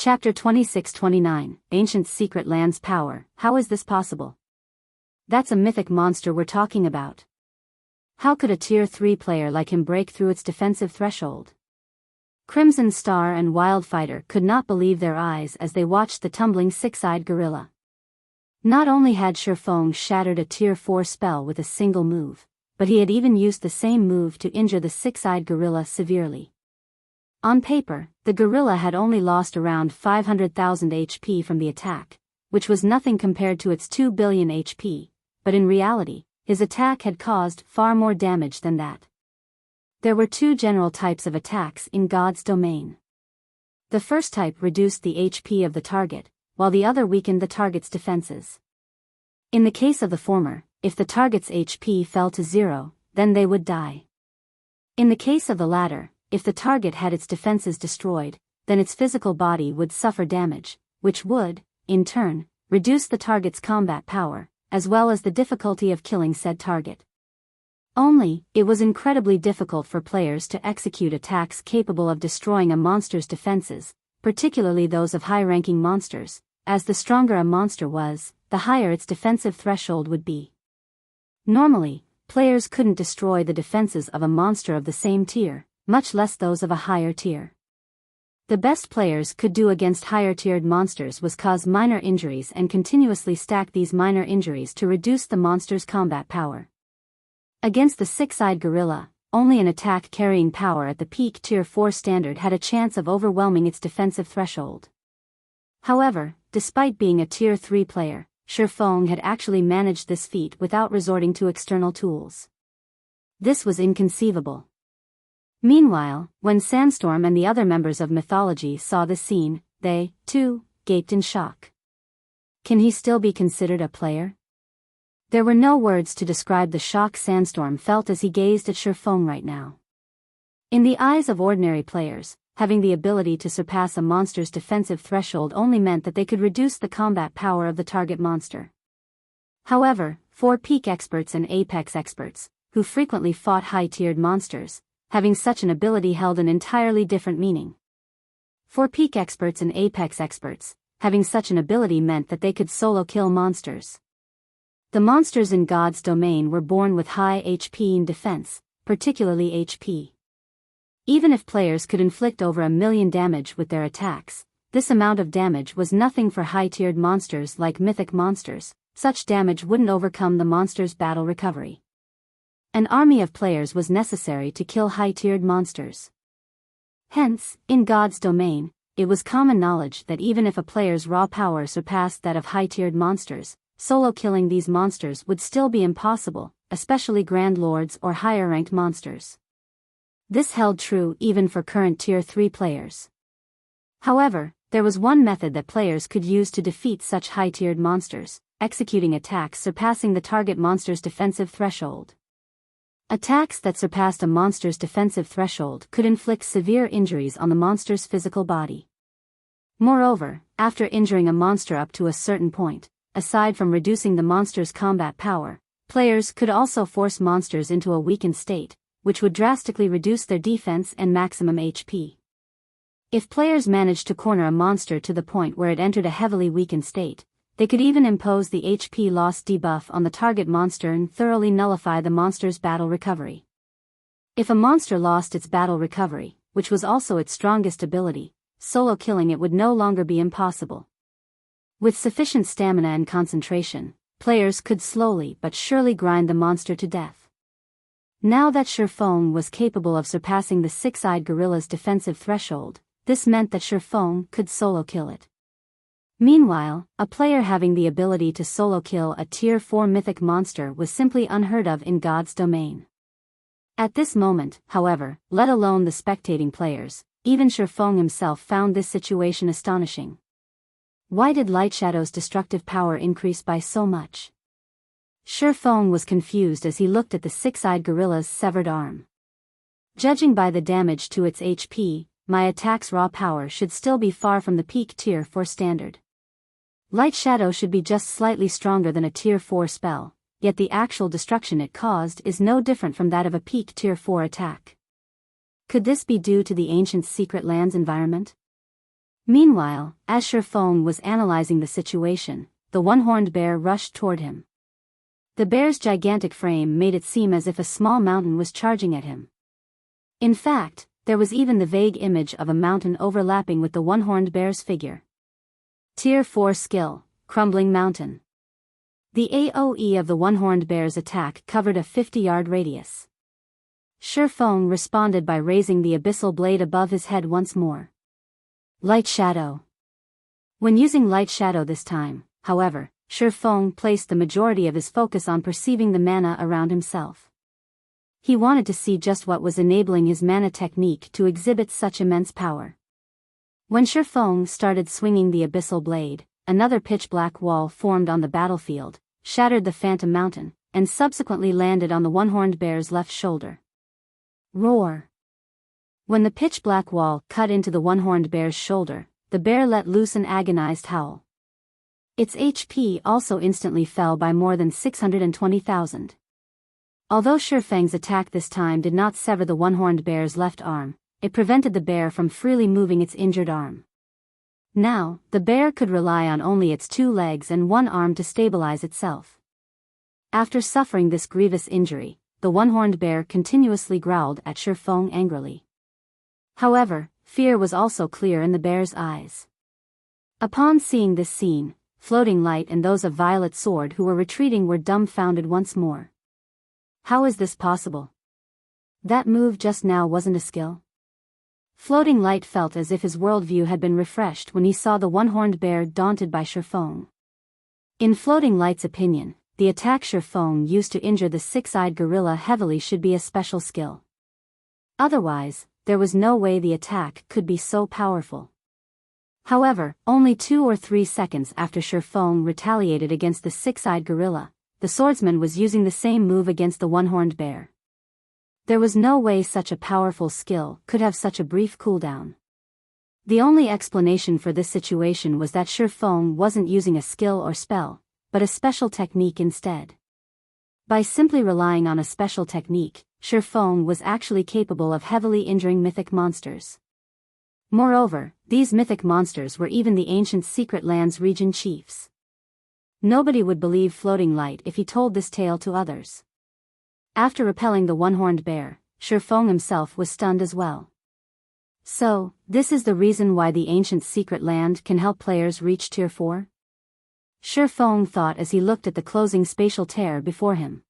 Chapter 26-29, Ancient Secret Lands Power. How is this possible? That's a mythic monster we're talking about. How could a Tier 3 player like him break through its defensive threshold? Crimson Star and Wildfighter could not believe their eyes as they watched the tumbling six-eyed gorilla. Not only had Sherfong shattered a Tier 4 spell with a single move, but he had even used the same move to injure the six-eyed gorilla severely. On paper, the gorilla had only lost around 500,000 HP from the attack, which was nothing compared to its 2 billion HP, but in reality, his attack had caused far more damage than that. There were two general types of attacks in God's domain. The first type reduced the HP of the target, while the other weakened the target's defenses. In the case of the former, if the target's HP fell to 0, then they would die. In the case of the latter, if the target had its defenses destroyed, then its physical body would suffer damage, which would, in turn, reduce the target's combat power, as well as the difficulty of killing said target. Only, it was incredibly difficult for players to execute attacks capable of destroying a monster's defenses, particularly those of high-ranking monsters, as the stronger a monster was, the higher its defensive threshold would be. Normally, players couldn't destroy the defenses of a monster of the same tier, much less those of a higher tier. The best players could do against higher-tiered monsters was cause minor injuries and continuously stack these minor injuries to reduce the monster's combat power. Against the six-eyed gorilla, only an attack carrying power at the peak Tier 4 standard had a chance of overwhelming its defensive threshold. However, despite being a Tier 3 player, Sherfong had actually managed this feat without resorting to external tools. This was inconceivable. Meanwhile, when Sandstorm and the other members of Mythology saw this scene, they, too, gaped in shock. Can he still be considered a player? There were no words to describe the shock Sandstorm felt as he gazed at Sherfong right now. In the eyes of ordinary players, having the ability to surpass a monster's defensive threshold only meant that they could reduce the combat power of the target monster. However, for peak experts and apex experts, who frequently fought high-tiered monsters, having such an ability held an entirely different meaning. For peak experts and apex experts, having such an ability meant that they could solo kill monsters. The monsters in God's domain were born with high HP and defense, particularly HP. Even if players could inflict over 1 million damage with their attacks, this amount of damage was nothing for high-tiered monsters like mythic monsters. Such damage wouldn't overcome the monster's battle recovery. An army of players was necessary to kill high-tiered monsters. Hence, in God's domain, it was common knowledge that even if a player's raw power surpassed that of high-tiered monsters, solo killing these monsters would still be impossible, especially Grand Lords or higher-ranked monsters. This held true even for current Tier 3 players. However, there was one method that players could use to defeat such high-tiered monsters: executing attacks surpassing the target monster's defensive threshold. Attacks that surpassed a monster's defensive threshold could inflict severe injuries on the monster's physical body. Moreover, after injuring a monster up to a certain point, aside from reducing the monster's combat power, players could also force monsters into a weakened state, which would drastically reduce their defense and maximum HP. If players managed to corner a monster to the point where it entered a heavily weakened state, they could even impose the HP loss debuff on the target monster and thoroughly nullify the monster's battle recovery. If a monster lost its battle recovery, which was also its strongest ability, solo killing it would no longer be impossible. With sufficient stamina and concentration, players could slowly but surely grind the monster to death. Now that Sherfong was capable of surpassing the six-eyed gorilla's defensive threshold, this meant that Sherfong could solo kill it. Meanwhile, a player having the ability to solo kill a Tier 4 mythic monster was simply unheard of in God's domain. At this moment, however, let alone the spectating players, even Sherfong himself found this situation astonishing. Why did Light Shadow's destructive power increase by so much? Sherfong was confused as he looked at the six-eyed gorilla's severed arm. Judging by the damage to its HP, my attack's raw power should still be far from the peak Tier 4 standard. Light Shadow should be just slightly stronger than a Tier 4 spell, yet the actual destruction it caused is no different from that of a peak Tier 4 attack. Could this be due to the ancient Secret Lands environment? Meanwhile, as Shifeng was analyzing the situation, the one-horned bear rushed toward him. The bear's gigantic frame made it seem as if a small mountain was charging at him. In fact, there was even the vague image of a mountain overlapping with the one-horned bear's figure. Tier 4 Skill, Crumbling Mountain. The AoE of the one-horned bear's attack covered a 50-yard radius. Shifeng responded by raising the abyssal blade above his head once more. Light Shadow. When using Light Shadow this time, however, Shifeng placed the majority of his focus on perceiving the mana around himself. He wanted to see just what was enabling his mana technique to exhibit such immense power. When Shifeng started swinging the abyssal blade, another pitch-black wall formed on the battlefield, shattered the Phantom Mountain, and subsequently landed on the one-horned bear's left shoulder. Roar. When the pitch-black wall cut into the one-horned bear's shoulder, the bear let loose an agonized howl. Its HP also instantly fell by more than 620,000. Although Shifeng's attack this time did not sever the one-horned bear's left arm, it prevented the bear from freely moving its injured arm. Now, the bear could rely on only its 2 legs and 1 arm to stabilize itself. After suffering this grievous injury, the one-horned bear continuously growled at Shifeng angrily. However, fear was also clear in the bear's eyes. Upon seeing this scene, Floating Light and those of Violet Sword who were retreating were dumbfounded once more. How is this possible? That move just now wasn't a skill? Floating Light felt as if his worldview had been refreshed when he saw the one-horned bear daunted by Shifeng. In Floating Light's opinion, the attack Shifeng used to injure the six-eyed gorilla heavily should be a special skill. Otherwise, there was no way the attack could be so powerful. However, only 2 or 3 seconds after Shifeng retaliated against the six-eyed gorilla, the swordsman was using the same move against the one-horned bear. There was no way such a powerful skill could have such a brief cooldown. The only explanation for this situation was that Shifeng wasn't using a skill or spell, but a special technique instead. By simply relying on a special technique, Shifeng was actually capable of heavily injuring mythic monsters. Moreover, these mythic monsters were even the ancient Secret Lands region chiefs. Nobody would believe Floating Light if he told this tale to others. After repelling the one-horned bear, Shifeng himself was stunned as well. So, this is the reason why the ancient Secret Land can help players reach Tier 4? Shifeng thought as he looked at the closing spatial tear before him.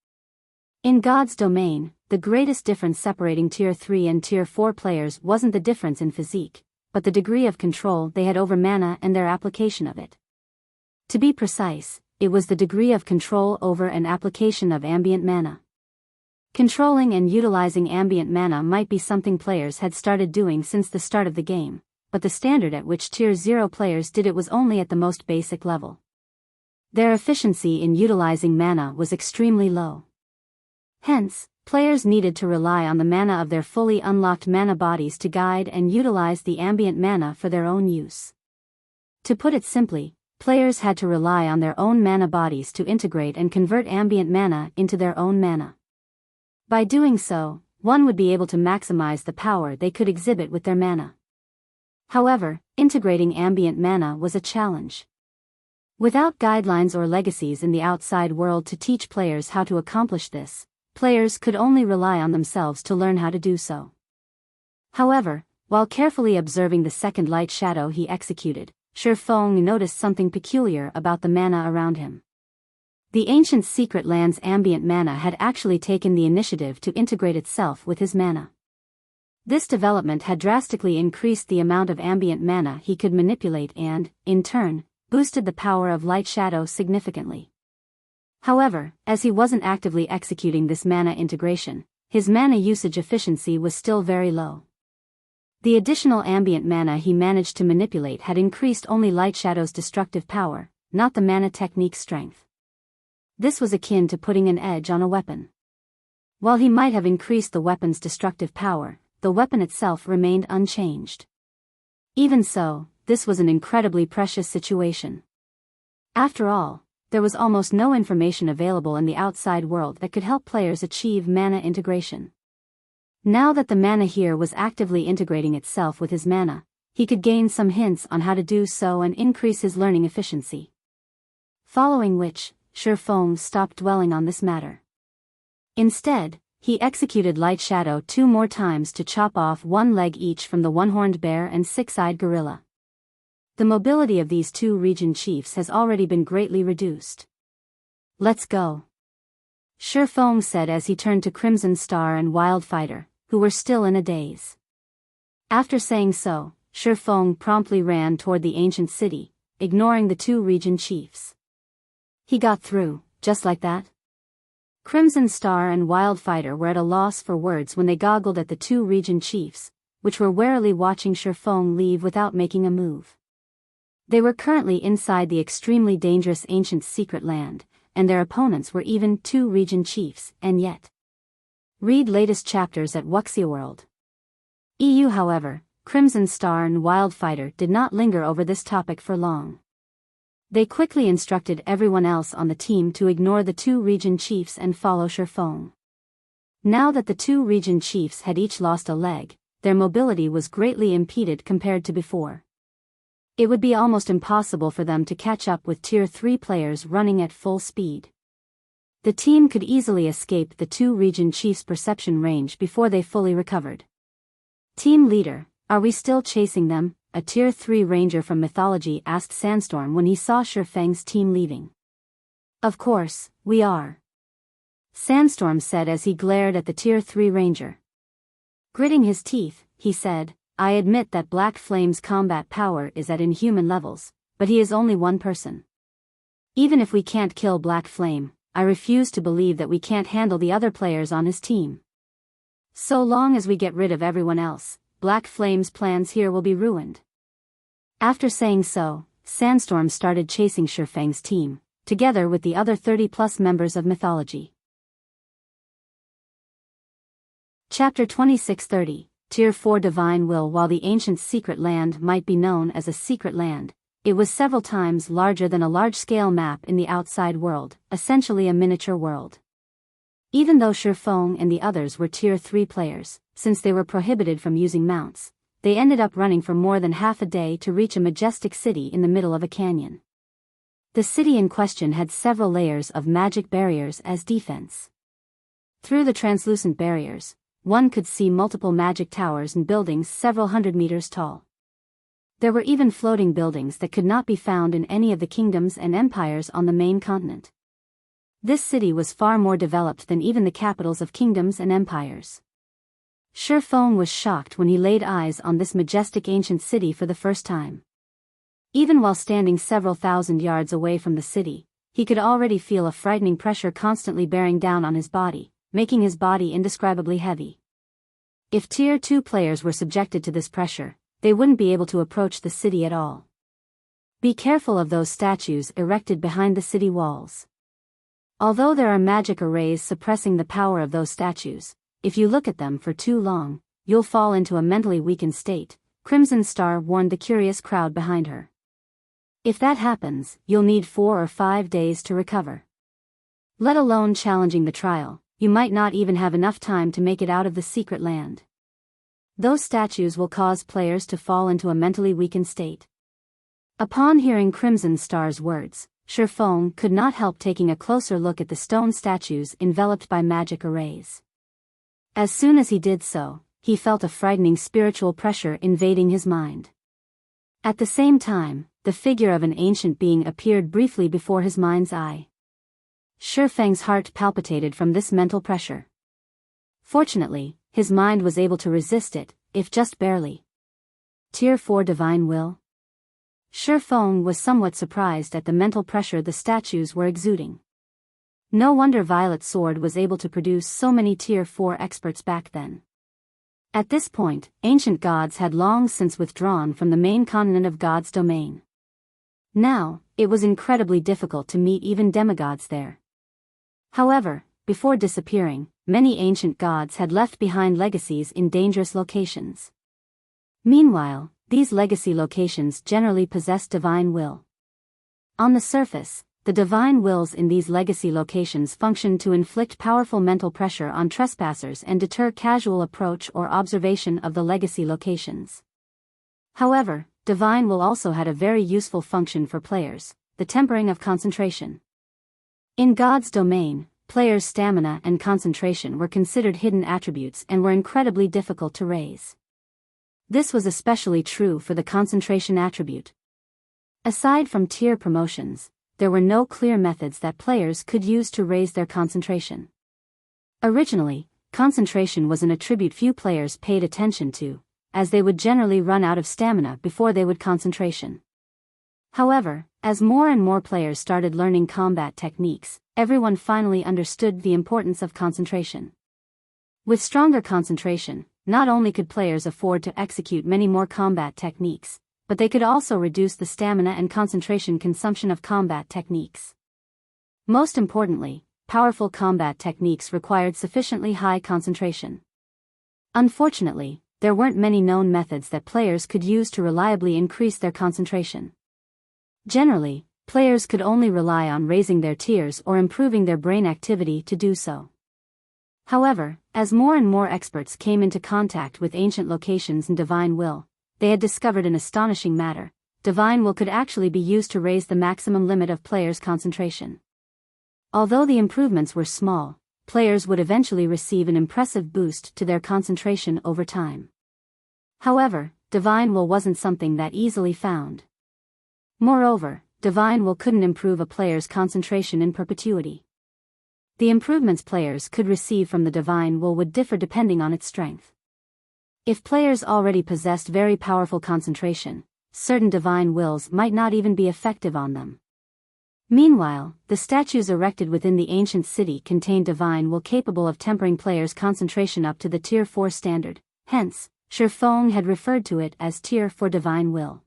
In God's domain, the greatest difference separating Tier 3 and Tier 4 players wasn't the difference in physique, but the degree of control they had over mana and their application of it. To be precise, it was the degree of control over and application of ambient mana. Controlling and utilizing ambient mana might be something players had started doing since the start of the game, but the standard at which Tier 0 players did it was only at the most basic level. Their efficiency in utilizing mana was extremely low. Hence, players needed to rely on the mana of their fully unlocked mana bodies to guide and utilize the ambient mana for their own use. To put it simply, players had to rely on their own mana bodies to integrate and convert ambient mana into their own mana. By doing so, one would be able to maximize the power they could exhibit with their mana. However, integrating ambient mana was a challenge. Without guidelines or legacies in the outside world to teach players how to accomplish this, players could only rely on themselves to learn how to do so. However, while carefully observing the second light shadow he executed, Shifeng noticed something peculiar about the mana around him. The ancient Secret Land's ambient mana had actually taken the initiative to integrate itself with his mana. This development had drastically increased the amount of ambient mana he could manipulate and, in turn, boosted the power of Light Shadow significantly. However, as he wasn't actively executing this mana integration, his mana usage efficiency was still very low. The additional ambient mana he managed to manipulate had increased only Light Shadow's destructive power, not the mana technique's strength. This was akin to putting an edge on a weapon. While he might have increased the weapon's destructive power, the weapon itself remained unchanged. Even so, this was an incredibly precious situation. After all, there was almost no information available in the outside world that could help players achieve mana integration. Now that the mana here was actively integrating itself with his mana, he could gain some hints on how to do so and increase his learning efficiency. Following which, Shifeng stopped dwelling on this matter. Instead, he executed Light Shadow 2 more times to chop off 1 leg each from the one-horned bear and 6-eyed gorilla. The mobility of these 2 region chiefs has already been greatly reduced. Let's go, Shifeng said as he turned to Crimson Star and Wildfighter, who were still in a daze. After saying so, Shifeng promptly ran toward the ancient city, ignoring the 2 region chiefs. He got through, just like that? Crimson Star and Wildfighter were at a loss for words when they goggled at the 2 region chiefs, which were warily watching Shifeng leave without making a move. They were currently inside the extremely dangerous ancient secret land, and their opponents were even 2 region chiefs, and yet. Read latest chapters at Wuxia World. EU. However, Crimson Star and Wildfighter did not linger over this topic for long. They quickly instructed everyone else on the team to ignore the 2 region chiefs and follow Shifeng. Now that the 2 region chiefs had each lost a leg, their mobility was greatly impeded compared to before. It would be almost impossible for them to catch up with Tier 3 players running at full speed. The team could easily escape the 2 region chiefs' perception range before they fully recovered. Team leader, are we still chasing them? A Tier 3 ranger from mythology asked Sandstorm when he saw Shifeng's team leaving. Of course, we are, Sandstorm said as he glared at the Tier 3 ranger. Gritting his teeth, he said, I admit that Black Flame's combat power is at inhuman levels, but he is only one person. Even if we can't kill Black Flame, I refuse to believe that we can't handle the other players on his team. So long as we get rid of everyone else, Black Flame's plans here will be ruined. After saying so, Sandstorm started chasing Shifeng's team, together with the other 30+ members of mythology. Chapter 2630, Tier 4 Divine Will. While the ancient secret land might be known as a secret land, it was several times larger than a large-scale map in the outside world, essentially a miniature world. Even though Shifeng and the others were Tier 3 players, since they were prohibited from using mounts, they ended up running for more than half a day to reach a majestic city in the middle of a canyon. The city in question had several layers of magic barriers as defense. Through the translucent barriers, one could see multiple magic towers and buildings several hundred meters tall. There were even floating buildings that could not be found in any of the kingdoms and empires on the main continent. This city was far more developed than even the capitals of kingdoms and empires. Shifeng was shocked when he laid eyes on this majestic ancient city for the first time. Even while standing several thousand yards away from the city, he could already feel a frightening pressure constantly bearing down on his body, making his body indescribably heavy. If Tier 2 players were subjected to this pressure, they wouldn't be able to approach the city at all. Be careful of those statues erected behind the city walls. Although there are magic arrays suppressing the power of those statues, if you look at them for too long, you'll fall into a mentally weakened state, Crimson Star warned the curious crowd behind her. If that happens, you'll need 4 or 5 days to recover. Let alone challenging the trial, you might not even have enough time to make it out of the secret land. Those statues will cause players to fall into a mentally weakened state. Upon hearing Crimson Star's words, Shifeng could not help taking a closer look at the stone statues enveloped by magic arrays. As soon as he did so, he felt a frightening spiritual pressure invading his mind. At the same time, the figure of an ancient being appeared briefly before his mind's eye. Shifeng's heart palpitated from this mental pressure. Fortunately, his mind was able to resist it, if just barely. Tier 4 Divine Will? Shifeng was somewhat surprised at the mental pressure the statues were exuding. No wonder Violet Sword was able to produce so many Tier 4 experts back then. At this point, ancient gods had long since withdrawn from the main continent of God's domain. Now, it was incredibly difficult to meet even demigods there. However, before disappearing, many ancient gods had left behind legacies in dangerous locations. Meanwhile, these legacy locations generally possess divine will. On the surface, the divine wills in these legacy locations function to inflict powerful mental pressure on trespassers and deter casual approach or observation of the legacy locations. However, Divine Will also had a very useful function for players, the tempering of concentration. In God's domain, players' stamina and concentration were considered hidden attributes and were incredibly difficult to raise. This was especially true for the concentration attribute. Aside from tier promotions, there were no clear methods that players could use to raise their concentration. Originally, concentration was an attribute few players paid attention to, as they would generally run out of stamina before they would concentration. However, as more and more players started learning combat techniques, everyone finally understood the importance of concentration. With stronger concentration, not only could players afford to execute many more combat techniques, but they could also reduce the stamina and concentration consumption of combat techniques. Most importantly, powerful combat techniques required sufficiently high concentration. Unfortunately, there weren't many known methods that players could use to reliably increase their concentration. Generally, players could only rely on raising their tiers or improving their brain activity to do so. However, as more and more experts came into contact with ancient locations in Divine Will, they had discovered an astonishing matter: Divine Will could actually be used to raise the maximum limit of players' concentration. Although the improvements were small, players would eventually receive an impressive boost to their concentration over time. However, Divine Will wasn't something that easily found. Moreover, Divine Will couldn't improve a player's concentration in perpetuity. The improvements players could receive from the Divine Will would differ depending on its strength. If players already possessed very powerful concentration, certain Divine Wills might not even be effective on them. Meanwhile, the statues erected within the ancient city contained Divine Will capable of tempering players' concentration up to the Tier 4 standard, hence, Shifeng had referred to it as Tier 4 Divine Will.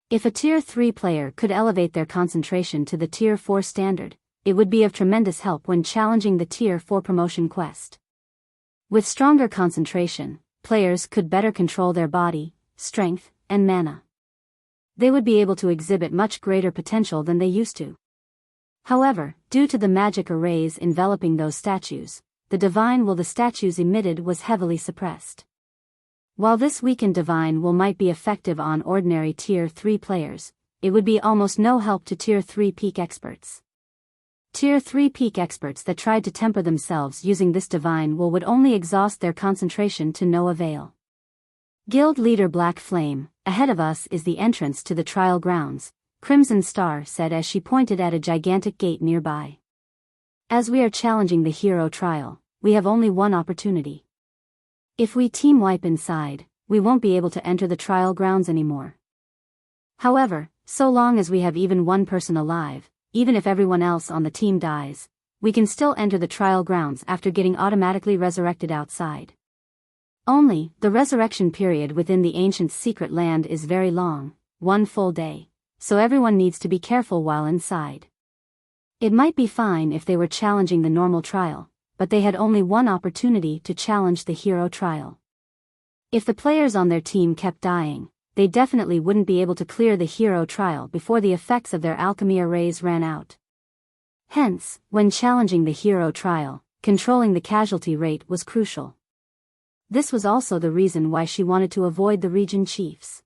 If a Tier 3 player could elevate their concentration to the Tier 4 standard, it would be of tremendous help when challenging the Tier 4 promotion quest. With stronger concentration, players could better control their body, strength, and mana. They would be able to exhibit much greater potential than they used to. However, due to the magic arrays enveloping those statues, the Divine Will the statues emitted was heavily suppressed. While this weakened Divine Will might be effective on ordinary Tier 3 players, it would be almost no help to Tier 3 peak experts. Tier 3 peak experts that tried to temper themselves using this Divine Will would only exhaust their concentration to no avail. Guild leader Black Flame, ahead of us is the entrance to the trial grounds, Crimson Star said as she pointed at a gigantic gate nearby. As we are challenging the hero trial, we have only one opportunity. If we team wipe inside, we won't be able to enter the trial grounds anymore. However, so long as we have even one person alive, even if everyone else on the team dies, we can still enter the trial grounds after getting automatically resurrected outside. Only, the resurrection period within the ancient secret land is very long, 1 full day, so everyone needs to be careful while inside. It might be fine if they were challenging the normal trial, but they had only one opportunity to challenge the hero trial. If the players on their team kept dying, they definitely wouldn't be able to clear the hero trial before the effects of their alchemy arrays ran out. Hence, when challenging the hero trial, controlling the casualty rate was crucial. This was also the reason why she wanted to avoid the region chiefs.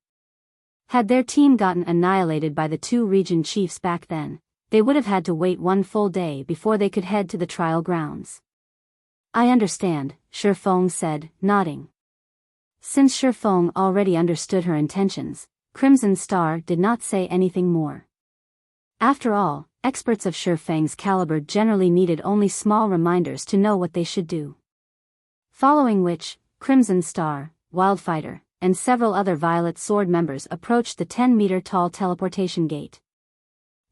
Had their team gotten annihilated by the 2 region chiefs back then, they would have had to wait 1 full day before they could head to the trial grounds. I understand, Shifeng said, nodding. Since Shifeng already understood her intentions, Crimson Star did not say anything more. After all, experts of Shifeng's caliber generally needed only small reminders to know what they should do. Following which, Crimson Star, Wildfighter, and several other Violet Sword members approached the 10-meter-tall teleportation gate.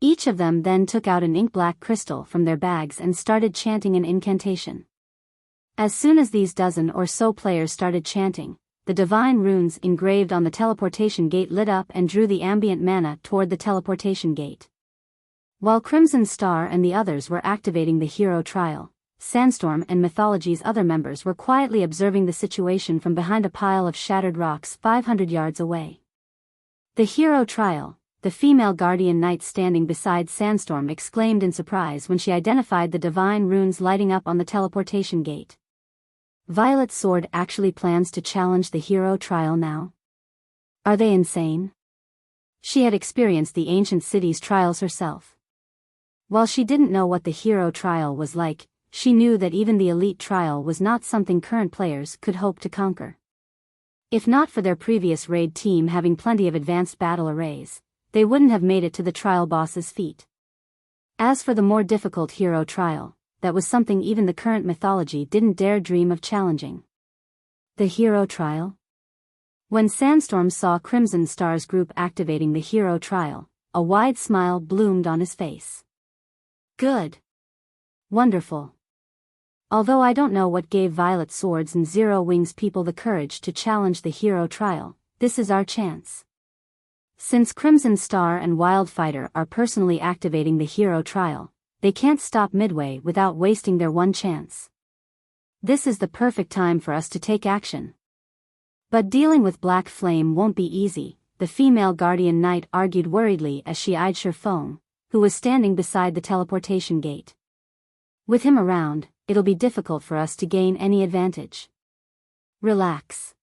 Each of them then took out an ink-black crystal from their bags and started chanting an incantation. As soon as these dozen or so players started chanting, the divine runes engraved on the teleportation gate lit up and drew the ambient mana toward the teleportation gate. While Crimson Star and the others were activating the hero trial, Sandstorm and Mythology's other members were quietly observing the situation from behind a pile of shattered rocks 500 yards away. The hero trial, the female guardian knight standing beside Sandstorm exclaimed in surprise when she identified the divine runes lighting up on the teleportation gate. Violet Sword actually plans to challenge the hero trial now? Are they insane? She had experienced the ancient city's trials herself. While she didn't know what the hero trial was like, she knew that even the elite trial was not something current players could hope to conquer. If not for their previous raid team having plenty of advanced battle arrays, they wouldn't have made it to the trial boss's feet. As for the more difficult hero trial, that was something even the current mythology didn't dare dream of challenging. The hero trial? When Sandstorm saw Crimson Star's group activating the hero trial, a wide smile bloomed on his face. Good. Wonderful. Although I don't know what gave Violet Swords and Zero Wings people the courage to challenge the hero trial, this is our chance. Since Crimson Star and Wildfighter are personally activating the hero trial, they can't stop midway without wasting their one chance. This is the perfect time for us to take action. But dealing with Black Flame won't be easy, the female Guardian Knight argued worriedly as she eyed Shifeng, who was standing beside the teleportation gate. With him around, it'll be difficult for us to gain any advantage. Relax.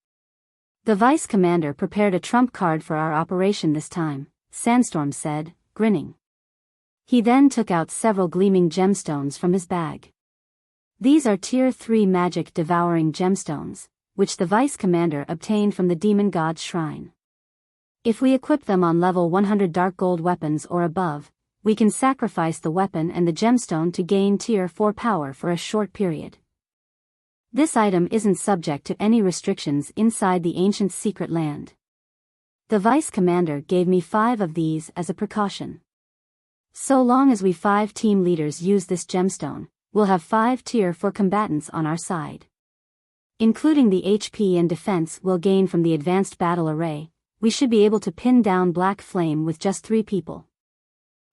The Vice Commander prepared a trump card for our operation this time, Sandstorm said, grinning. He then took out several gleaming gemstones from his bag. These are Tier 3 magic devouring gemstones, which the Vice Commander obtained from the Demon God's Shrine. If we equip them on level 100 dark gold weapons or above, we can sacrifice the weapon and the gemstone to gain Tier 4 power for a short period. This item isn't subject to any restrictions inside the ancient secret land. The Vice Commander gave me 5 of these as a precaution. So long as we 5 team leaders use this gemstone, we'll have 5 Tier 4 combatants on our side. Including the HP and defense we'll gain from the advanced battle array, we should be able to pin down Black Flame with just 3 people.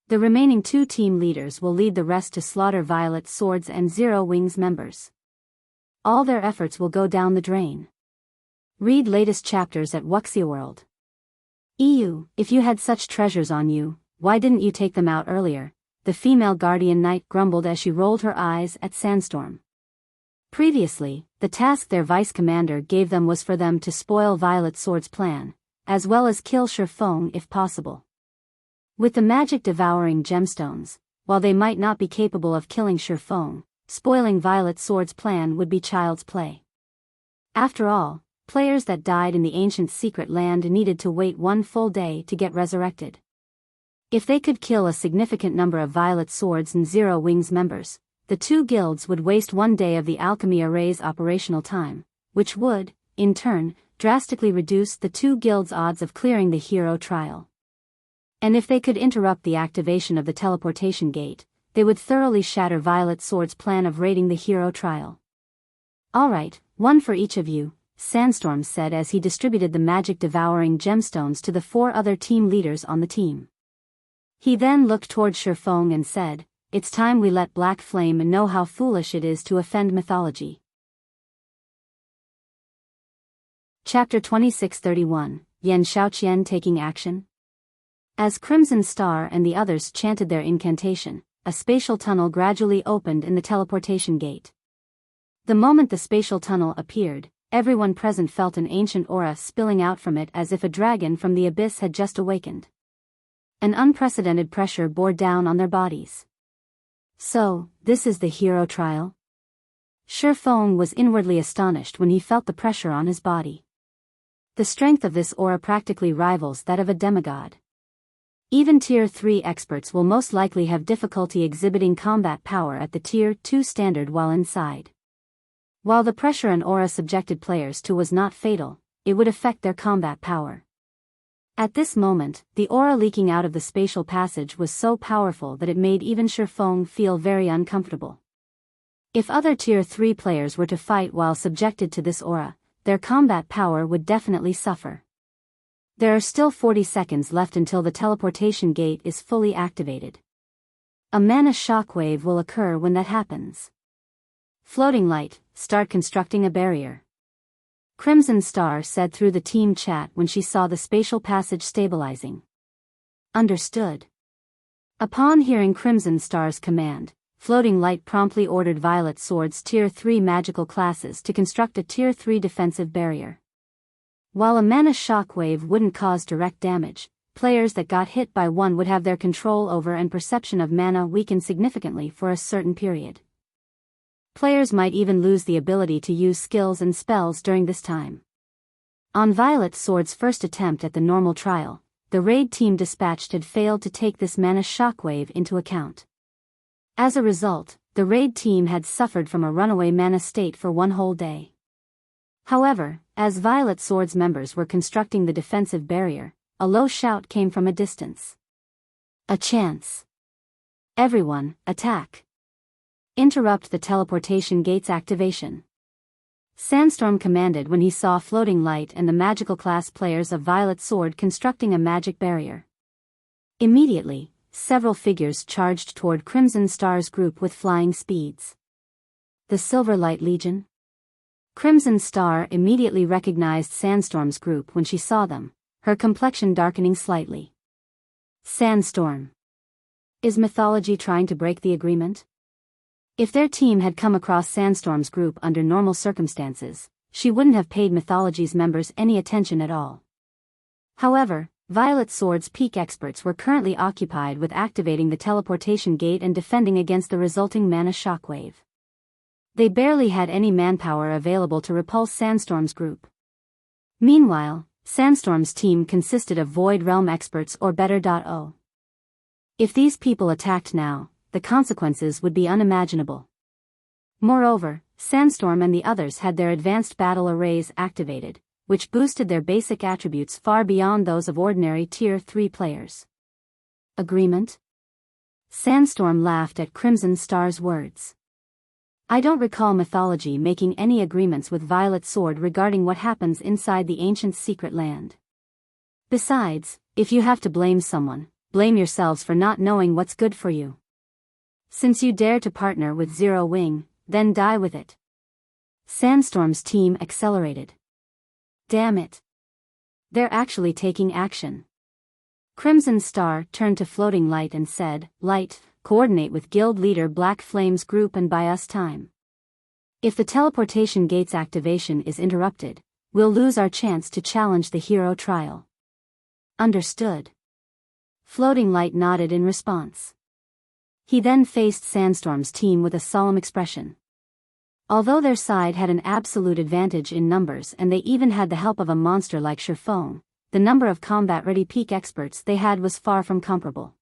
The remaining 2 team leaders will lead the rest to slaughter Violet Swords and Zero Wings members. All their efforts will go down the drain. Read latest chapters at Wuxia World. EU, if you had such treasures on you, why didn't you take them out earlier? The female Guardian Knight grumbled as she rolled her eyes at Sandstorm. Previously, the task their Vice Commander gave them was for them to spoil Violet Sword's plan, as well as kill Shifeng if possible. With the magic devouring gemstones, while they might not be capable of killing Shifeng, spoiling Violet Sword's plan would be child's play. After all, players that died in the ancient secret land needed to wait 1 full day to get resurrected. If they could kill a significant number of Violet Swords and Zero Wings members, the 2 guilds would waste 1 day of the alchemy array's operational time, which would, in turn, drastically reduce the 2 guilds' odds of clearing the hero trial. And if they could interrupt the activation of the teleportation gate, they would thoroughly shatter Violet Sword's plan of raiding the hero trial. Alright, 1 for each of you, Sandstorm said as he distributed the magic devouring gemstones to the 4 other team leaders on the team. He then looked toward Shifeng and said, "It's time we let Black Flame know how foolish it is to offend mythology." Chapter 2631, Yan Xiaoqian taking action. As Crimson Star and the others chanted their incantation, a spatial tunnel gradually opened in the teleportation gate. The moment the spatial tunnel appeared, everyone present felt an ancient aura spilling out from it as if a dragon from the abyss had just awakened. An unprecedented pressure bore down on their bodies. So, this is the hero trial? Shifeng was inwardly astonished when he felt the pressure on his body. The strength of this aura practically rivals that of a demigod. Even Tier 3 experts will most likely have difficulty exhibiting combat power at the Tier 2 standard while inside. While the pressure an aura subjected players to was not fatal, it would affect their combat power. At this moment, the aura leaking out of the spatial passage was so powerful that it made even Shifeng feel very uncomfortable. If other Tier 3 players were to fight while subjected to this aura, their combat power would definitely suffer. There are still 40 seconds left until the teleportation gate is fully activated. A mana shockwave will occur when that happens. Floating Light, start constructing a barrier. Crimson Star said through the team chat when she saw the spatial passage stabilizing. Understood. Upon hearing Crimson Star's command, Floating Light promptly ordered Violet Sword's Tier 3 magical classes to construct a Tier 3 defensive barrier. While a mana shockwave wouldn't cause direct damage, players that got hit by one would have their control over and perception of mana weakened significantly for a certain period. Players might even lose the ability to use skills and spells during this time. On Violet Sword's first attempt at the normal trial, the raid team dispatched had failed to take this mana shockwave into account. As a result, the raid team had suffered from a runaway mana state for one whole day. However, as Violet Sword's members were constructing the defensive barrier, a low shout came from a distance. A chance. Everyone, attack. Interrupt the teleportation gate's activation. Sandstorm commanded when he saw Floating Light and the magical class players of Violet Sword constructing a magic barrier. Immediately, several figures charged toward Crimson Star's group with flying speeds. The Silver Light Legion? Crimson Star immediately recognized Sandstorm's group when she saw them, her complexion darkening slightly. Sandstorm. Is mythology trying to break the agreement? If their team had come across Sandstorm's group under normal circumstances, she wouldn't have paid mythology's members any attention at all. However, Violet Sword's peak experts were currently occupied with activating the teleportation gate and defending against the resulting mana shockwave. They barely had any manpower available to repulse Sandstorm's group. Meanwhile, Sandstorm's team consisted of Void Realm experts or better. If these people attacked now, the consequences would be unimaginable. Moreover, Sandstorm and the others had their advanced battle arrays activated, which boosted their basic attributes far beyond those of ordinary Tier 3 players. Agreement? Sandstorm laughed at Crimson Star's words. I don't recall mythology making any agreements with Violet Sword regarding what happens inside the ancient secret land. Besides, if you have to blame someone, blame yourselves for not knowing what's good for you. Since you dare to partner with Zero Wing, then die with it. Sandstorm's team accelerated. Damn it. They're actually taking action. Crimson Star turned to Floating Light and said, Light, coordinate with Guild Leader Black Flame's group and buy us time. If the teleportation gate's activation is interrupted, we'll lose our chance to challenge the hero trial. Understood. Floating Light nodded in response. He then faced Sandstorm's team with a solemn expression. Although their side had an absolute advantage in numbers and they even had the help of a monster like Shifeng, the number of combat-ready peak experts they had was far from comparable.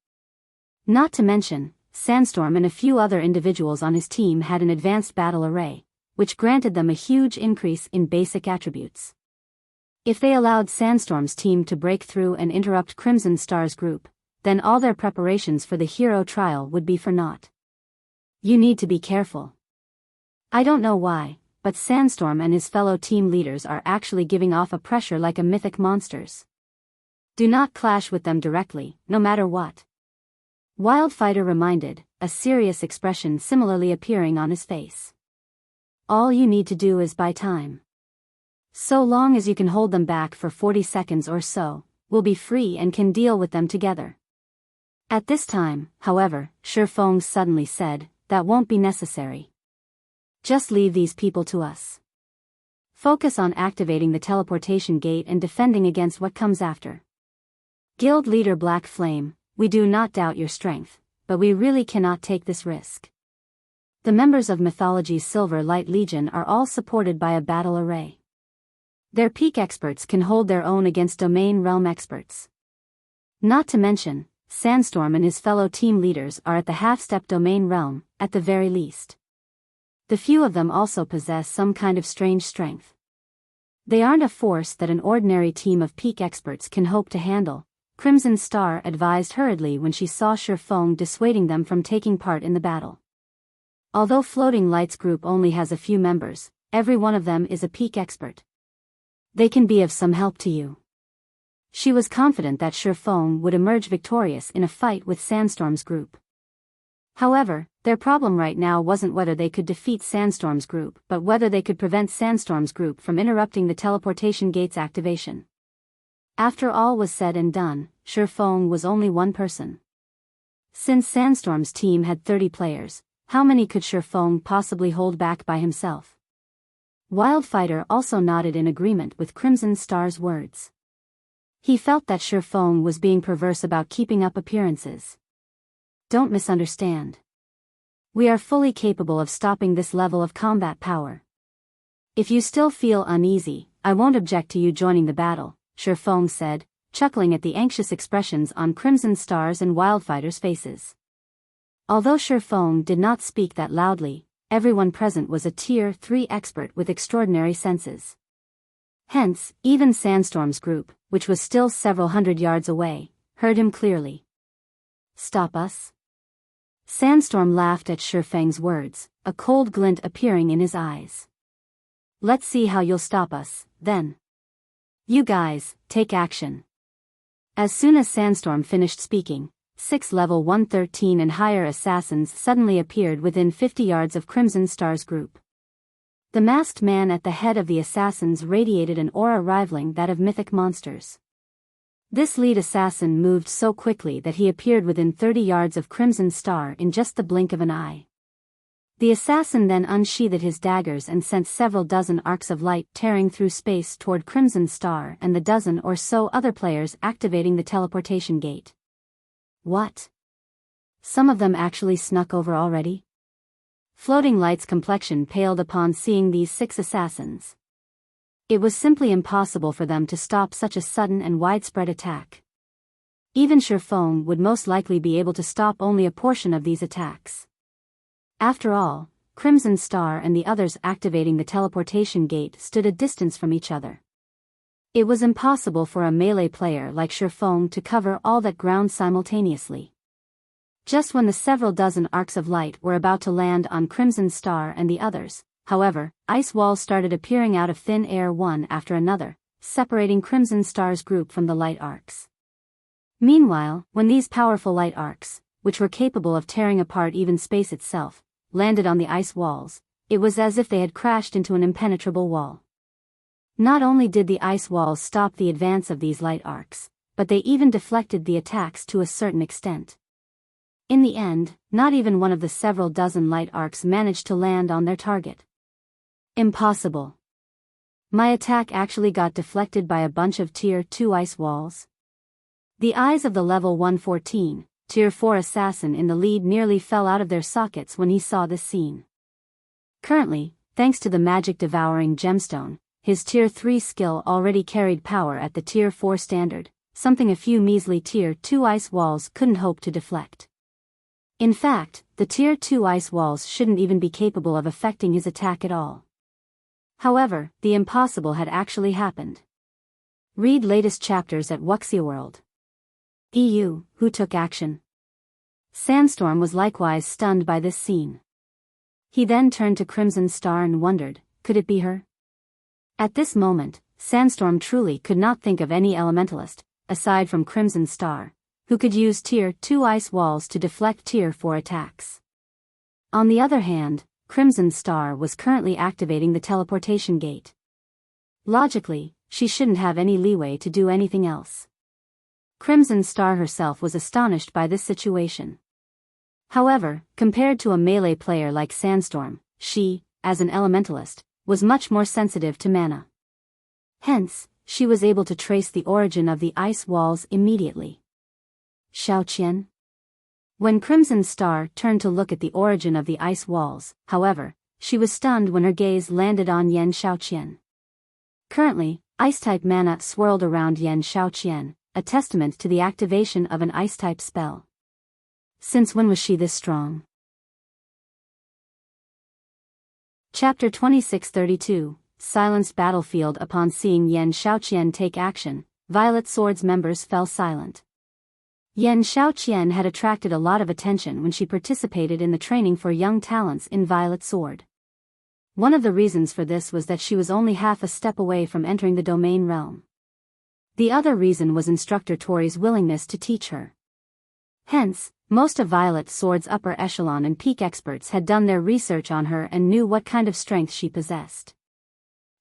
Not to mention, Sandstorm and a few other individuals on his team had an advanced battle array, which granted them a huge increase in basic attributes. If they allowed Sandstorm's team to break through and interrupt Crimson Star's group, then all their preparations for the hero trial would be for naught. You need to be careful. I don't know why, but Sandstorm and his fellow team leaders are actually giving off a pressure like a mythic monsters. Do not clash with them directly, no matter what. Wildfighter reminded, a serious expression similarly appearing on his face. All you need to do is buy time. So long as you can hold them back for 40 seconds or so, we'll be free and can deal with them together. At this time, however, Shifeng suddenly said, that won't be necessary. Just leave these people to us. Focus on activating the teleportation gate and defending against what comes after. Guild Leader Black Flame, we do not doubt your strength, but we really cannot take this risk. The members of Mythology's Silver Light Legion are all supported by a battle array. Their peak experts can hold their own against Domain Realm experts. Not to mention, Sandstorm and his fellow team leaders are at the half-step Domain Realm, at the very least. The few of them also possess some kind of strange strength. They aren't a force that an ordinary team of peak experts can hope to handle, Crimson Star advised hurriedly when she saw Shifeng dissuading them from taking part in the battle. Although Floating Light's group only has a few members, every one of them is a peak expert. They can be of some help to you. She was confident that Shifeng would emerge victorious in a fight with Sandstorm's group. However, their problem right now wasn't whether they could defeat Sandstorm's group but whether they could prevent Sandstorm's group from interrupting the teleportation gate's activation. After all was said and done, Shifeng was only one person. Since Sandstorm's team had 30 players, how many could Shifeng possibly hold back by himself? Wildfighter also nodded in agreement with Crimson Star's words. He felt that Shifeng was being perverse about keeping up appearances. Don't misunderstand. We are fully capable of stopping this level of combat power. If you still feel uneasy, I won't object to you joining the battle, Shifeng said, chuckling at the anxious expressions on Crimson Star's and Wildfighter's faces. Although Shifeng did not speak that loudly, everyone present was a Tier 3 expert with extraordinary senses. Hence, even Sandstorm's group, which was still several hundred yards away, heard him clearly. Stop us? Sandstorm laughed at Shifeng's words, a cold glint appearing in his eyes. Let's see how you'll stop us, then. You guys, take action. As soon as Sandstorm finished speaking, 6 level 113 and higher assassins suddenly appeared within 50 yards of Crimson Star's group. The masked man at the head of the assassins radiated an aura rivaling that of mythic monsters. This lead assassin moved so quickly that he appeared within 30 yards of Crimson Star in just the blink of an eye. The assassin then unsheathed his daggers and sent several dozen arcs of light tearing through space toward Crimson Star and the dozen or so other players activating the teleportation gate. What? Some of them actually snuck over already? Floating Light's complexion paled upon seeing these 6 assassins. It was simply impossible for them to stop such a sudden and widespread attack. Even Shifeng would most likely be able to stop only a portion of these attacks. After all, Crimson Star and the others activating the teleportation gate stood a distance from each other. It was impossible for a melee player like Shifeng to cover all that ground simultaneously. Just when the several dozen arcs of light were about to land on Crimson Star and the others, however, ice walls started appearing out of thin air one after another, separating Crimson Star's group from the light arcs. Meanwhile, when these powerful light arcs, which were capable of tearing apart even space itself, landed on the ice walls, it was as if they had crashed into an impenetrable wall. Not only did the ice walls stop the advance of these light arcs, but they even deflected the attacks to a certain extent. In the end, not even one of the several dozen light arcs managed to land on their target. Impossible. My attack actually got deflected by a bunch of Tier 2 ice walls? The eyes of the level 114, Tier 4 assassin in the lead nearly fell out of their sockets when he saw this scene. Currently, thanks to the magic-devouring gemstone, his Tier 3 skill already carried power at the Tier 4 standard, something a few measly Tier 2 ice walls couldn't hope to deflect. In fact, the Tier 2 ice walls shouldn't even be capable of affecting his attack at all. However, the impossible had actually happened. Read latest chapters at Wuxia World. EU, who took action? Sandstorm was likewise stunned by this scene. He then turned to Crimson Star and wondered, could it be her? At this moment, Sandstorm truly could not think of any elementalist, aside from Crimson Star, who could use Tier 2 ice walls to deflect Tier 4 attacks. On the other hand, Crimson Star was currently activating the teleportation gate. Logically, she shouldn't have any leeway to do anything else. Crimson Star herself was astonished by this situation. However, compared to a melee player like Sandstorm, she, as an elementalist, was much more sensitive to mana. Hence, she was able to trace the origin of the ice walls immediately. Xiaoqian? When Crimson Star turned to look at the origin of the ice walls, however, she was stunned when her gaze landed on Yan Xiaoqian. Currently, ice-type mana swirled around Yan Xiaoqian, a testament to the activation of an ice-type spell. Since when was she this strong? Chapter 2632, Silenced Battlefield. Upon seeing Yan Xiaoqian take action, Violet Sword's members fell silent. Yan Xiaoqian had attracted a lot of attention when she participated in the training for young talents in Violet Sword. One of the reasons for this was that she was only half a step away from entering the domain realm. The other reason was Instructor Tori's willingness to teach her. Hence, most of Violet Sword's upper echelon and peak experts had done their research on her and knew what kind of strength she possessed.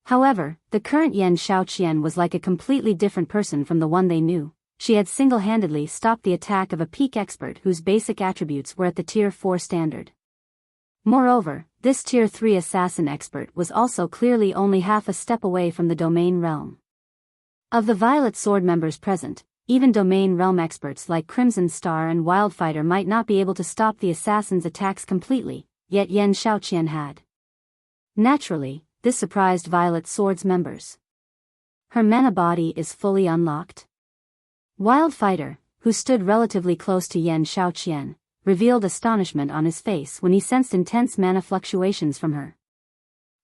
However, the current Yan Xiaoqian was like a completely different person from the one they knew. She had single-handedly stopped the attack of a peak expert whose basic attributes were at the Tier 4 standard. Moreover, this Tier 3 assassin expert was also clearly only half a step away from the domain realm. Of the Violet Sword members present, even domain realm experts like Crimson Star and Wildfighter might not be able to stop the assassin's attacks completely, yet Yen Xiaoqian had. Naturally, this surprised Violet Sword's members. Her mana body is fully unlocked. Wildfighter, who stood relatively close to Yen Xiaoqian, revealed astonishment on his face when he sensed intense mana fluctuations from her.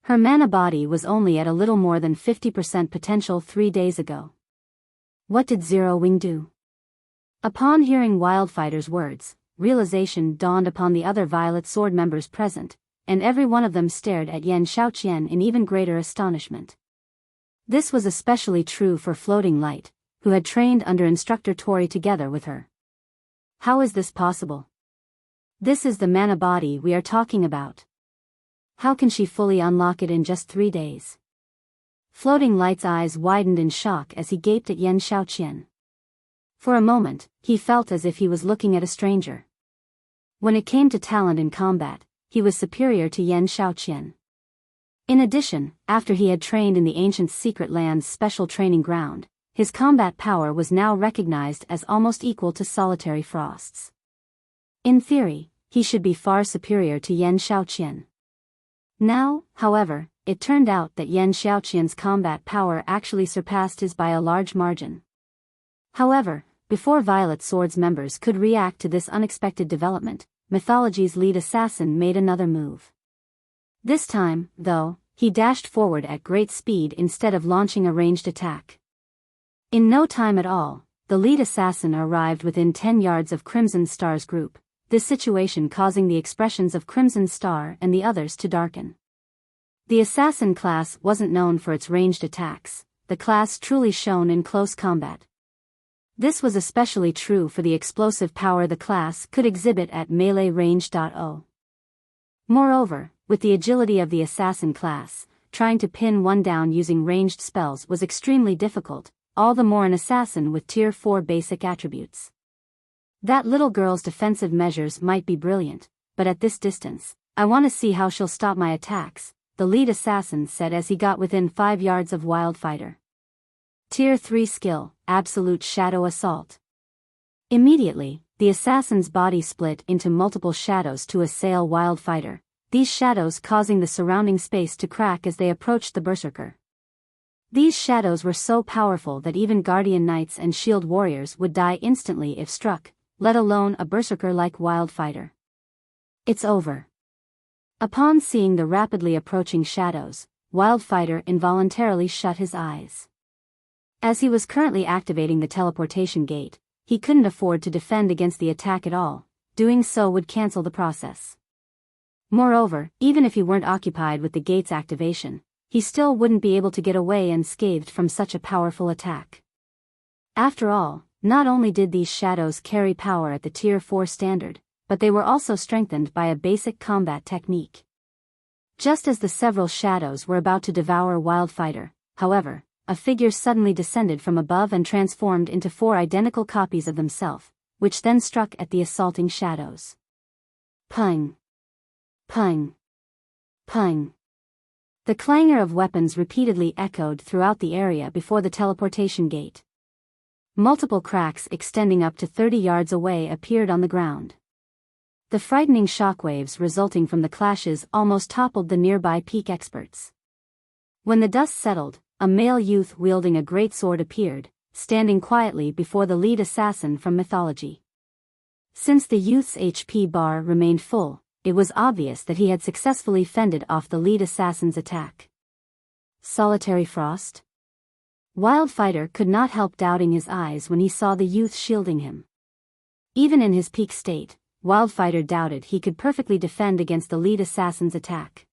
Her mana body was only at a little more than 50% potential 3 days ago. What did Zero Wing do? Upon hearing Wildfighter's words, realization dawned upon the other Violet Sword members present, and every one of them stared at Yen Xiaoqian in even greater astonishment. This was especially true for Floating Light, who had trained under Instructor Tori together with her. How is this possible? This is the mana body we are talking about. How can she fully unlock it in just 3 days? Floating Light's eyes widened in shock as he gaped at Yen Xiaoqian. For a moment, he felt as if he was looking at a stranger. When it came to talent in combat, he was superior to Yen Xiaoqian. In addition, after he had trained in the ancient Secret Land's special training ground, his combat power was now recognized as almost equal to Solitary Frost's. In theory, he should be far superior to Yen Xiaoqian. Now, however, it turned out that Yen Xiaoqian's combat power actually surpassed his by a large margin. However, before Violet Sword's members could react to this unexpected development, Mythology's lead assassin made another move. This time, though, he dashed forward at great speed instead of launching a ranged attack. In no time at all, the lead assassin arrived within 10 yards of Crimson Star's group, this situation causing the expressions of Crimson Star and the others to darken. The assassin class wasn't known for its ranged attacks, the class truly shone in close combat. This was especially true for the explosive power the class could exhibit at melee range. Moreover, with the agility of the assassin class, trying to pin one down using ranged spells was extremely difficult, all the more an assassin with Tier 4 basic attributes. That little girl's defensive measures might be brilliant, but at this distance, I want to see how she'll stop my attacks, the lead assassin said as he got within 5 yards of Wildfighter. Tier 3 skill, Absolute Shadow Assault. Immediately, the assassin's body split into multiple shadows to assail Wildfighter, these shadows causing the surrounding space to crack as they approached the berserker. These shadows were so powerful that even Guardian Knights and Shield Warriors would die instantly if struck, let alone a berserker like Wildfighter. It's over. Upon seeing the rapidly approaching shadows, Wildfighter involuntarily shut his eyes. As he was currently activating the teleportation gate, he couldn't afford to defend against the attack at all, doing so would cancel the process. Moreover, even if he weren't occupied with the gate's activation, he still wouldn't be able to get away unscathed from such a powerful attack. After all, not only did these shadows carry power at the Tier 4 standard, but they were also strengthened by a basic combat technique. Just as the several shadows were about to devour Wildfighter, however, a figure suddenly descended from above and transformed into 4 identical copies of themselves, which then struck at the assaulting shadows. Pung! Pung! Pung! The clangor of weapons repeatedly echoed throughout the area before the teleportation gate. Multiple cracks extending up to 30 yards away appeared on the ground. The frightening shockwaves resulting from the clashes almost toppled the nearby peak experts. When the dust settled, a male youth wielding a great sword appeared, standing quietly before the lead assassin from Mythology. Since the youth's HP bar remained full, it was obvious that he had successfully fended off the lead assassin's attack. Solitary Frost? Wildfighter could not help doubting his eyes when he saw the youth shielding him. Even in his peak state, Wildfighter doubted he could perfectly defend against the lead assassin's attack.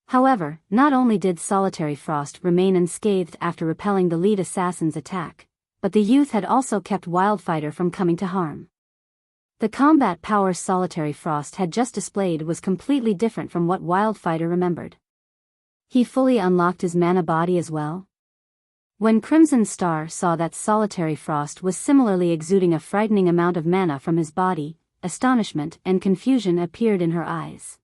However, not only did Solitary Frost remain unscathed after repelling the lead assassin's attack, but the youth had also kept Wildfighter from coming to harm. The combat power Solitary Frost had just displayed was completely different from what Wildfighter remembered. He fully unlocked his mana body as well. When Crimson Star saw that Solitary Frost was similarly exuding a frightening amount of mana from his body, astonishment and confusion appeared in her eyes.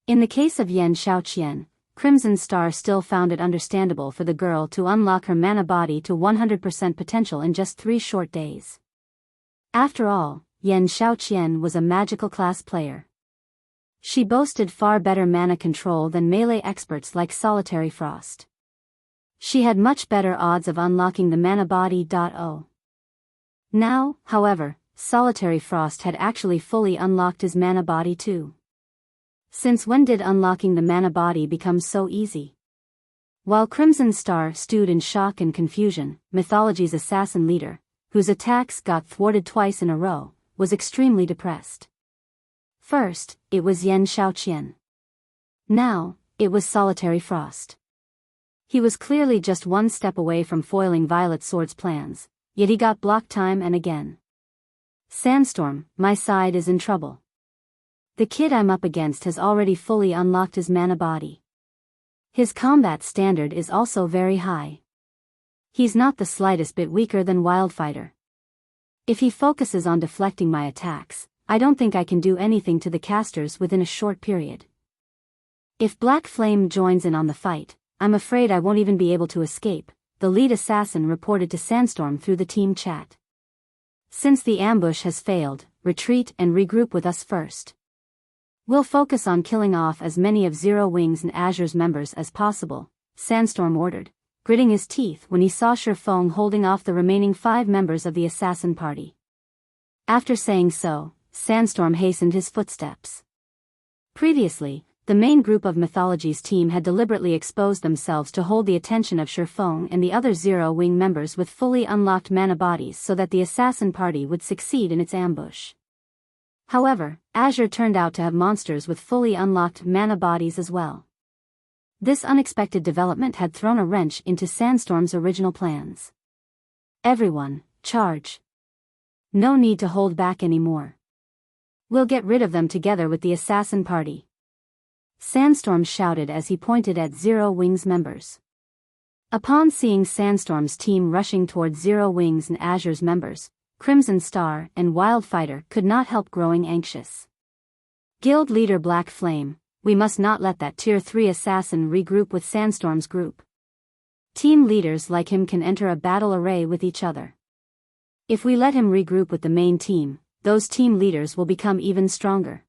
In the case of Yan Xiaoqian, Crimson Star still found it understandable for the girl to unlock her mana body to 100% potential in just 3 short days. After all, Yan Xiaoqian was a magical class player. She boasted far better mana control than melee experts like Solitary Frost. She had much better odds of unlocking the mana body. Now, however, Solitary Frost had actually fully unlocked his mana body too. Since when did unlocking the mana body become so easy? While Crimson Star stewed in shock and confusion, Mythology's assassin leader, whose attacks got thwarted twice in a row, was extremely depressed. First, it was Yan Xiaoqian. Now, it was Solitary Frost. He was clearly just one step away from foiling Violet Sword's plans, yet he got blocked time and again. Sandstorm, my side is in trouble. The kid I'm up against has already fully unlocked his mana body. His combat standard is also very high. He's not the slightest bit weaker than Wildfighter. If he focuses on deflecting my attacks, I don't think I can do anything to the casters within a short period. If Black Flame joins in on the fight, I'm afraid I won't even be able to escape, the lead assassin reported to Sandstorm through the team chat. Since the ambush has failed, retreat and regroup with us first. We'll focus on killing off as many of Zero Wings and Azure's members as possible, Sandstorm ordered, gritting his teeth when he saw Shifeng holding off the remaining 5 members of the assassin party. After saying so, Sandstorm hastened his footsteps. Previously, the main group of Mythology's team had deliberately exposed themselves to hold the attention of Shifeng and the other Zero Wing members with fully unlocked mana bodies so that the assassin party would succeed in its ambush. However, Azure turned out to have monsters with fully unlocked mana bodies as well. This unexpected development had thrown a wrench into Sandstorm's original plans. Everyone, charge. No need to hold back anymore. We'll get rid of them together with the assassin party. Sandstorm shouted as he pointed at Zero Wings members. Upon seeing Sandstorm's team rushing towards Zero Wings and Azure's members, Crimson Star and Wildfighter could not help growing anxious. Guild leader Black Flame, we must not let that Tier 3 assassin regroup with Sandstorm's group. Team leaders like him can enter a battle array with each other. If we let him regroup with the main team, those team leaders will become even stronger.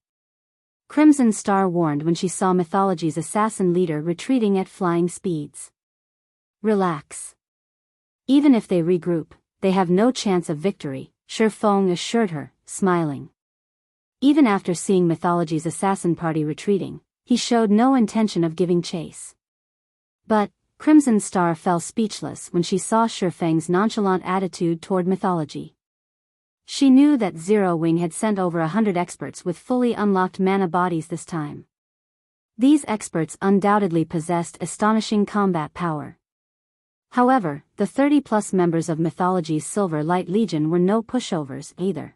Crimson Star warned when she saw Mythology's assassin leader retreating at flying speeds. Relax. Even if they regroup, they have no chance of victory, Shifeng assured her, smiling. Even after seeing Mythology's assassin party retreating, he showed no intention of giving chase. But, Crimson Star fell speechless when she saw Shifeng's nonchalant attitude toward Mythology. She knew that Zero Wing had sent over 100 experts with fully unlocked mana bodies this time. These experts undoubtedly possessed astonishing combat power. However, the 30-plus members of Mythology's Silver Light Legion were no pushovers either.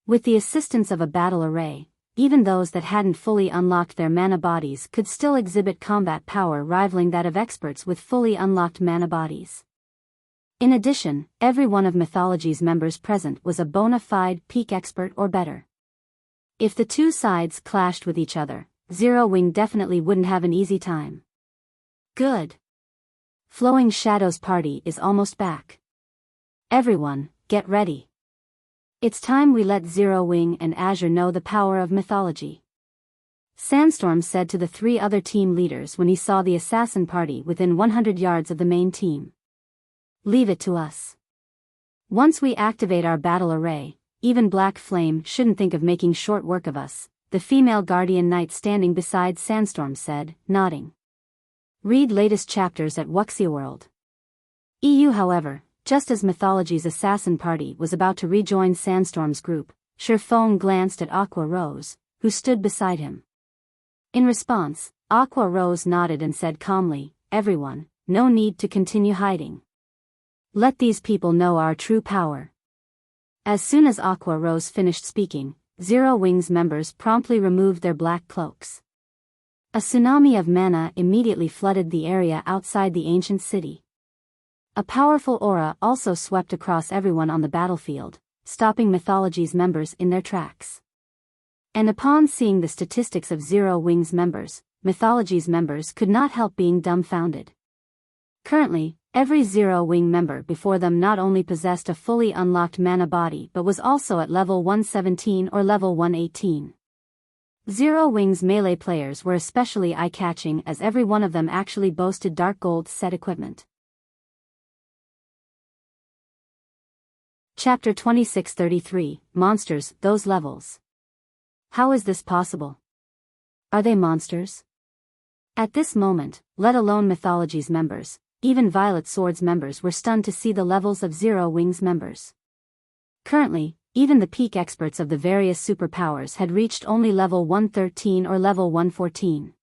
With the assistance of a battle array, even those that hadn't fully unlocked their mana bodies could still exhibit combat power rivaling that of experts with fully unlocked mana bodies. In addition, every one of Mythology's members present was a bona fide peak expert or better. If the two sides clashed with each other, Zero Wing definitely wouldn't have an easy time. Good. Flowing Shadows party is almost back. Everyone, get ready. It's time we let Zero Wing and Azure know the power of Mythology. Sandstorm said to the 3 other team leaders when he saw the assassin party within 100 yards of the main team. Leave it to us. Once we activate our battle array, even Black Flame shouldn't think of making short work of us, the female guardian knight standing beside Sandstorm said, nodding. Read latest chapters at Wuxia World. EU. However, just as Mythology's assassin party was about to rejoin Sandstorm's group, Shifeng glanced at Aqua Rose, who stood beside him. In response, Aqua Rose nodded and said calmly, everyone, no need to continue hiding. Let these people know our true power. As soon as Aqua Rose finished speaking, Zero Wings members promptly removed their black cloaks. A tsunami of mana immediately flooded the area outside the ancient city. A powerful aura also swept across everyone on the battlefield, stopping Mythology's members in their tracks. And upon seeing the statistics of Zero Wings members, Mythology's members could not help being dumbfounded. Currently, every Zero Wing member before them not only possessed a fully unlocked mana body but was also at level 117 or level 118. Zero Wings melee players were especially eye-catching as every one of them actually boasted dark gold set equipment. Chapter 2633, Monsters, those levels. How is this possible? Are they monsters? At this moment, let alone Mythology's members, even Violet Sword's members were stunned to see the levels of Zero Wings members. Currently, even the peak experts of the various superpowers had reached only level 113 or level 114.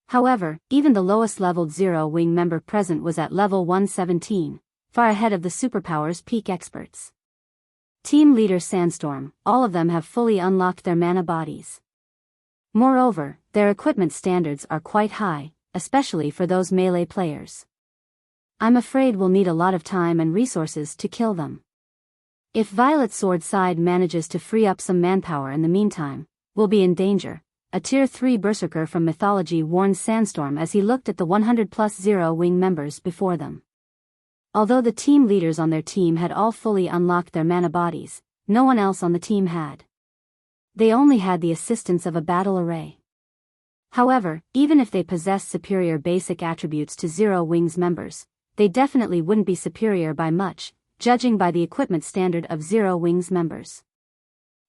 However, even the lowest leveled Zero Wing member present was at level 117, far ahead of the superpowers' peak experts. Team leader Sandstorm, all of them have fully unlocked their mana bodies. Moreover, their equipment standards are quite high, especially for those melee players. I'm afraid we'll need a lot of time and resources to kill them. If Violet Sword side manages to free up some manpower in the meantime, we'll be in danger, a Tier 3 Berserker from Mythology warned Sandstorm as he looked at the 100+ Zero Wing members before them. Although the team leaders on their team had all fully unlocked their mana bodies, no one else on the team had. They only had the assistance of a battle array. However, even if they possessed superior basic attributes to Zero Wings members, they definitely wouldn't be superior by much, judging by the equipment standard of Zero Wings members.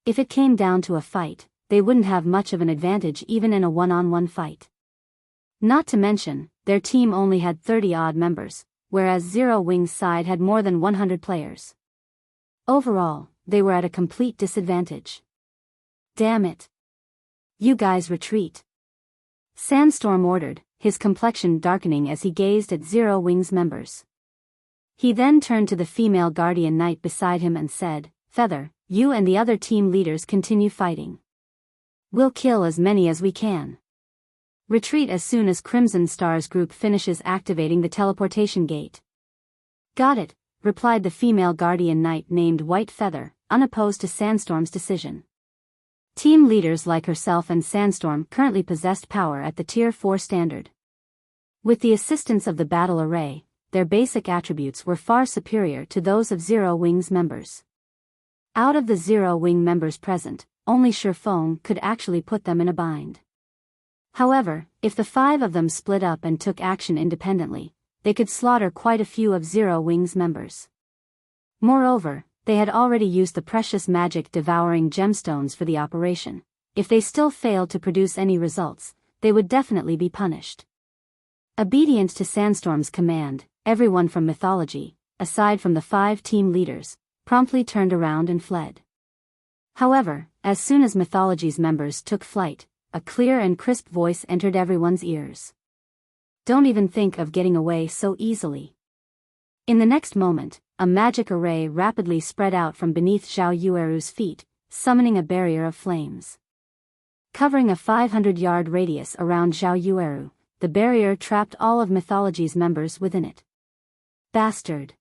If it came down to a fight, they wouldn't have much of an advantage even in a one-on-one fight. Not to mention, their team only had 30-odd members, whereas Zero Wings' side had more than 100 players. Overall, they were at a complete disadvantage. Damn it. You guys retreat. Sandstorm ordered, his complexion darkening as he gazed at Zero Wings members. He then turned to the female guardian knight beside him and said, "Feather, you and the other team leaders continue fighting. We'll kill as many as we can. Retreat as soon as Crimson Star's group finishes activating the teleportation gate." "Got it," replied the female guardian knight named White Feather, unopposed to Sandstorm's decision. Team leaders like herself and Sandstorm currently possessed power at the Tier 4 standard. With the assistance of the battle array, their basic attributes were far superior to those of Zero Wings members. Out of the Zero Wing members present, only Sherfone could actually put them in a bind. However, if the 5 of them split up and took action independently, they could slaughter quite a few of Zero Wings members. Moreover, they had already used the precious magic devouring gemstones for the operation. If they still failed to produce any results, they would definitely be punished. Obedient to Sandstorm's command, everyone from Mythology, aside from the 5 team leaders, promptly turned around and fled. However, as soon as Mythology's members took flight, a clear and crisp voice entered everyone's ears. "Don't even think of getting away so easily." In the next moment, a magic array rapidly spread out from beneath Zhao Yueru's feet, summoning a barrier of flames. Covering a 500-yard radius around Zhao Yueru, the barrier trapped all of Mythology's members within it. "Bastard!"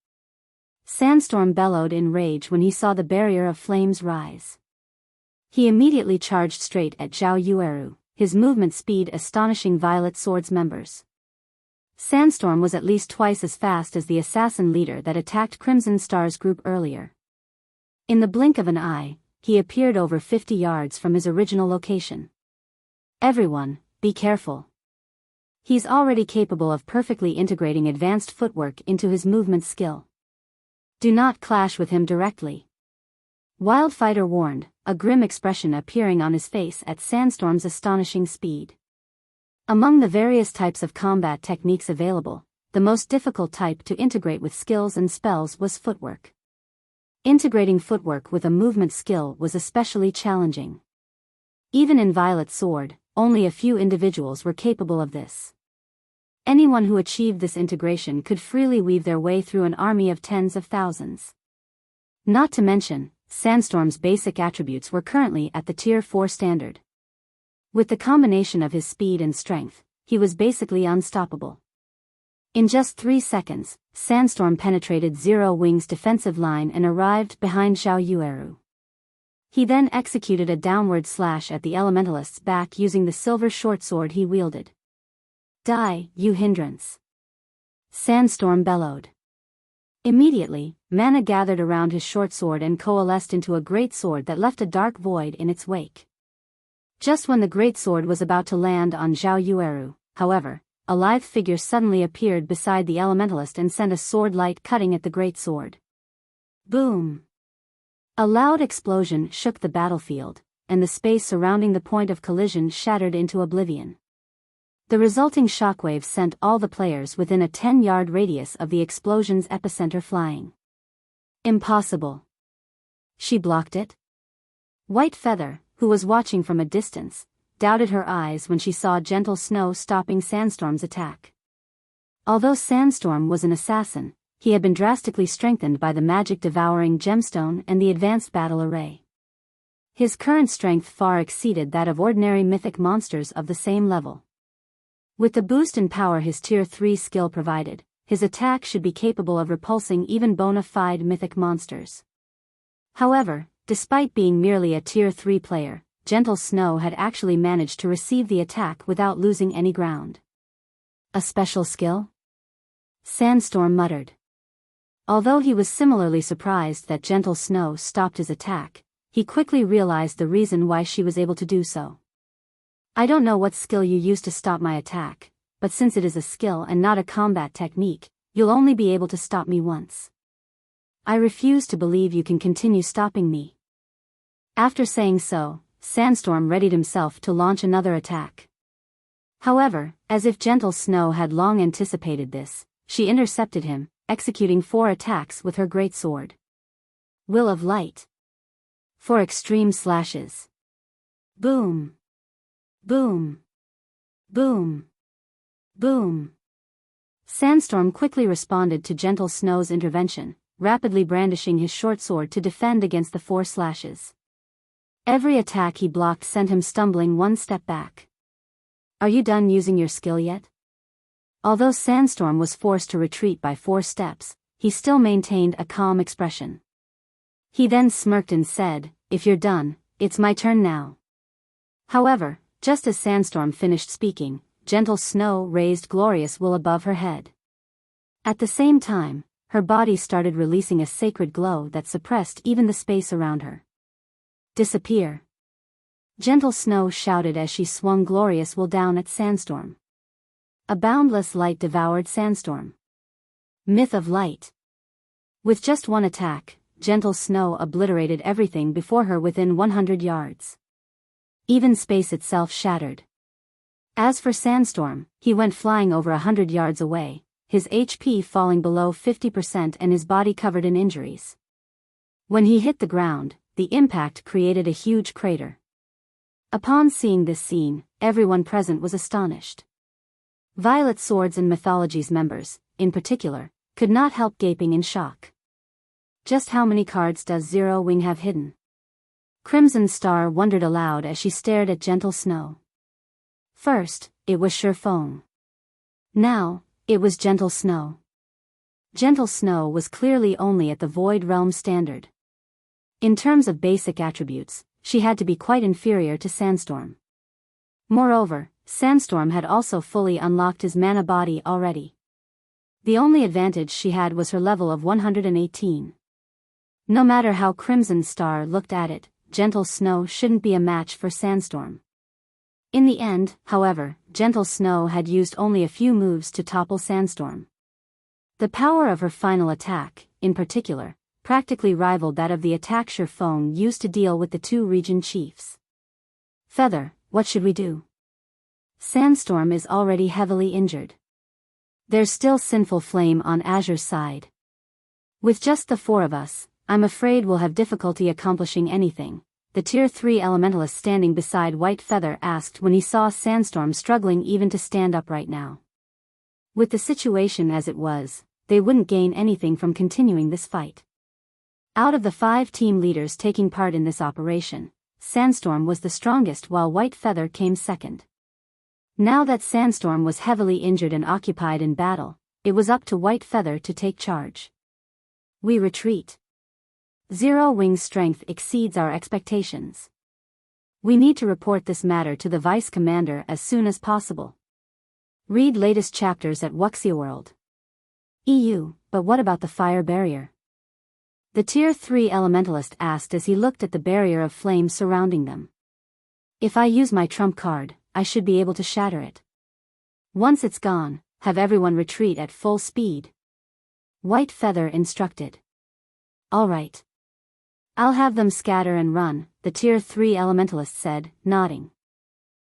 Sandstorm bellowed in rage when he saw the barrier of flames rise. He immediately charged straight at Zhao Yueru, his movement speed astonishing Violet Sword's members. Sandstorm was at least twice as fast as the assassin leader that attacked Crimson Star's group earlier. In the blink of an eye, he appeared over 50 yards from his original location. "Everyone, be careful. He's already capable of perfectly integrating advanced footwork into his movement skill. Do not clash with him directly." Wildfighter warned, a grim expression appearing on his face at Sandstorm's astonishing speed. Among the various types of combat techniques available, the most difficult type to integrate with skills and spells was footwork. Integrating footwork with a movement skill was especially challenging. Even in Violet Sword, only a few individuals were capable of this. Anyone who achieved this integration could freely weave their way through an army of tens of thousands. Not to mention, Sandstorm's basic attributes were currently at the Tier 4 standard. With the combination of his speed and strength, he was basically unstoppable. In just 3 seconds, Sandstorm penetrated Zero Wing's defensive line and arrived behind Zhao Yueru. He then executed a downward slash at the elementalist's back using the silver short sword he wielded. Die, you hindrance! Sandstorm bellowed. Immediately, mana gathered around his short sword and coalesced into a great sword that left a dark void in its wake. Just when the great sword was about to land on Zhao Yueru, however, a lithe figure suddenly appeared beside the elementalist and sent a sword light cutting at the great sword. Boom! A loud explosion shook the battlefield, and the space surrounding the point of collision shattered into oblivion. The resulting shockwave sent all the players within a 10-yard radius of the explosion's epicenter flying. Impossible. She blocked it? White Feather, who was watching from a distance, doubted her eyes when she saw Gentle Snow stopping Sandstorm's attack. Although Sandstorm was an assassin, he had been drastically strengthened by the magic-devouring gemstone and the advanced battle array. His current strength far exceeded that of ordinary mythic monsters of the same level. With the boost in power his Tier 3 skill provided, his attack should be capable of repulsing even bona fide mythic monsters. However, despite being merely a Tier 3 player, Gentle Snow had actually managed to receive the attack without losing any ground. A special skill? Sandstorm muttered. Although he was similarly surprised that Gentle Snow stopped his attack, he quickly realized the reason why she was able to do so. I don't know what skill you used to stop my attack, but since it is a skill and not a combat technique, you'll only be able to stop me once. I refuse to believe you can continue stopping me. After saying so, Sandstorm readied himself to launch another attack. However, as if Gentle Snow had long anticipated this, she intercepted him, executing 4 attacks with her great sword. Will of Light. 4 extreme slashes. Boom! Boom! Boom! Boom! Sandstorm quickly responded to Gentle Snow's intervention, rapidly brandishing his short sword to defend against the 4 slashes. Every attack he blocked sent him stumbling 1 step back. Are you done using your skill yet? Although Sandstorm was forced to retreat by 4 steps, he still maintained a calm expression. He then smirked and said, "If you're done, it's my turn now." However, just as Sandstorm finished speaking, Gentle Snow raised Glorious Will above her head. At the same time, her body started releasing a sacred glow that suppressed even the space around her. Disappear! Gentle Snow shouted as she swung Glorious Will down at Sandstorm. A boundless light devoured Sandstorm. Myth of Light. With just 1 attack, Gentle Snow obliterated everything before her within 100 yards. Even space itself shattered. As for Sandstorm, he went flying over 100 yards away, his HP falling below 50% and his body covered in injuries. When he hit the ground, the impact created a huge crater. Upon seeing this scene, everyone present was astonished. Violet Swords and Mythology's members, in particular, could not help gaping in shock. Just how many cards does Zero Wing have hidden? Crimson Star wondered aloud as she stared at Gentle Snow. First, it was Shurfeng. Now, it was Gentle Snow. Gentle Snow was clearly only at the Void Realm standard. In terms of basic attributes, she had to be quite inferior to Sandstorm. Moreover, Sandstorm had also fully unlocked his mana body already. The only advantage she had was her level of 118. No matter how Crimson Star looked at it, Gentle Snow shouldn't be a match for Sandstorm. In the end, however, Gentle Snow had used only a few moves to topple Sandstorm. The power of her final attack, in particular, practically rivaled that of the attack Shurfeng used to deal with the 2 region chiefs. Feather, what should we do? Sandstorm is already heavily injured. There's still Sinful Flame on Azure's side. With just the 4 of us, I'm afraid we'll have difficulty accomplishing anything, the Tier 3 elementalist standing beside White Feather asked when he saw Sandstorm struggling even to stand up right now. With the situation as it was, they wouldn't gain anything from continuing this fight. Out of the 5 team leaders taking part in this operation, Sandstorm was the strongest while White Feather came second. Now that Sandstorm was heavily injured and occupied in battle, it was up to White Feather to take charge. We retreat. Zero Wing's strength exceeds our expectations. We need to report this matter to the Vice Commander as soon as possible. Read latest chapters at Wuxia World. EU, but what about the fire barrier? The Tier 3 Elementalist asked as he looked at the barrier of flames surrounding them. If I use my trump card, I should be able to shatter it. Once it's gone, have everyone retreat at full speed. White Feather instructed. All right. I'll have them scatter and run, the Tier 3 Elementalist said, nodding.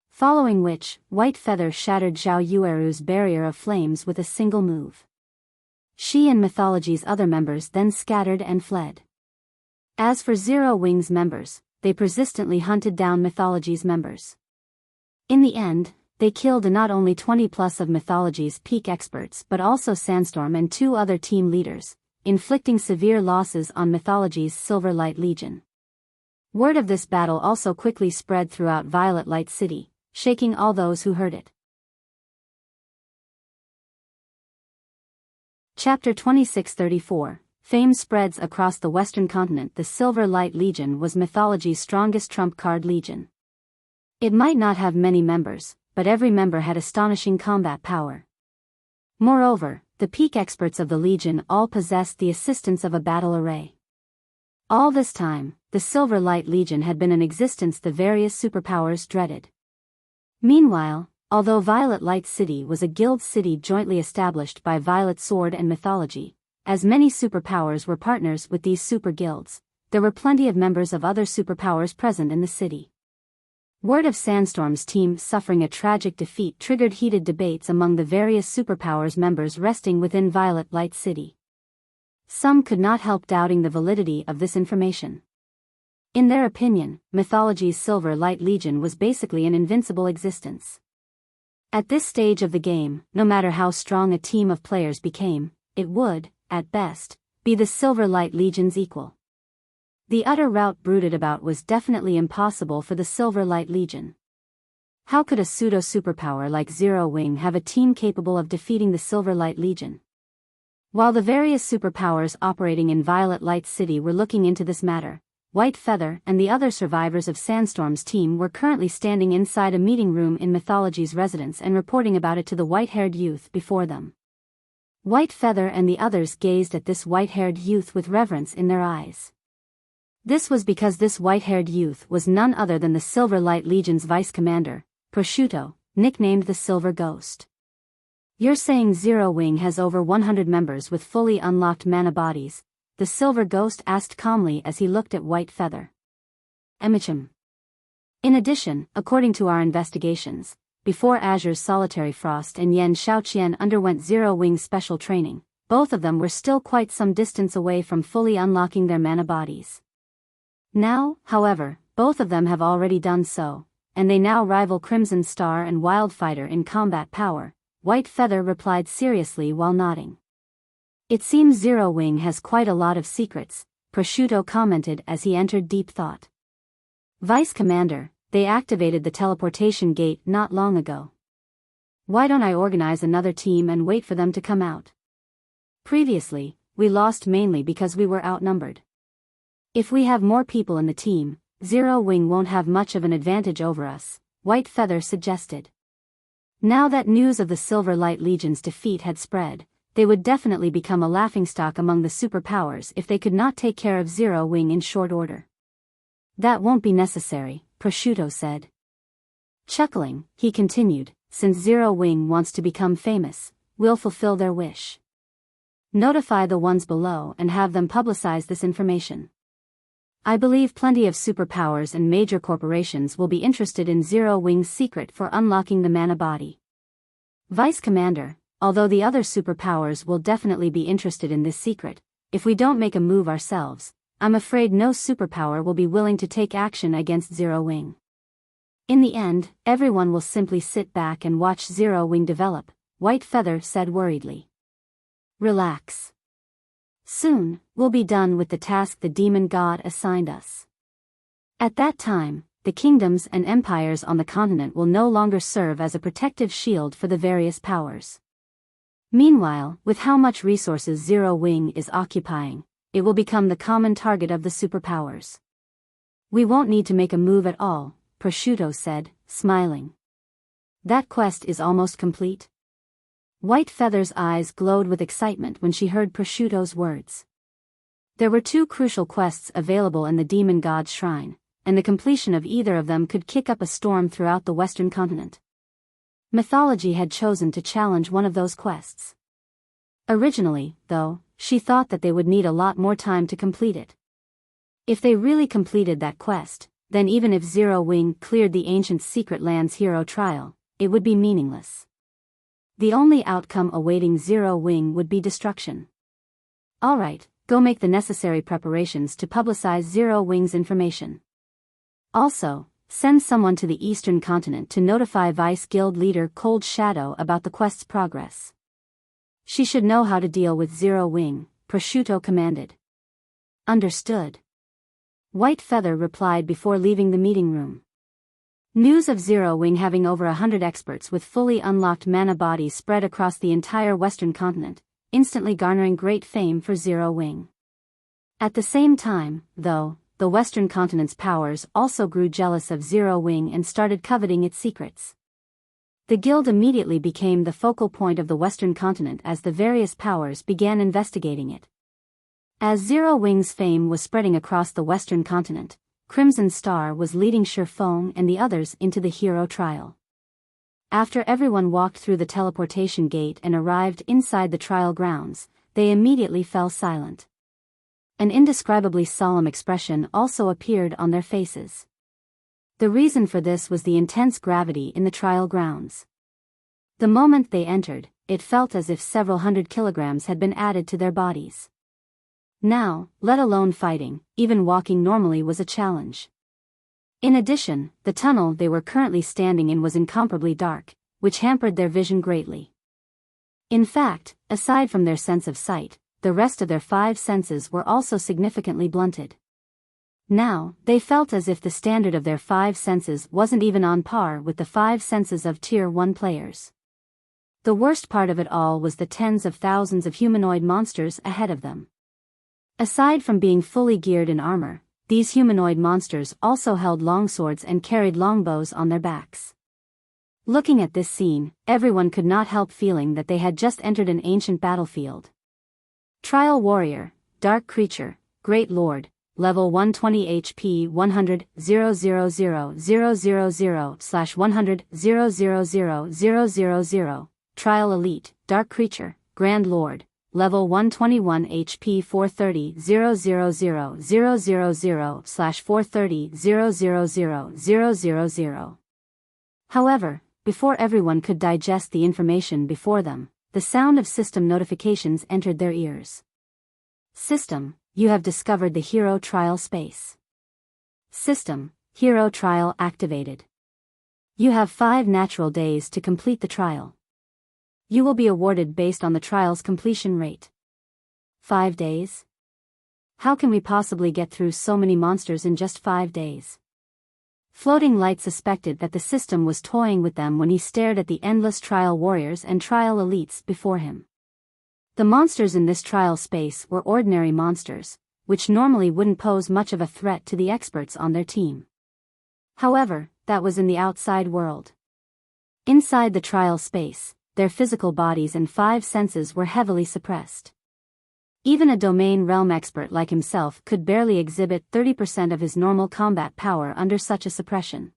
Following which, White Feather shattered Zhao Yueru's barrier of flames with a single move. She and Mythology's other members then scattered and fled. As for Zero Wing's members, they persistently hunted down Mythology's members. In the end, they killed not only 20+ of Mythology's peak experts but also Sandstorm and 2 other team leaders, inflicting severe losses on Mythology's Silver Light Legion. Word of this battle also quickly spread throughout Violet Light City, shaking all those who heard it. Chapter 2634. Fame spreads across the Western continent. The Silver Light Legion was Mythology's strongest trump card legion. It might not have many members, but every member had astonishing combat power. Moreover, the peak experts of the Legion all possessed the assistance of a battle array. All this time, the Silver Light Legion had been in existence the various superpowers dreaded. Meanwhile, although Violet Light City was a guild city jointly established by Violet Sword and Mythology, as many superpowers were partners with these super guilds, there were plenty of members of other superpowers present in the city. Word of Sandstorm's team suffering a tragic defeat triggered heated debates among the various superpowers members resting within Violet Light City. Some could not help doubting the validity of this information. In their opinion, Mythology's Silver Light Legion was basically an invincible existence. At this stage of the game, no matter how strong a team of players became, it would, at best, be the Silver Light Legion's equal. The utter rout brooded about was definitely impossible for the Silver Light Legion. How could a pseudo-superpower like Zero Wing have a team capable of defeating the Silver Light Legion? While the various superpowers operating in Violet Light City were looking into this matter, White Feather and the other survivors of Sandstorm's team were currently standing inside a meeting room in Mythology's residence and reporting about it to the white-haired youth before them. White Feather and the others gazed at this white-haired youth with reverence in their eyes. This was because this white-haired youth was none other than the Silver Light Legion's vice commander, Prosciutto, nicknamed the Silver Ghost. You're saying Zero Wing has over 100 members with fully unlocked mana bodies? The Silver Ghost asked calmly as he looked at White Feather. Emichim. In addition, according to our investigations, before Azure's Solitary Frost and Yen Xiaoqian underwent Zero Wing's special training, both of them were still quite some distance away from fully unlocking their mana bodies. Now, however, both of them have already done so, and they now rival Crimson Star and Wildfighter in combat power, White Feather replied seriously while nodding. It seems Zero Wing has quite a lot of secrets, Prosciutto commented as he entered deep thought. Vice Commander, they activated the teleportation gate not long ago. Why don't I organize another team and wait for them to come out? Previously, we lost mainly because we were outnumbered. If we have more people in the team, Zero Wing won't have much of an advantage over us, White Feather suggested. Now that news of the Silver Light Legion's defeat had spread, they would definitely become a laughingstock among the superpowers if they could not take care of Zero Wing in short order. That won't be necessary, Prosciutto said. Chuckling, he continued, since Zero Wing wants to become famous, we'll fulfill their wish. Notify the ones below and have them publicize this information. I believe plenty of superpowers and major corporations will be interested in Zero Wing's secret for unlocking the mana body. Vice Commander, although the other superpowers will definitely be interested in this secret, if we don't make a move ourselves, I'm afraid no superpower will be willing to take action against Zero Wing. In the end, everyone will simply sit back and watch Zero Wing develop, White Feather said worriedly. Relax. Soon, we'll be done with the task the demon god assigned us. At that time, the kingdoms and empires on the continent will no longer serve as a protective shield for the various powers. Meanwhile, with how much resources Zero Wing is occupying, it will become the common target of the superpowers. We won't need to make a move at all, Prosciutto said, smiling. That quest is almost complete. White Feather's eyes glowed with excitement when she heard Prosciutto's words. There were 2 crucial quests available in the Demon God's Shrine, and the completion of either of them could kick up a storm throughout the Western continent. Mythology had chosen to challenge one of those quests. Originally, though, she thought that they would need a lot more time to complete it. If they really completed that quest, then even if Zero Wing cleared the ancient Secret Lands hero trial, it would be meaningless. The only outcome awaiting Zero Wing would be destruction. Alright, go make the necessary preparations to publicize Zero Wing's information. Also, send someone to the Eastern Continent to notify Vice Guild leader Cold Shadow about the quest's progress. She should know how to deal with Zero Wing, Prosciutto commanded. Understood. White Feather replied before leaving the meeting room. News of Zero Wing having over 100 experts with fully unlocked mana bodies spread across the entire Western continent, instantly garnering great fame for Zero Wing. At the same time, though, the Western continent's powers also grew jealous of Zero Wing and started coveting its secrets. The guild immediately became the focal point of the Western continent as the various powers began investigating it. As Zero Wing's fame was spreading across the Western continent, Crimson Star was leading Shifeng and the others into the hero trial. After everyone walked through the teleportation gate and arrived inside the trial grounds, they immediately fell silent. An indescribably solemn expression also appeared on their faces. The reason for this was the intense gravity in the trial grounds. The moment they entered, it felt as if several hundred kilograms had been added to their bodies. Now, let alone fighting, even walking normally was a challenge. In addition, the tunnel they were currently standing in was incomparably dark, which hampered their vision greatly. In fact, aside from their sense of sight, the rest of their 5 senses were also significantly blunted. Now, they felt as if the standard of their 5 senses wasn't even on par with the 5 senses of Tier 1 players. The worst part of it all was the tens of thousands of humanoid monsters ahead of them. Aside from being fully geared in armor, these humanoid monsters also held longswords and carried longbows on their backs. Looking at this scene, everyone could not help feeling that they had just entered an ancient battlefield. Trial Warrior, Dark Creature, Great Lord, Level 120 HP 100 00000/100 0000000. Trial Elite, Dark Creature, Grand Lord, Level 121 HP 430 00000/430 0000000. However, before everyone could digest the information before them, the sound of system notifications entered their ears. System, you have discovered the hero trial space. System, hero trial activated. You have 5 natural days to complete the trial. You will be awarded based on the trial's completion rate. 5 days? How can we possibly get through so many monsters in just 5 days? Floating Light suspected that the system was toying with them when he stared at the endless trial warriors and trial elites before him. The monsters in this trial space were ordinary monsters, which normally wouldn't pose much of a threat to the experts on their team. However, that was in the outside world. Inside the trial space, their physical bodies and 5 senses were heavily suppressed. Even a domain realm expert like himself could barely exhibit 30% of his normal combat power under such a suppression.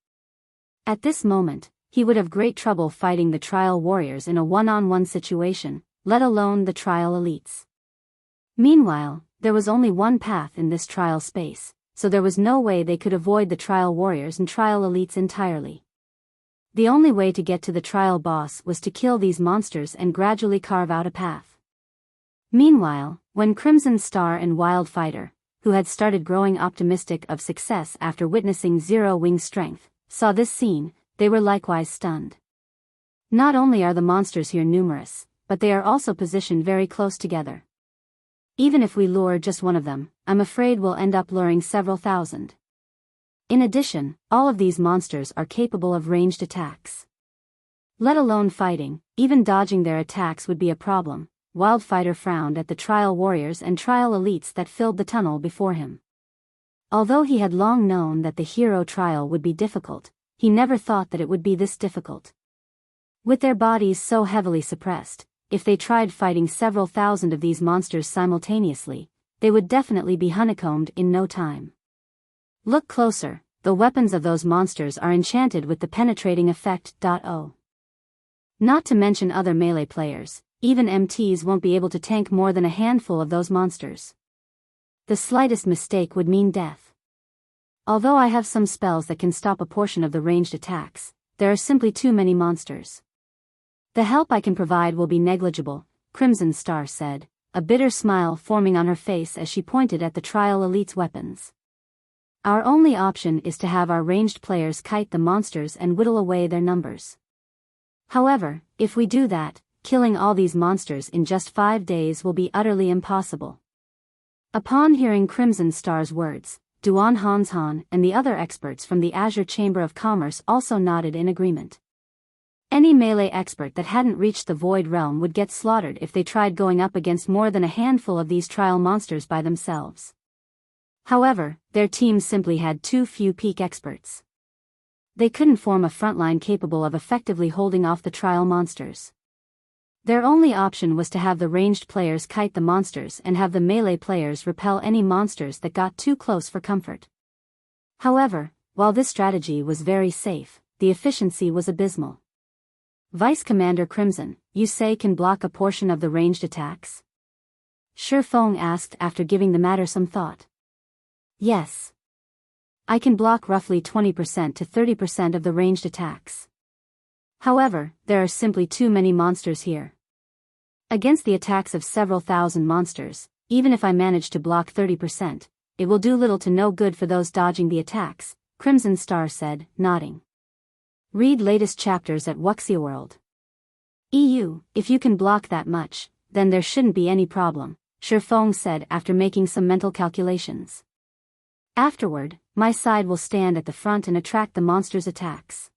At this moment, he would have great trouble fighting the trial warriors in a one-on-one situation, let alone the trial elites. Meanwhile, there was only one path in this trial space, so there was no way they could avoid the trial warriors and trial elites entirely. The only way to get to the trial boss was to kill these monsters and gradually carve out a path. Meanwhile, when Crimson Star and Wildfighter, who had started growing optimistic of success after witnessing Zero Wing's strength, saw this scene, they were likewise stunned. Not only are the monsters here numerous, but they are also positioned very close together. Even if we lure just one of them, I'm afraid we'll end up luring several thousand. In addition, all of these monsters are capable of ranged attacks. Let alone fighting, even dodging their attacks would be a problem, Wildfighter frowned at the trial warriors and trial elites that filled the tunnel before him. Although he had long known that the hero trial would be difficult, he never thought that it would be this difficult. With their bodies so heavily suppressed, if they tried fighting several thousand of these monsters simultaneously, they would definitely be honeycombed in no time. Look closer, the weapons of those monsters are enchanted with the penetrating effect. Not to mention other melee players, even MTs won't be able to tank more than a handful of those monsters. The slightest mistake would mean death. Although I have some spells that can stop a portion of the ranged attacks, there are simply too many monsters. The help I can provide will be negligible, Crimson Star said, a bitter smile forming on her face as she pointed at the trial elite's weapons. Our only option is to have our ranged players kite the monsters and whittle away their numbers. However, if we do that, killing all these monsters in just 5 days will be utterly impossible. Upon hearing Crimson Star's words, Duan Hanshan and the other experts from the Azure Chamber of Commerce also nodded in agreement. Any melee expert that hadn't reached the Void Realm would get slaughtered if they tried going up against more than a handful of these trial monsters by themselves. However, their team simply had too few peak experts. They couldn't form a frontline capable of effectively holding off the trial monsters. Their only option was to have the ranged players kite the monsters and have the melee players repel any monsters that got too close for comfort. However, while this strategy was very safe, the efficiency was abysmal. Vice Commander Crimson, you say can block a portion of the ranged attacks? Shifeng asked after giving the matter some thought. Yes. I can block roughly 20% to 30% of the ranged attacks. However, there are simply too many monsters here. Against the attacks of several thousand monsters, even if I manage to block 30%, it will do little to no good for those dodging the attacks, Crimson Star said, nodding. Read latest chapters at Wuxia World. EU, if you can block that much, then there shouldn't be any problem, Shifeng said after making some mental calculations. Afterward, my side will stand at the front and attract the monsters' attacks.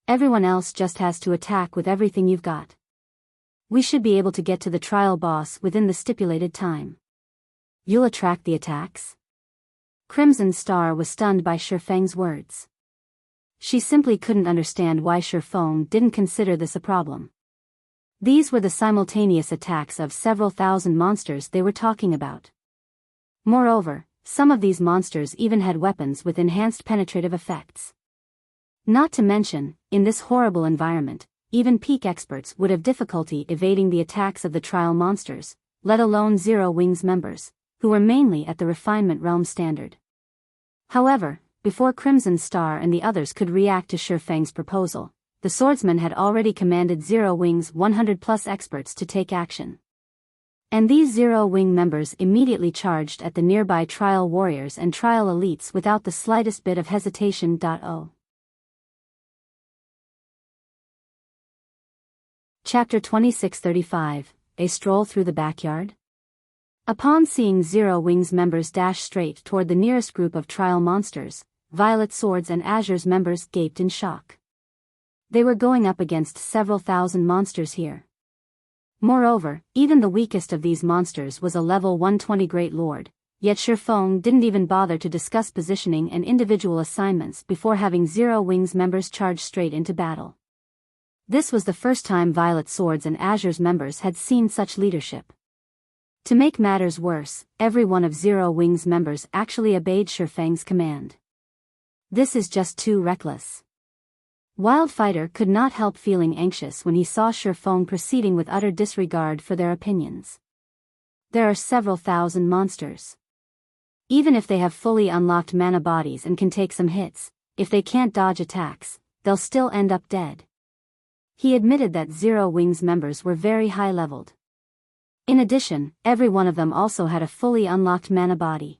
Everyone else just has to attack with everything you've got. We should be able to get to the trial boss within the stipulated time. You'll attract the attacks? Crimson Star was stunned by Shifeng's words. She simply couldn't understand why Shifeng didn't consider this a problem. These were the simultaneous attacks of several thousand monsters they were talking about. Moreover, some of these monsters even had weapons with enhanced penetrative effects. Not to mention, in this horrible environment, even peak experts would have difficulty evading the attacks of the trial monsters, let alone Zero Wings members, who were mainly at the refinement realm standard. However, before Crimson Star and the others could react to Shifeng's proposal, the swordsman had already commanded Zero Wing's 100+ experts to take action. And these Zero Wing members immediately charged at the nearby trial warriors and trial elites without the slightest bit of hesitation. Chapter 2635, A Stroll Through the Backyard? Upon seeing Zero Wings members dash straight toward the nearest group of trial monsters, Violet Swords and Azure's members gaped in shock. They were going up against several thousand monsters here. Moreover, even the weakest of these monsters was a level 120 Great Lord, yet Shifeng didn't even bother to discuss positioning and individual assignments before having Zero Wings members charge straight into battle. This was the first time Violet Swords and Azure's members had seen such leadership. To make matters worse, every one of Zero Wings members actually obeyed Shifeng's command. This is just too reckless. Wildfighter could not help feeling anxious when he saw Shifeng proceeding with utter disregard for their opinions. There are several thousand monsters. Even if they have fully unlocked mana bodies and can take some hits, if they can't dodge attacks, they'll still end up dead. He admitted that Zero Wings members were very high-leveled. In addition, every one of them also had a fully unlocked mana body.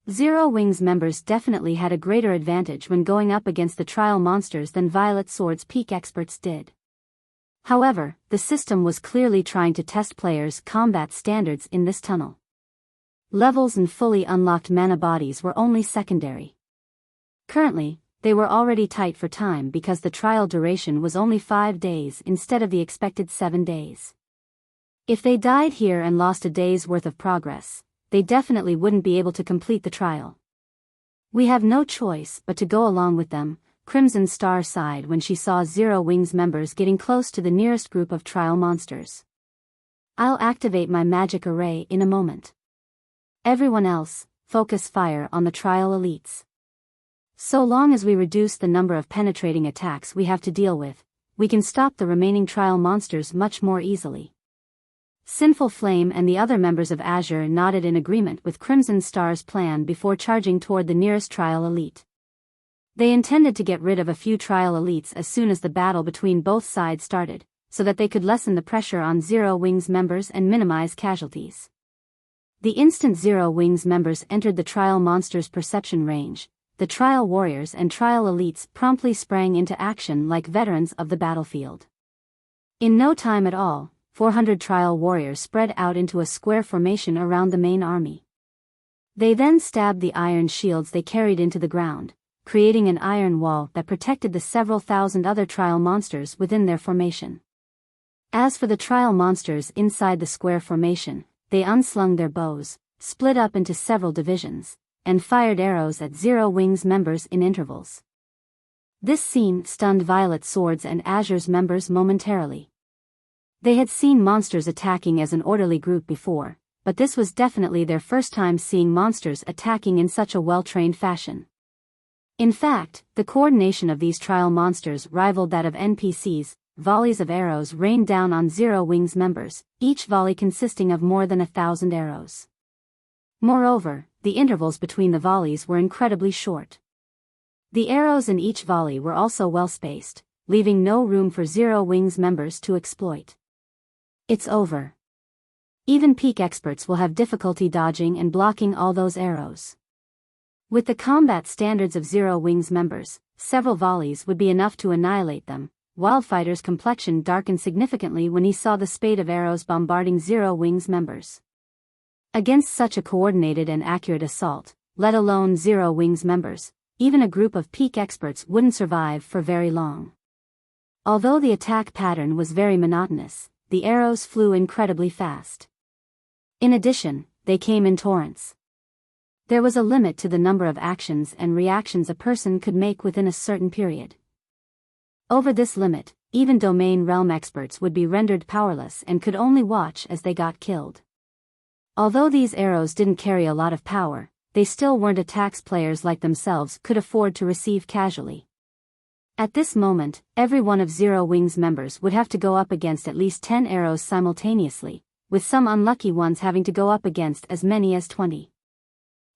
Zero Wings members definitely had a greater advantage when going up against the trial monsters than Violet Sword's peak experts did. However, the system was clearly trying to test players' combat standards in this tunnel. Levels and fully unlocked mana bodies were only secondary. Currently, they were already tight for time because the trial duration was only 5 days instead of the expected 7 days. If they died here and lost a day's worth of progress, they definitely wouldn't be able to complete the trial. We have no choice but to go along with them, Crimson Star sighed when she saw Zero Wings members getting close to the nearest group of trial monsters. I'll activate my magic array in a moment. Everyone else, focus fire on the trial elites. So long as we reduce the number of penetrating attacks we have to deal with, we can stop the remaining trial monsters much more easily. Sinful Flame and the other members of Azure nodded in agreement with Crimson Star's plan before charging toward the nearest trial elite. They intended to get rid of a few trial elites as soon as the battle between both sides started, so that they could lessen the pressure on Zero Wings members and minimize casualties. The instant Zero Wings members entered the trial monsters' perception range, the trial warriors and trial elites promptly sprang into action like veterans of the battlefield. In no time at all, 400 trial warriors spread out into a square formation around the main army. They then stabbed the iron shields they carried into the ground, creating an iron wall that protected the several thousand other trial monsters within their formation. As for the trial monsters inside the square formation, they unslung their bows, split up into several divisions, and fired arrows at Zero Wings members in intervals. This scene stunned Violet Swords and Azure's members momentarily. They had seen monsters attacking as an orderly group before, but this was definitely their first time seeing monsters attacking in such a well-trained fashion. In fact, the coordination of these trial monsters rivaled that of NPCs. Volleys of arrows rained down on Zero Wings members, each volley consisting of more than 1,000 arrows. Moreover, the intervals between the volleys were incredibly short. The arrows in each volley were also well spaced, leaving no room for Zero Wings members to exploit. It's over. Even peak experts will have difficulty dodging and blocking all those arrows. With the combat standards of Zero Wings members, several volleys would be enough to annihilate them. Wildfighter's complexion darkened significantly when he saw the spate of arrows bombarding Zero Wings members. Against such a coordinated and accurate assault, let alone Zero Wings members, even a group of peak experts wouldn't survive for very long. Although the attack pattern was very monotonous, the arrows flew incredibly fast. In addition, they came in torrents. There was a limit to the number of actions and reactions a person could make within a certain period. Over this limit, even domain realm experts would be rendered powerless and could only watch as they got killed. Although these arrows didn't carry a lot of power, they still weren't attacks players like themselves could afford to receive casually. At this moment, every one of Zero Wings members would have to go up against at least 10 arrows simultaneously, with some unlucky ones having to go up against as many as 20.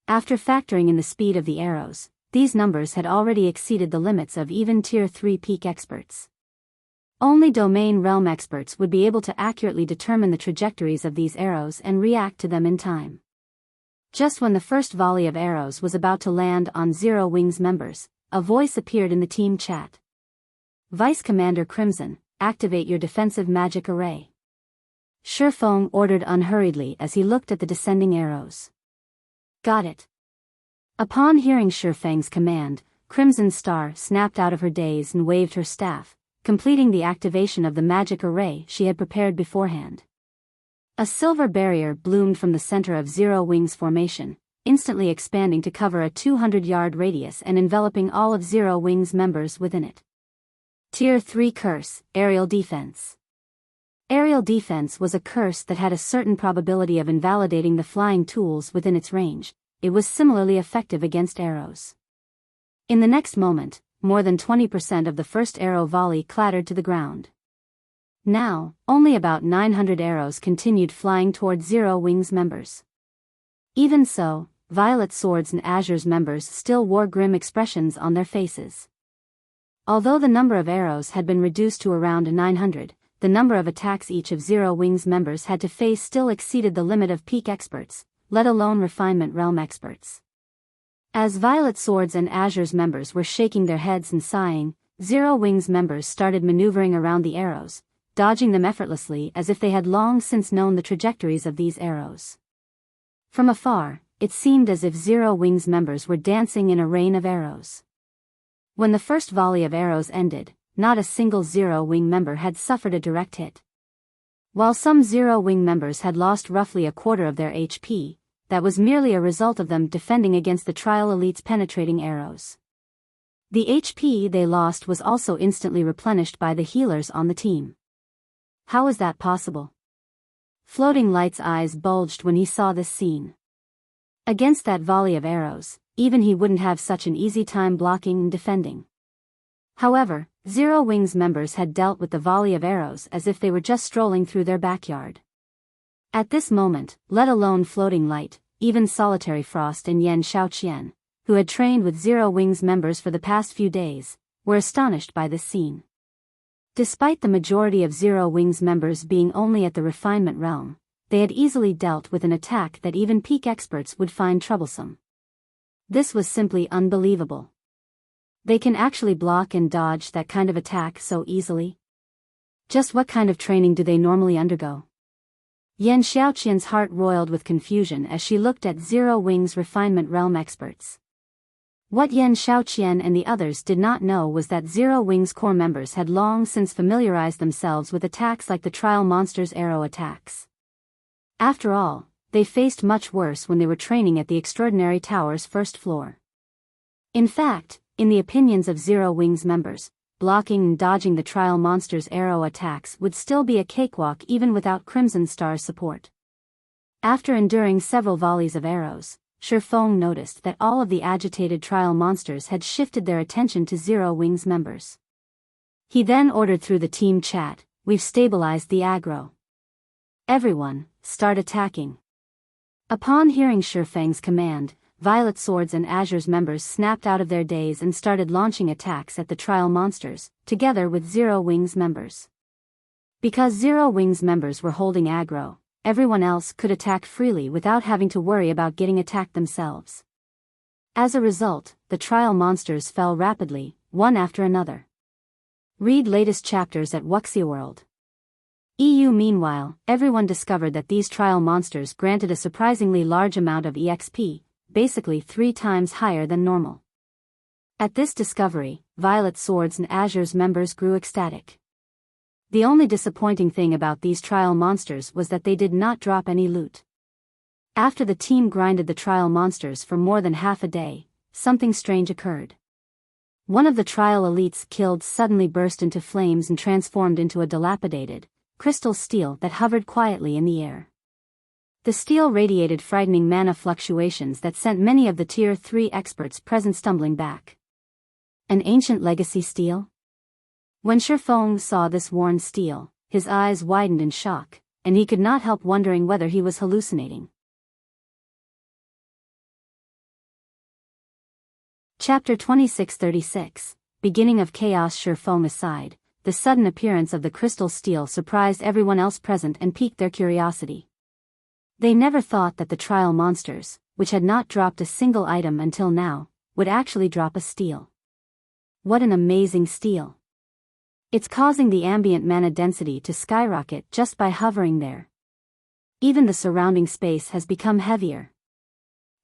After factoring in the speed of the arrows, these numbers had already exceeded the limits of even Tier 3 peak experts. Only domain realm experts would be able to accurately determine the trajectories of these arrows and react to them in time. Just when the first volley of arrows was about to land on Zero Wings members, a voice appeared in the team chat. Vice Commander Crimson, activate your defensive magic array. Shifeng ordered unhurriedly as he looked at the descending arrows. Got it. Upon hearing Shifeng's command, Crimson Star snapped out of her daze and waved her staff, completing the activation of the magic array she had prepared beforehand. A silver barrier bloomed from the center of Zero Wings formation, instantly expanding to cover a 200-yard radius and enveloping all of Zero Wings members within it. Tier 3 Curse, Aerial Defense. Aerial Defense was a curse that had a certain probability of invalidating the flying tools within its range. It was similarly effective against arrows. In the next moment, more than 20% of the first arrow volley clattered to the ground. Now, only about 900 arrows continued flying toward Zero Wings members. Even so, Violet Swords and Azure's members still wore grim expressions on their faces. Although the number of arrows had been reduced to around 900, the number of attacks each of Zero Wings members had to face still exceeded the limit of peak experts, let alone refinement realm experts. As Violet Swords and Azure's members were shaking their heads and sighing, Zero Wings members started maneuvering around the arrows, dodging them effortlessly as if they had long since known the trajectories of these arrows. From afar, it seemed as if Zero Wings members were dancing in a rain of arrows. When the first volley of arrows ended, not a single Zero Wing member had suffered a direct hit. While some Zero-Wing members had lost roughly a quarter of their HP, that was merely a result of them defending against the Trial Elite's penetrating arrows. The HP they lost was also instantly replenished by the healers on the team. How was that possible? Floating Light's eyes bulged when he saw this scene. Against that volley of arrows, even he wouldn't have such an easy time blocking and defending. However, Zero-Wing's members had dealt with the volley of arrows as if they were just strolling through their backyard. At this moment, let alone Floating Light, even Solitary Frost and Xiaoqian, who had trained with Zero-Wing's members for the past few days, were astonished by this scene. Despite the majority of Zero-Wing's members being only at the refinement realm, they had easily dealt with an attack that even peak experts would find troublesome. This was simply unbelievable. They can actually block and dodge that kind of attack so easily? Just what kind of training do they normally undergo? Xiaoqian's heart roiled with confusion as she looked at Zero-Wing's refinement realm experts. What Xiaoqian and the others did not know was that Zero-Wing's core members had long since familiarized themselves with attacks like the Trial Monster's arrow attacks. After all, they faced much worse when they were training at the Extraordinary Tower's first floor. In fact, in the opinions of Zero-Wing's members, blocking and dodging the Trial Monster's arrow attacks would still be a cakewalk even without Crimson Star's support. After enduring several volleys of arrows, Shifeng noticed that all of the agitated Trial Monsters had shifted their attention to Zero-Wing's members. He then ordered through the team chat, "We've stabilized the aggro. Everyone, start attacking." Upon hearing Shifeng's command, Violet Swords and Azure's members snapped out of their daze and started launching attacks at the Trial Monsters, together with Zero-Wing's members. Because Zero-Wing's members were holding aggro, everyone else could attack freely without having to worry about getting attacked themselves. As a result, the Trial Monsters fell rapidly, one after another. Read latest chapters at Wuxia World. Meanwhile, everyone discovered that these Trial Monsters granted a surprisingly large amount of EXP, basically 3 times higher than normal. At this discovery, Violet Swords and Azure's members grew ecstatic. The only disappointing thing about these Trial Monsters was that they did not drop any loot. After the team grinded the Trial Monsters for more than half a day, something strange occurred. One of the Trial Elites killed suddenly burst into flames and transformed into a dilapidated, crystal steel that hovered quietly in the air. The steel radiated frightening mana fluctuations that sent many of the Tier 3 experts present stumbling back. An ancient legacy steel? When Shifeng saw this worn steel, his eyes widened in shock, and he could not help wondering whether he was hallucinating. Chapter 2636, Beginning of Chaos. Shifeng aside, the sudden appearance of the crystal steel surprised everyone else present and piqued their curiosity. They never thought that the Trial Monsters, which had not dropped a single item until now, would actually drop a steel. What an amazing steel! It's causing the ambient mana density to skyrocket just by hovering there. Even the surrounding space has become heavier.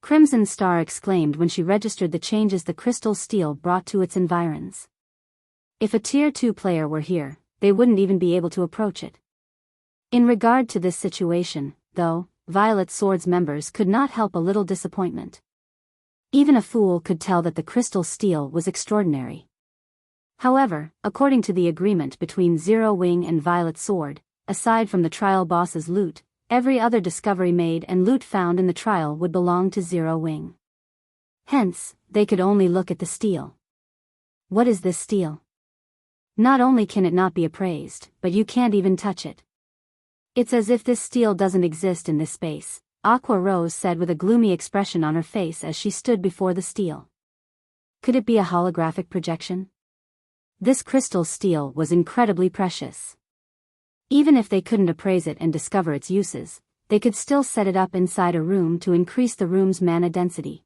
Crimson Star exclaimed when she registered the changes the crystal steel brought to its environs. If a Tier 2 player were here, they wouldn't even be able to approach it. In regard to this situation, though, Violet Swords members could not help a little disappointment. Even a fool could tell that the crystal steel was extraordinary. However, according to the agreement between Zero-Wing and Violet Sword, aside from the trial boss's loot, every other discovery made and loot found in the trial would belong to Zero-Wing. Hence, they could only look at the steel. What is this steel? Not only can it not be appraised, but you can't even touch it. It's as if this steel doesn't exist in this space, Aqua Rose said with a gloomy expression on her face as she stood before the steel. Could it be a holographic projection? This crystal steel was incredibly precious. Even if they couldn't appraise it and discover its uses, they could still set it up inside a room to increase the room's mana density.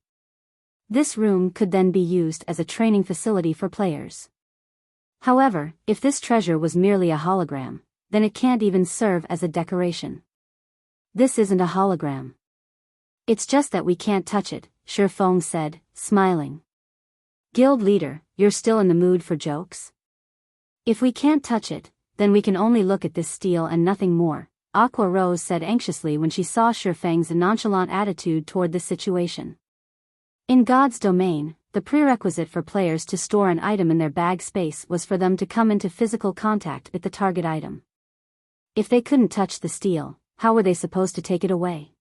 This room could then be used as a training facility for players. However, if this treasure was merely a hologram, then it can't even serve as a decoration. This isn't a hologram. It's just that we can't touch it, Shifeng said, smiling. Guild leader, you're still in the mood for jokes? If we can't touch it, then we can only look at this steel and nothing more, Aqua Rose said anxiously when she saw Shifeng's nonchalant attitude toward the situation. In God's domain, the prerequisite for players to store an item in their bag space was for them to come into physical contact with the target item. If they couldn't touch the steel, how were they supposed to take it away?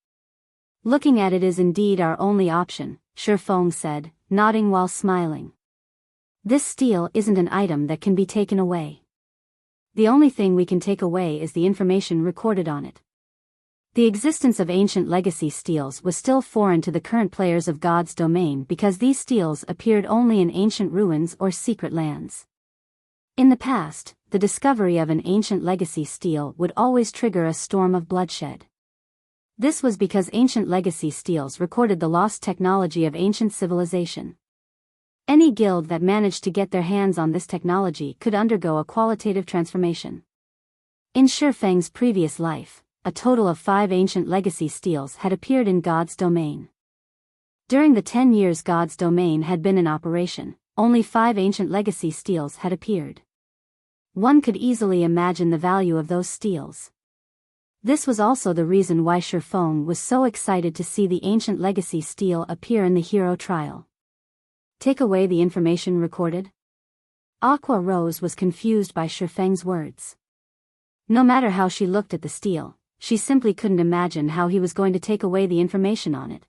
Looking at it is indeed our only option, Shifeng said, nodding while smiling. This steel isn't an item that can be taken away. The only thing we can take away is the information recorded on it. The existence of ancient legacy steels was still foreign to the current players of God's domain because these steels appeared only in ancient ruins or secret lands. In the past, the discovery of an ancient legacy steel would always trigger a storm of bloodshed. This was because ancient legacy steels recorded the lost technology of ancient civilization. Any guild that managed to get their hands on this technology could undergo a qualitative transformation. In Shifeng's previous life, a total of 5 ancient legacy steels had appeared in God's domain. During the 10 years God's domain had been in operation, only 5 ancient legacy steels had appeared. One could easily imagine the value of those steels. This was also the reason why Shifeng was so excited to see the ancient legacy steel appear in the hero trial. Take away the information recorded? Aqua Rose was confused by Shifeng's words. No matter how she looked at the steel, she simply couldn't imagine how he was going to take away the information on it.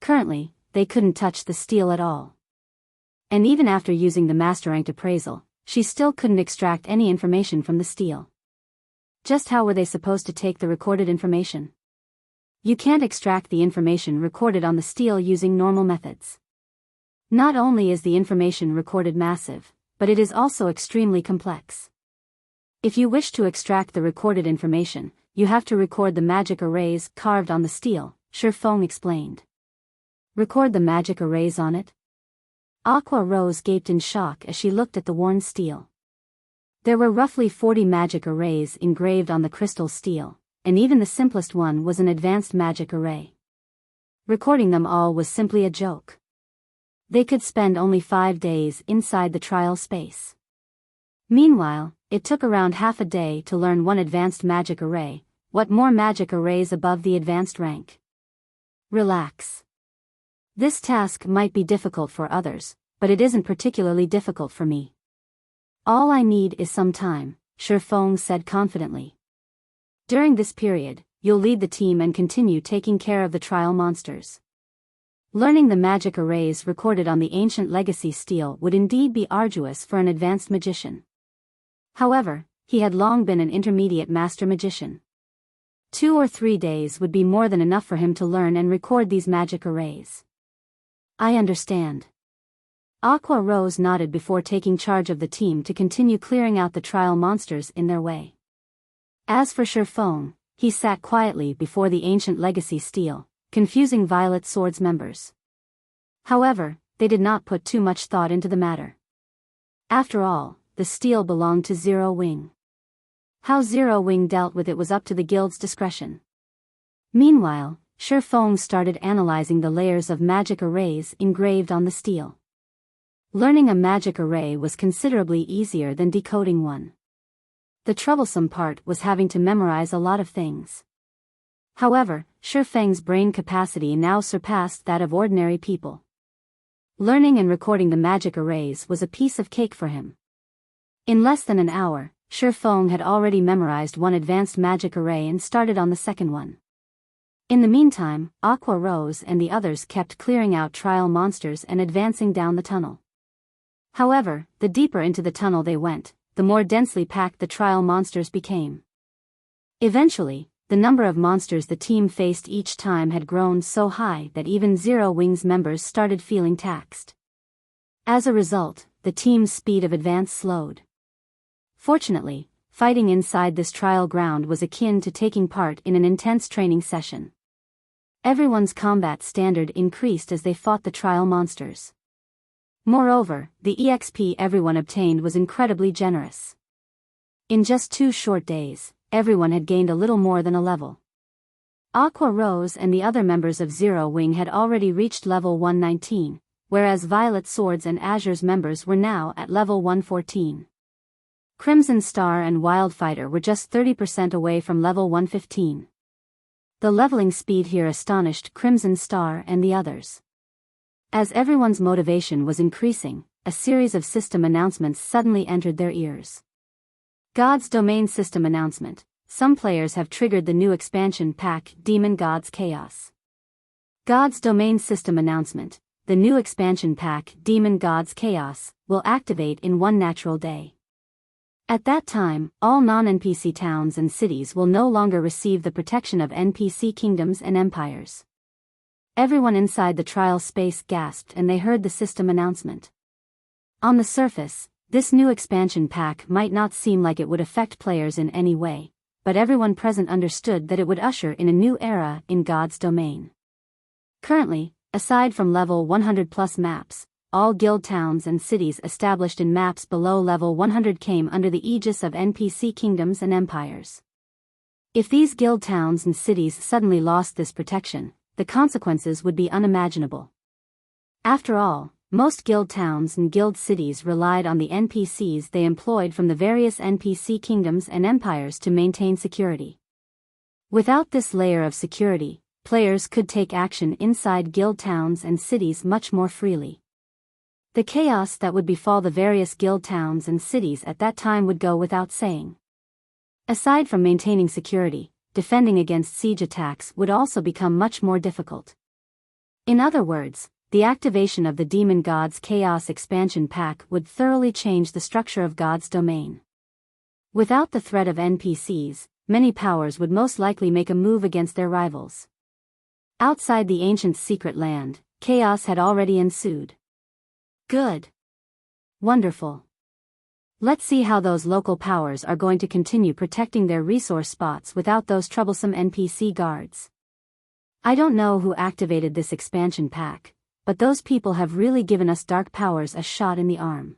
Currently, they couldn't touch the steel at all. And even after using the master-ranked appraisal, she still couldn't extract any information from the steel. Just how were they supposed to take the recorded information? You can't extract the information recorded on the steel using normal methods. Not only is the information recorded massive, but it is also extremely complex. If you wish to extract the recorded information, you have to record the magic arrays carved on the steel, Shifeng explained. Record the magic arrays on it? Aqua Rose gaped in shock as she looked at the worn steel. There were roughly 40 magic arrays engraved on the crystal steel, and even the simplest one was an advanced magic array. Recording them all was simply a joke. They could spend only 5 days inside the trial space. Meanwhile, it took around half a day to learn one advanced magic array. What more magic arrays above the advanced rank? Relax. This task might be difficult for others, but it isn't particularly difficult for me. All I need is some time, Shifeng said confidently. During this period, you'll lead the team and continue taking care of the trial monsters. Learning the magic arrays recorded on the ancient legacy steel would indeed be arduous for an advanced magician. However, he had long been an intermediate master magician. 2 or 3 days would be more than enough for him to learn and record these magic arrays. I understand. Aqua Rose nodded before taking charge of the team to continue clearing out the trial monsters in their way. As for Shifeng, he sat quietly before the ancient legacy steel, confusing Violet Sword's members. However, they did not put too much thought into the matter. After all, the steel belonged to Zero Wing. How Zero Wing dealt with it was up to the guild's discretion. Meanwhile, Shifeng started analyzing the layers of magic arrays engraved on the steel. Learning a magic array was considerably easier than decoding one. The troublesome part was having to memorize a lot of things. However, Shifeng's brain capacity now surpassed that of ordinary people. Learning and recording the magic arrays was a piece of cake for him. In less than an hour, Shifeng had already memorized one advanced magic array and started on the second one. In the meantime, Aqua Rose and the others kept clearing out trial monsters and advancing down the tunnel. However, the deeper into the tunnel they went, the more densely packed the trial monsters became. Eventually, the number of monsters the team faced each time had grown so high that even Zero Wing's members started feeling taxed. As a result, the team's speed of advance slowed. Fortunately, fighting inside this trial ground was akin to taking part in an intense training session. Everyone's combat standard increased as they fought the trial monsters. Moreover, the EXP everyone obtained was incredibly generous. In just 2 short days, everyone had gained a little more than a level. Aqua Rose and the other members of Zero Wing had already reached level 119, whereas Violet Swords and Azure's members were now at level 114. Crimson Star and Wildfighter were just 30% away from level 115. The leveling speed here astonished Crimson Star and the others. As everyone's motivation was increasing, a series of system announcements suddenly entered their ears. God's Domain System Announcement. Some players have triggered the new expansion pack, Demon Gods Chaos. God's Domain System Announcement. The new expansion pack, Demon Gods Chaos, will activate in one natural day. At that time, all non-NPC towns and cities will no longer receive the protection of NPC kingdoms and empires. Everyone inside the trial space gasped and they heard the system announcement. On the surface, this new expansion pack might not seem like it would affect players in any way, but everyone present understood that it would usher in a new era in God's domain. Currently, aside from level 100+ maps, all guild towns and cities established in maps below level 100 came under the aegis of NPC kingdoms and empires. If these guild towns and cities suddenly lost this protection, the consequences would be unimaginable. After all, most guild towns and guild cities relied on the NPCs they employed from the various NPC kingdoms and empires to maintain security. Without this layer of security, players could take action inside guild towns and cities much more freely. The chaos that would befall the various guild towns and cities at that time would go without saying. Aside from maintaining security, defending against siege attacks would also become much more difficult. In other words, the activation of the Demon Gods Chaos expansion pack would thoroughly change the structure of God's domain. Without the threat of NPCs, many powers would most likely make a move against their rivals. Outside the ancient secret land, chaos had already ensued. Good. Wonderful. Let's see how those local powers are going to continue protecting their resource spots without those troublesome NPC guards. I don't know who activated this expansion pack, but those people have really given us dark powers a shot in the arm.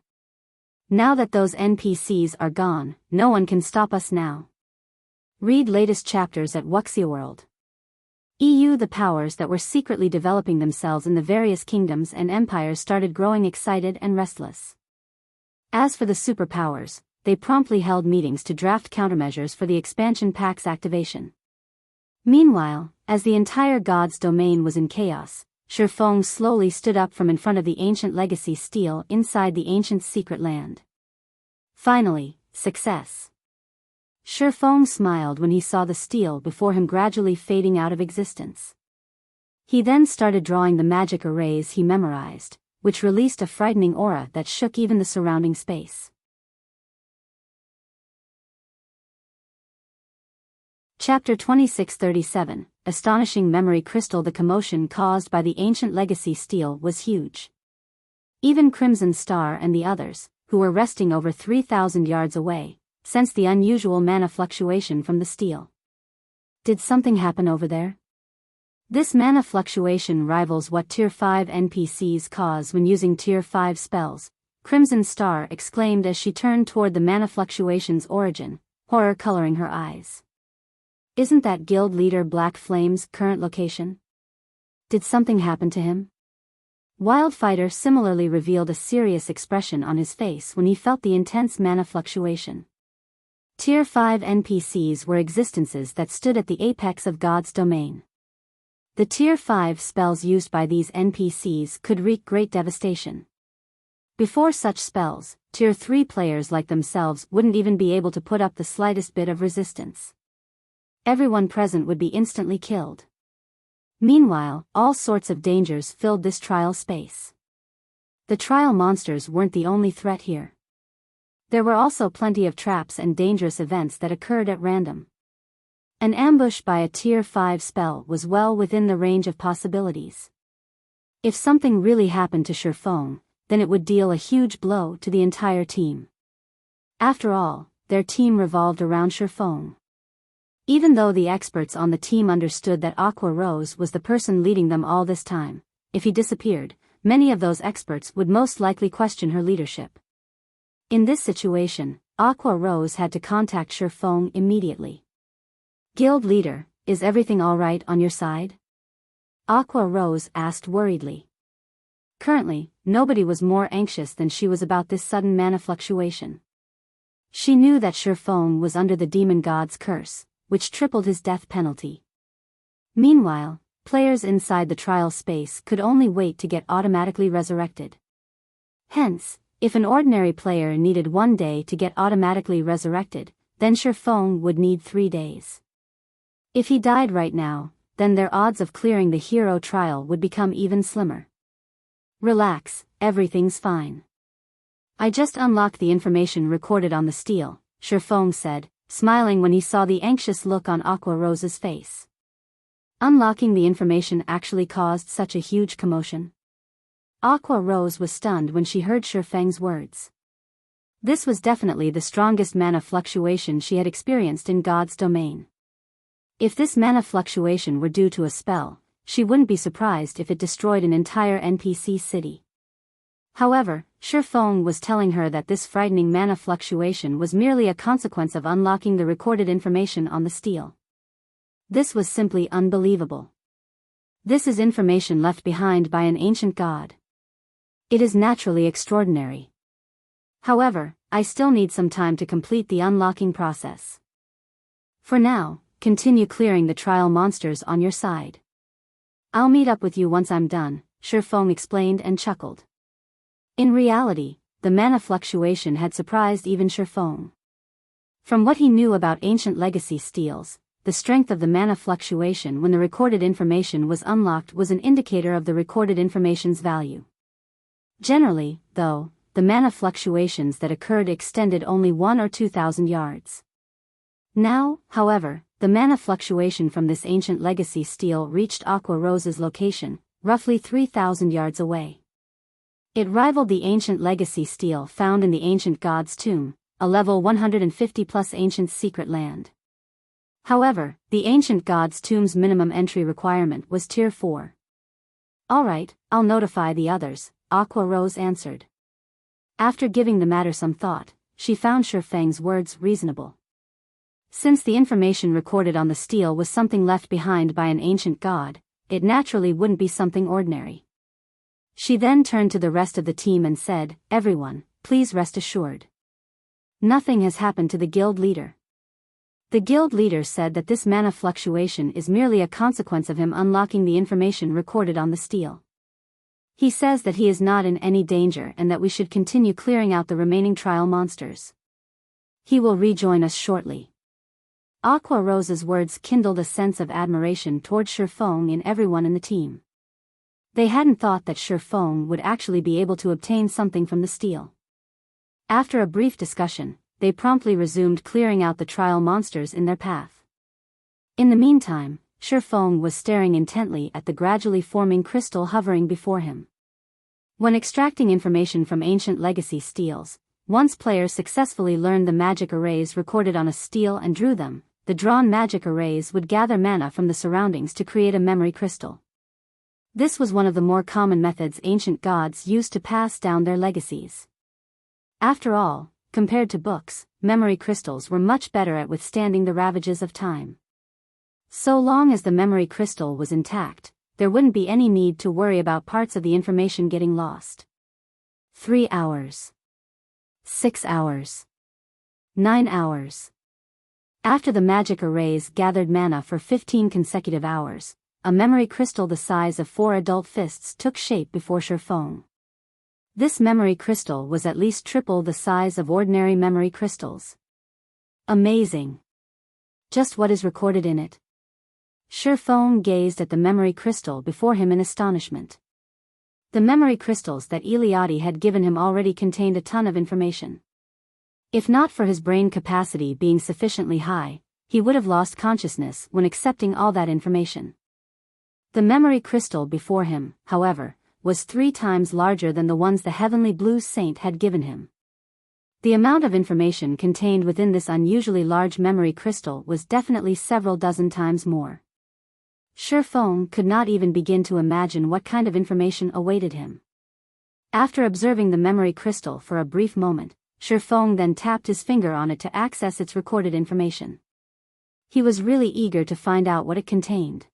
Now that those NPCs are gone, no one can stop us now. Read latest chapters at Wuxia World. The powers that were secretly developing themselves in the various kingdoms and empires started growing excited and restless. As for the superpowers, they promptly held meetings to draft countermeasures for the expansion pack's activation. Meanwhile, as the entire God's domain was in chaos, Shifeng slowly stood up from in front of the ancient legacy stele inside the ancient secret land. Finally, success. Shifeng smiled when he saw the stele before him gradually fading out of existence. He then started drawing the magic arrays he memorized, which released a frightening aura that shook even the surrounding space. Chapter 2637, Astonishing Memory Crystal. The commotion caused by the ancient legacy stele was huge. Even Crimson Star and the others, who were resting over 3,000 yards away, sensed the unusual mana fluctuation from the stele. Did something happen over there? This mana fluctuation rivals what Tier 5 NPCs cause when using Tier 5 spells, Crimson Star exclaimed as she turned toward the mana fluctuation's origin, horror coloring her eyes. Isn't that guild leader Black Flame's current location? Did something happen to him? Wildfighter similarly revealed a serious expression on his face when he felt the intense mana fluctuation. Tier 5 NPCs were existences that stood at the apex of God's domain. The Tier 5 spells used by these NPCs could wreak great devastation. Before such spells, Tier 3 players like themselves wouldn't even be able to put up the slightest bit of resistance. Everyone present would be instantly killed. Meanwhile, all sorts of dangers filled this trial space. The trial monsters weren't the only threat here. There were also plenty of traps and dangerous events that occurred at random. An ambush by a Tier 5 spell was well within the range of possibilities. If something really happened to Shifeng, then it would deal a huge blow to the entire team. After all, their team revolved around Shifeng. Even though the experts on the team understood that Aqua Rose was the person leading them all this time, if he disappeared, many of those experts would most likely question her leadership. In this situation, Aqua Rose had to contact Shifeng immediately. Guild leader, is everything alright on your side? Aqua Rose asked worriedly. Currently, nobody was more anxious than she was about this sudden mana fluctuation. She knew that Shifeng was under the demon god's curse, which tripled his death penalty. Meanwhile, players inside the trial space could only wait to get automatically resurrected. Hence, if an ordinary player needed 1 day to get automatically resurrected, then Shifeng would need 3 days. If he died right now, then their odds of clearing the hero trial would become even slimmer. Relax, everything's fine. I just unlocked the information recorded on the stele, Shifeng said, smiling when he saw the anxious look on Aqua Rose's face. Unlocking the information actually caused such a huge commotion. Aqua Rose was stunned when she heard Shifeng's words. This was definitely the strongest mana fluctuation she had experienced in God's domain. If this mana fluctuation were due to a spell, she wouldn't be surprised if it destroyed an entire NPC city. However, Shifeng was telling her that this frightening mana fluctuation was merely a consequence of unlocking the recorded information on the stele. This was simply unbelievable. This is information left behind by an ancient god. It is naturally extraordinary. However, I still need some time to complete the unlocking process. For now, continue clearing the trial monsters on your side. I'll meet up with you once I'm done, Shifeng explained and chuckled. In reality, the mana fluctuation had surprised even Shifeng. From what he knew about ancient legacy steles, the strength of the mana fluctuation when the recorded information was unlocked was an indicator of the recorded information's value. Generally, though, the mana fluctuations that occurred extended only 1 or 2,000 yards. Now, however, the mana fluctuation from this ancient legacy stele reached Aqua Rose's location, roughly 3,000 yards away. It rivaled the ancient legacy stele found in the ancient god's tomb, a level 150 plus ancient secret land. However, the ancient god's tomb's minimum entry requirement was tier 4. Alright, I'll notify the others, Aqua Rose answered. After giving the matter some thought, she found Shifeng's words reasonable. Since the information recorded on the stele was something left behind by an ancient god, it naturally wouldn't be something ordinary. She then turned to the rest of the team and said, "Everyone, please rest assured. Nothing has happened to the guild leader." The guild leader said that this mana fluctuation is merely a consequence of him unlocking the information recorded on the stele. He says that he is not in any danger and that we should continue clearing out the remaining trial monsters. He will rejoin us shortly. Aqua Rose's words kindled a sense of admiration towards Shifeng in everyone in the team. They hadn't thought that Shifeng would actually be able to obtain something from the stele. After a brief discussion, they promptly resumed clearing out the trial monsters in their path. In the meantime, Shifeng was staring intently at the gradually forming crystal hovering before him. When extracting information from ancient legacy steles, once players successfully learned the magic arrays recorded on a stele and drew them, the drawn magic arrays would gather mana from the surroundings to create a memory crystal. This was one of the more common methods ancient gods used to pass down their legacies. After all, compared to books, memory crystals were much better at withstanding the ravages of time. So long as the memory crystal was intact, there wouldn't be any need to worry about parts of the information getting lost. 3 hours. 6 hours. 9 hours. After the magic arrays gathered mana for 15 consecutive hours, a memory crystal the size of 4 adult fists took shape before Shifeng. This memory crystal was at least triple the size of ordinary memory crystals. Amazing. Just what is recorded in it? Shifeng gazed at the memory crystal before him in astonishment. The memory crystals that Eliade had given him already contained a ton of information. If not for his brain capacity being sufficiently high, he would have lost consciousness when accepting all that information. The memory crystal before him, however, was 3 times larger than the ones the heavenly blue saint had given him. The amount of information contained within this unusually large memory crystal was definitely several dozen times more. Shifeng could not even begin to imagine what kind of information awaited him. After observing the memory crystal for a brief moment, Shifeng then tapped his finger on it to access its recorded information. He was really eager to find out what it contained.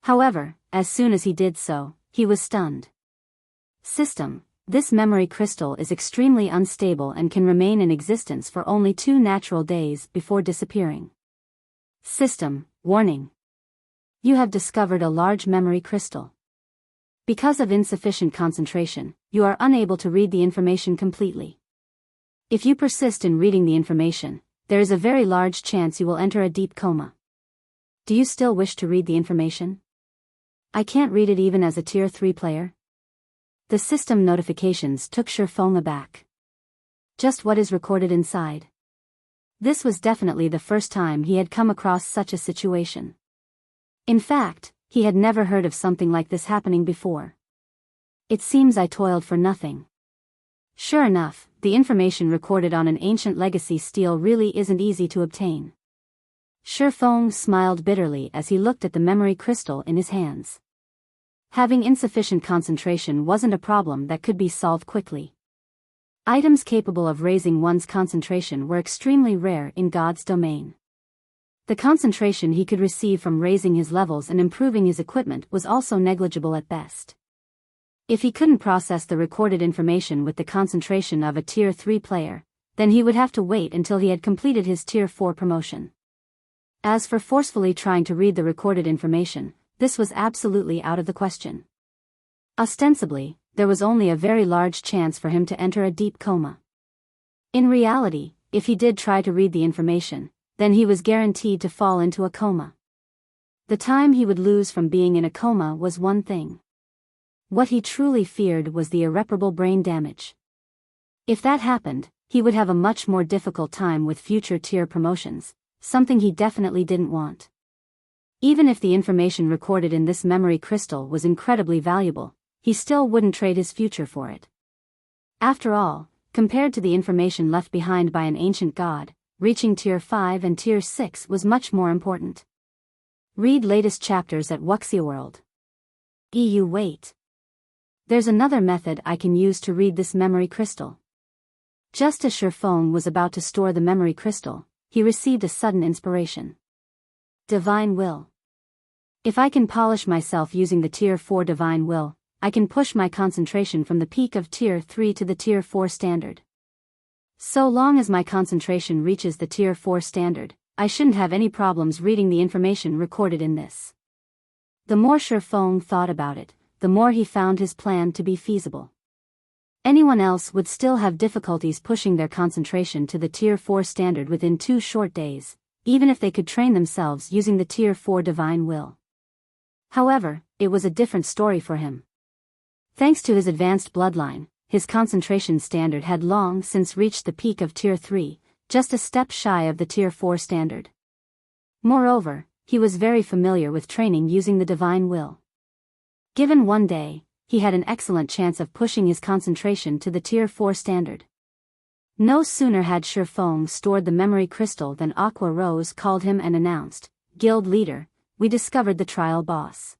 However, as soon as he did so, he was stunned. System, This memory crystal is extremely unstable and can remain in existence for only 2 natural days before disappearing. System, warning. You have discovered a large memory crystal. Because of insufficient concentration, you are unable to read the information completely. If you persist in reading the information, there is a very large chance you will enter a deep coma. Do you still wish to read the information? I can't read it even as a Tier 3 player. The system notifications took Shifeng aback. Just what is recorded inside? This was definitely the first time he had come across such a situation. In fact, he had never heard of something like this happening before. It seems I toiled for nothing. Sure enough, the information recorded on an ancient legacy stele really isn't easy to obtain. Shifeng smiled bitterly as he looked at the memory crystal in his hands. Having insufficient concentration wasn't a problem that could be solved quickly. Items capable of raising one's concentration were extremely rare in God's domain. The concentration he could receive from raising his levels and improving his equipment was also negligible at best. If he couldn't process the recorded information with the concentration of a Tier 3 player, then he would have to wait until he had completed his Tier 4 promotion. As for forcefully trying to read the recorded information, this was absolutely out of the question. Ostensibly, there was only a very large chance for him to enter a deep coma. In reality, if he did try to read the information, then he was guaranteed to fall into a coma. The time he would lose from being in a coma was one thing. What he truly feared was the irreparable brain damage. If that happened, he would have a much more difficult time with future tier promotions, something he definitely didn't want. Even if the information recorded in this memory crystal was incredibly valuable, he still wouldn't trade his future for it. After all, compared to the information left behind by an ancient god, reaching Tier 5 and Tier 6 was much more important. Read latest chapters at Wuxia World. Wait. There's another method I can use to read this memory crystal. Just as Shifeng was about to store the memory crystal, he received a sudden inspiration. Divine Will. If I can polish myself using the Tier 4 Divine Will, I can push my concentration from the peak of Tier 3 to the Tier 4 standard. So long as my concentration reaches the Tier 4 standard, I shouldn't have any problems reading the information recorded in this. The more Shifeng thought about it, the more he found his plan to be feasible. Anyone else would still have difficulties pushing their concentration to the Tier 4 standard within 2 short days, even if they could train themselves using the Tier 4 Divine Will. However, it was a different story for him. Thanks to his advanced bloodline, his concentration standard had long since reached the peak of Tier 3, just a step shy of the Tier 4 standard. Moreover, he was very familiar with training using the Divine Will. Given one day, he had an excellent chance of pushing his concentration to the Tier 4 standard. No sooner had Shifeng stored the memory crystal than Aqua Rose called him and announced, "Guild leader, we discovered the trial boss."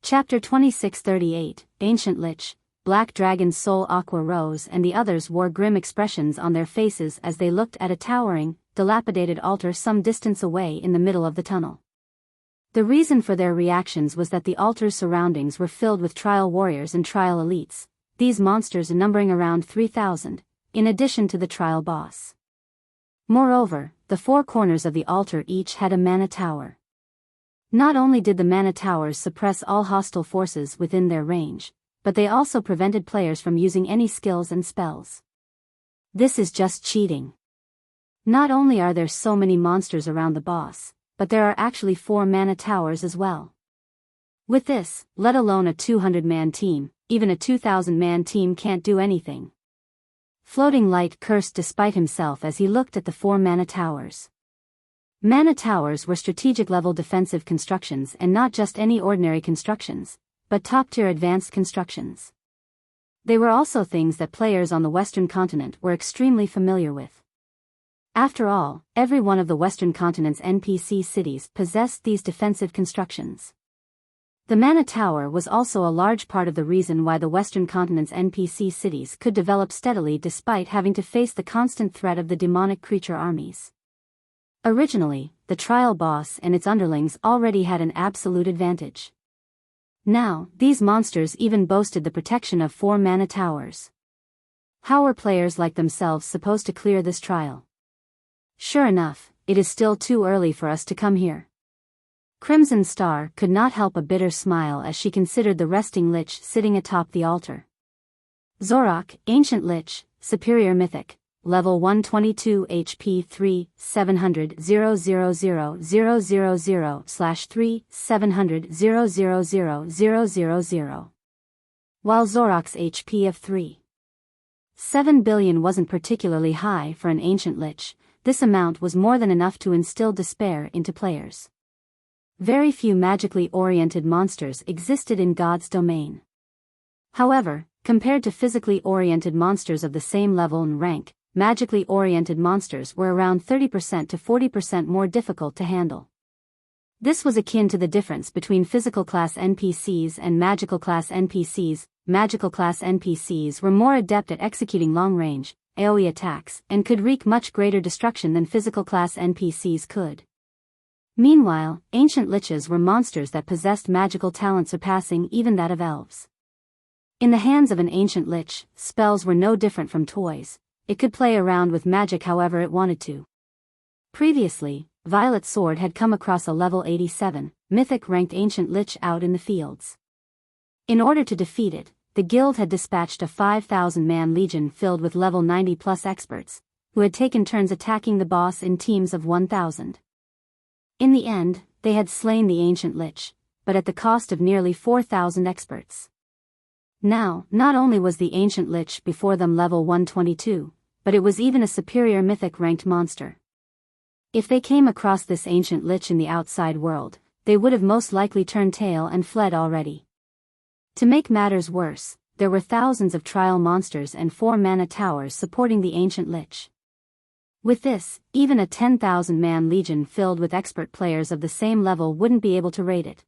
Chapter 2638, Ancient Lich, Black Dragon Soul. Aqua Rose and the others wore grim expressions on their faces as they looked at a towering, dilapidated altar some distance away in the middle of the tunnel. The reason for their reactions was that the altar's surroundings were filled with trial warriors and trial elites, these monsters numbering around 3,000, in addition to the trial boss. Moreover, the 4 corners of the altar each had a mana tower. Not only did the mana towers suppress all hostile forces within their range, but they also prevented players from using any skills and spells. This is just cheating. Not only are there so many monsters around the boss, but there are actually 4 mana towers as well. With this, let alone a 200-man team, even a 2,000-man team can't do anything. Floating Light cursed despite himself as he looked at the 4 mana towers. Mana towers were strategic-level defensive constructions and not just any ordinary constructions, but top-tier advanced constructions. They were also things that players on the Western continent were extremely familiar with. After all, every one of the Western continent's NPC cities possessed these defensive constructions. The Mana Tower was also a large part of the reason why the Western continent's NPC cities could develop steadily despite having to face the constant threat of the demonic creature armies. Originally, the trial boss and its underlings already had an absolute advantage. Now, these monsters even boasted the protection of 4 mana towers. How were players like themselves supposed to clear this trial? Sure enough, it is still too early for us to come here. Crimson Star could not help a bitter smile as she considered the resting Lich sitting atop the altar. Zorak, Ancient Lich, Superior Mythic, Level 122 HP 3, 700 000/3 700 000. While Zorak's HP of 3.7 billion wasn't particularly high for an Ancient Lich, this amount was more than enough to instill despair into players. Very few magically oriented monsters existed in God's domain. However, compared to physically oriented monsters of the same level and rank, magically oriented monsters were around 30% to 40% more difficult to handle. This was akin to the difference between physical class NPCs and magical class NPCs. Magical class NPCs were more adept at executing long-range, AoE attacks, and could wreak much greater destruction than physical class NPCs could. Meanwhile, Ancient Liches were monsters that possessed magical talent surpassing even that of elves. In the hands of an Ancient Lich, spells were no different from toys. It could play around with magic however it wanted to. Previously, Violet Sword had come across a level 87, mythic-ranked Ancient Lich out in the fields. In order to defeat it, the guild had dispatched a 5,000-man legion filled with level 90-plus experts, who had taken turns attacking the boss in teams of 1,000. In the end, they had slain the Ancient Lich, but at the cost of nearly 4,000 experts. Now, not only was the Ancient Lich before them level 122, but it was even a superior mythic-ranked monster. If they came across this Ancient Lich in the outside world, they would have most likely turned tail and fled already. To make matters worse, there were thousands of trial monsters and 4 mana towers supporting the Ancient Lich. With this, even a 10,000-man legion filled with expert players of the same level wouldn't be able to raid it.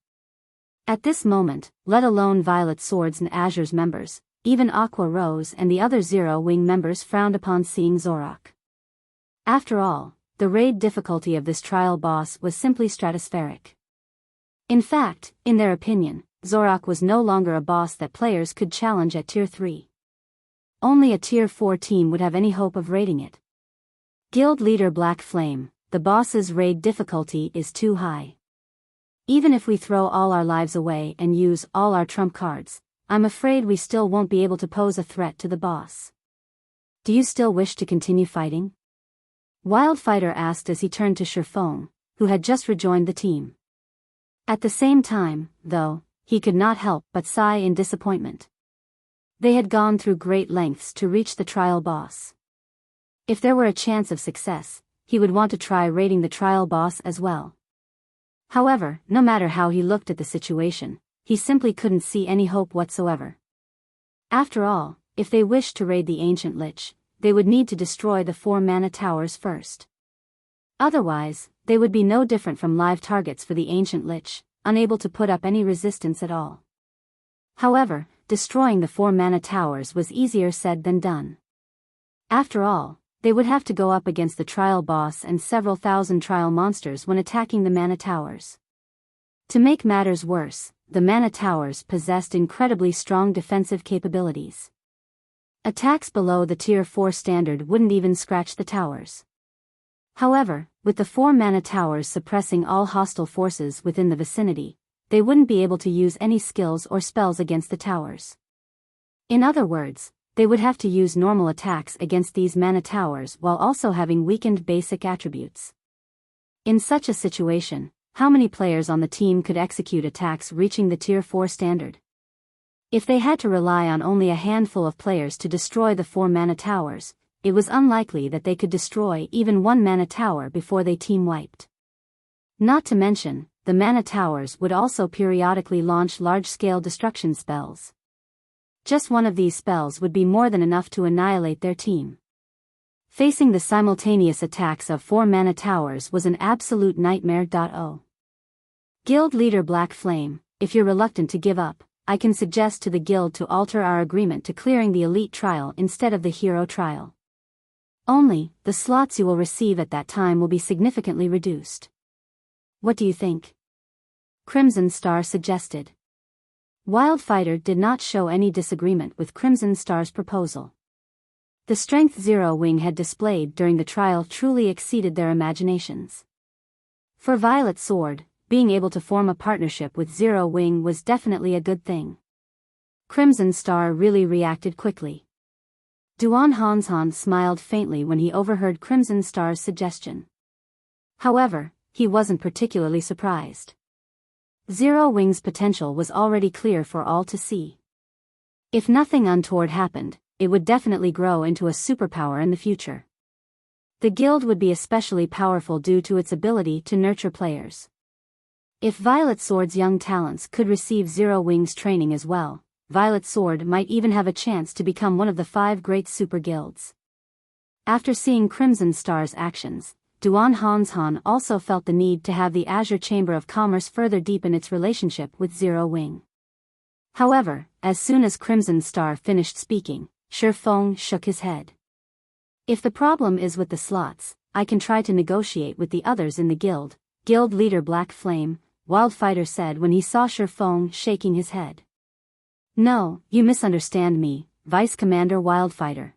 At this moment, let alone Violet Swords and Azure's members, even Aqua Rose and the other Zero Wing members frowned upon seeing Zorak. After all, the raid difficulty of this trial boss was simply stratospheric. In fact, in their opinion, Zorak was no longer a boss that players could challenge at Tier 3. Only a Tier 4 team would have any hope of raiding it. Guild Leader Black Flame, the boss's raid difficulty is too high. Even if we throw all our lives away and use all our trump cards, I'm afraid we still won't be able to pose a threat to the boss. Do you still wish to continue fighting? Wildfighter asked as he turned to Sherfong, who had just rejoined the team. At the same time, though, he could not help but sigh in disappointment. They had gone through great lengths to reach the trial boss. If there were a chance of success, he would want to try raiding the trial boss as well. However, no matter how he looked at the situation, he simply couldn't see any hope whatsoever. After all, if they wished to raid the Ancient Lich, they would need to destroy the 4 mana towers first. Otherwise, they would be no different from live targets for the Ancient Lich, unable to put up any resistance at all. However, destroying the 4 mana towers was easier said than done. After all, they would have to go up against the trial boss and several thousand trial monsters when attacking the mana towers. To make matters worse, the mana towers possessed incredibly strong defensive capabilities. Attacks below the Tier 4 standard wouldn't even scratch the towers. However, with the 4 mana towers suppressing all hostile forces within the vicinity, they wouldn't be able to use any skills or spells against the towers. In other words, they would have to use normal attacks against these mana towers while also having weakened basic attributes. In such a situation, how many players on the team could execute attacks reaching the Tier 4 standard? If they had to rely on only a handful of players to destroy the 4 mana towers, it was unlikely that they could destroy even 1 mana tower before they team wiped. Not to mention, the mana towers would also periodically launch large-scale destruction spells. Just one of these spells would be more than enough to annihilate their team. Facing the simultaneous attacks of 4 mana towers was an absolute nightmare. Guild Leader Black Flame, if you're reluctant to give up, I can suggest to the guild to alter our agreement to clearing the elite trial instead of the hero trial. Only, the slots you will receive at that time will be significantly reduced. What do you think? Crimson Star suggested. Wildfighter did not show any disagreement with Crimson Star's proposal. The strength Zero Wing had displayed during the trial truly exceeded their imaginations. For Violet Sword, being able to form a partnership with Zero Wing was definitely a good thing. Crimson Star really reacted quickly. Duan Hanshan smiled faintly when he overheard Crimson Star's suggestion. However, he wasn't particularly surprised. Zero Wing's potential was already clear for all to see. If nothing untoward happened, it would definitely grow into a superpower in the future. The guild would be especially powerful due to its ability to nurture players. If Violet Sword's young talents could receive Zero Wing's training as well, Violet Sword might even have a chance to become one of the 5 great super guilds. After seeing Crimson Star's actions, Duan Hanshan also felt the need to have the Azure Chamber of Commerce further deepen its relationship with Zero Wing. However, as soon as Crimson Star finished speaking, Shifeng shook his head. If the problem is with the slots, I can try to negotiate with the others in the guild, Guild Leader Black Flame, Wildfighter said when he saw Shifeng shaking his head. No, you misunderstand me, Vice Commander Wildfighter.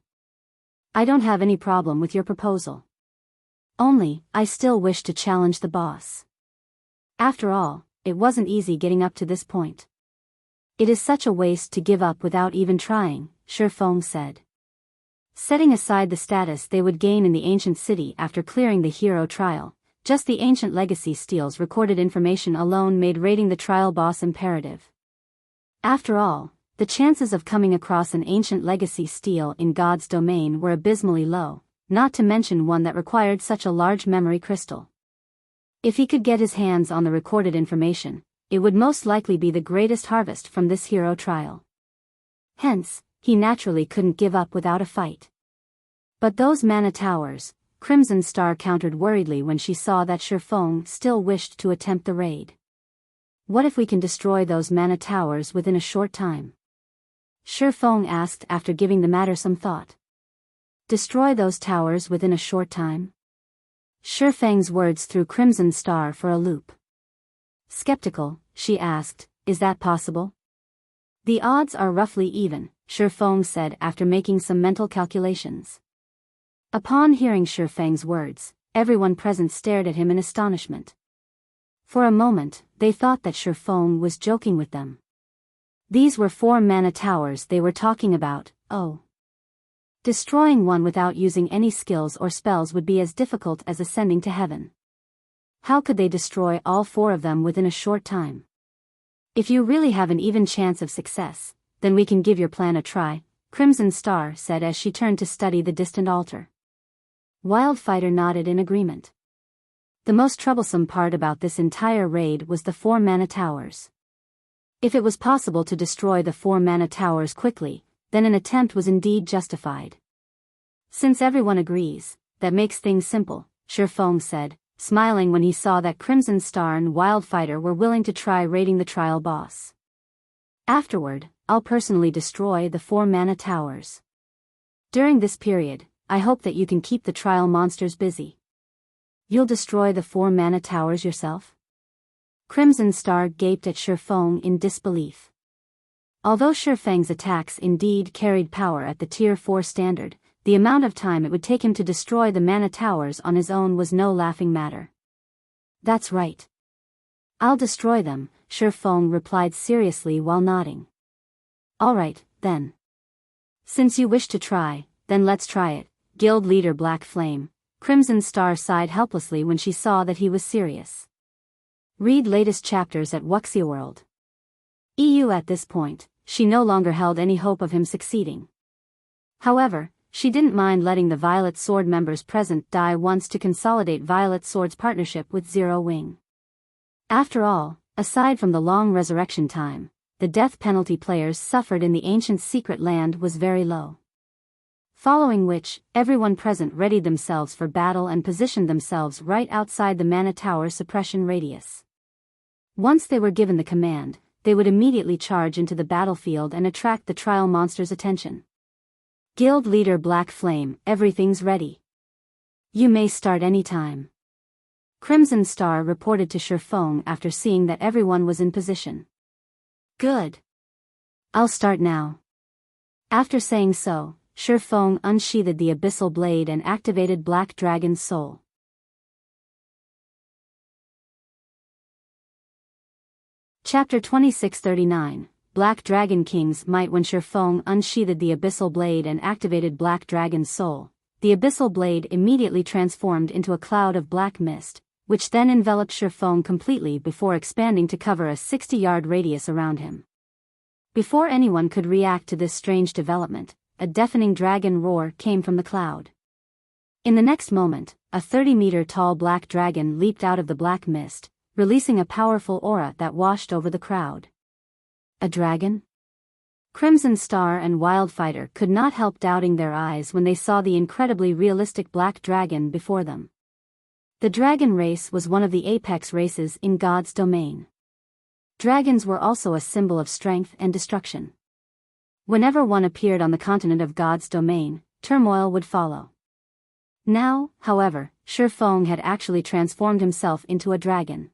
I don't have any problem with your proposal. Only, I still wish to challenge the boss. After all, it wasn't easy getting up to this point. It is such a waste to give up without even trying, Shifeng said. Setting aside the status they would gain in the ancient city after clearing the hero trial, just the ancient legacy steals recorded information alone made raiding the trial boss imperative. After all, the chances of coming across an ancient legacy steal in God's domain were abysmally low, not to mention one that required such a large memory crystal. If he could get his hands on the recorded information, it would most likely be the greatest harvest from this hero trial. Hence, he naturally couldn't give up without a fight. But those mana towers, Crimson Star countered worriedly when she saw that Shifeng still wished to attempt the raid. What if we can destroy those mana towers within a short time? Shifeng asked after giving the matter some thought. Destroy those towers within a short time? Shifeng's words threw Crimson Star for a loop. Skeptical, she asked, is that possible? The odds are roughly even, Shifeng said after making some mental calculations. Upon hearing Shifeng's words, everyone present stared at him in astonishment. For a moment, they thought that Shifeng was joking with them. These were 4 mana towers they were talking about, oh. Destroying one without using any skills or spells would be as difficult as ascending to heaven. How could they destroy all 4 of them within a short time? If you really have an even chance of success, then we can give your plan a try, Crimson Star said as she turned to study the distant altar. Wildfighter nodded in agreement. The most troublesome part about this entire raid was the 4 mana towers. If it was possible to destroy the 4 mana towers quickly, then an attempt was indeed justified. Since everyone agrees, that makes things simple, Shifeng said, smiling when he saw that Crimson Star and Wildfighter were willing to try raiding the trial boss. Afterward, I'll personally destroy the 4 mana towers. During this period, I hope that you can keep the trial monsters busy. You'll destroy the 4 mana towers yourself? Crimson Star gaped at Shifeng in disbelief. Although Shifeng's attacks indeed carried power at the Tier 4 standard, the amount of time it would take him to destroy the mana towers on his own was no laughing matter. That's right. I'll destroy them, Shifeng replied seriously while nodding. Alright, then. Since you wish to try, then let's try it, Guild Leader Black Flame. Crimson Star sighed helplessly when she saw that he was serious. Read latest chapters at Wuxia World. EU. At this point, she no longer held any hope of him succeeding. However, she didn't mind letting the Violet Sword members present die once to consolidate Violet Sword's partnership with Zero Wing. After all, aside from the long resurrection time, the death penalty players suffered in the ancient secret land was very low. Following which, everyone present readied themselves for battle and positioned themselves right outside the mana tower suppression radius. Once they were given the command, they would immediately charge into the battlefield and attract the trial monster's attention. Guild Leader Black Flame, everything's ready. You may start anytime. Crimson Star reported to Shifeng after seeing that everyone was in position. Good. I'll start now. After saying so, Shifeng unsheathed the abyssal blade and activated Black Dragon's soul. Chapter 2639, Black Dragon King's Might. When Shifeng unsheathed the abyssal blade and activated Black Dragon's soul, the abyssal blade immediately transformed into a cloud of black mist, which then enveloped Shifeng completely before expanding to cover a 60-yard radius around him. Before anyone could react to this strange development, a deafening dragon roar came from the cloud. In the next moment, a 30-meter-tall black dragon leaped out of the black mist, releasing a powerful aura that washed over the crowd. A dragon? Crimson Star and Wildfighter could not help doubting their eyes when they saw the incredibly realistic black dragon before them. The dragon race was one of the apex races in God's domain. Dragons were also a symbol of strength and destruction. Whenever one appeared on the continent of God's domain, turmoil would follow. Now, however, Shifeng had actually transformed himself into a dragon.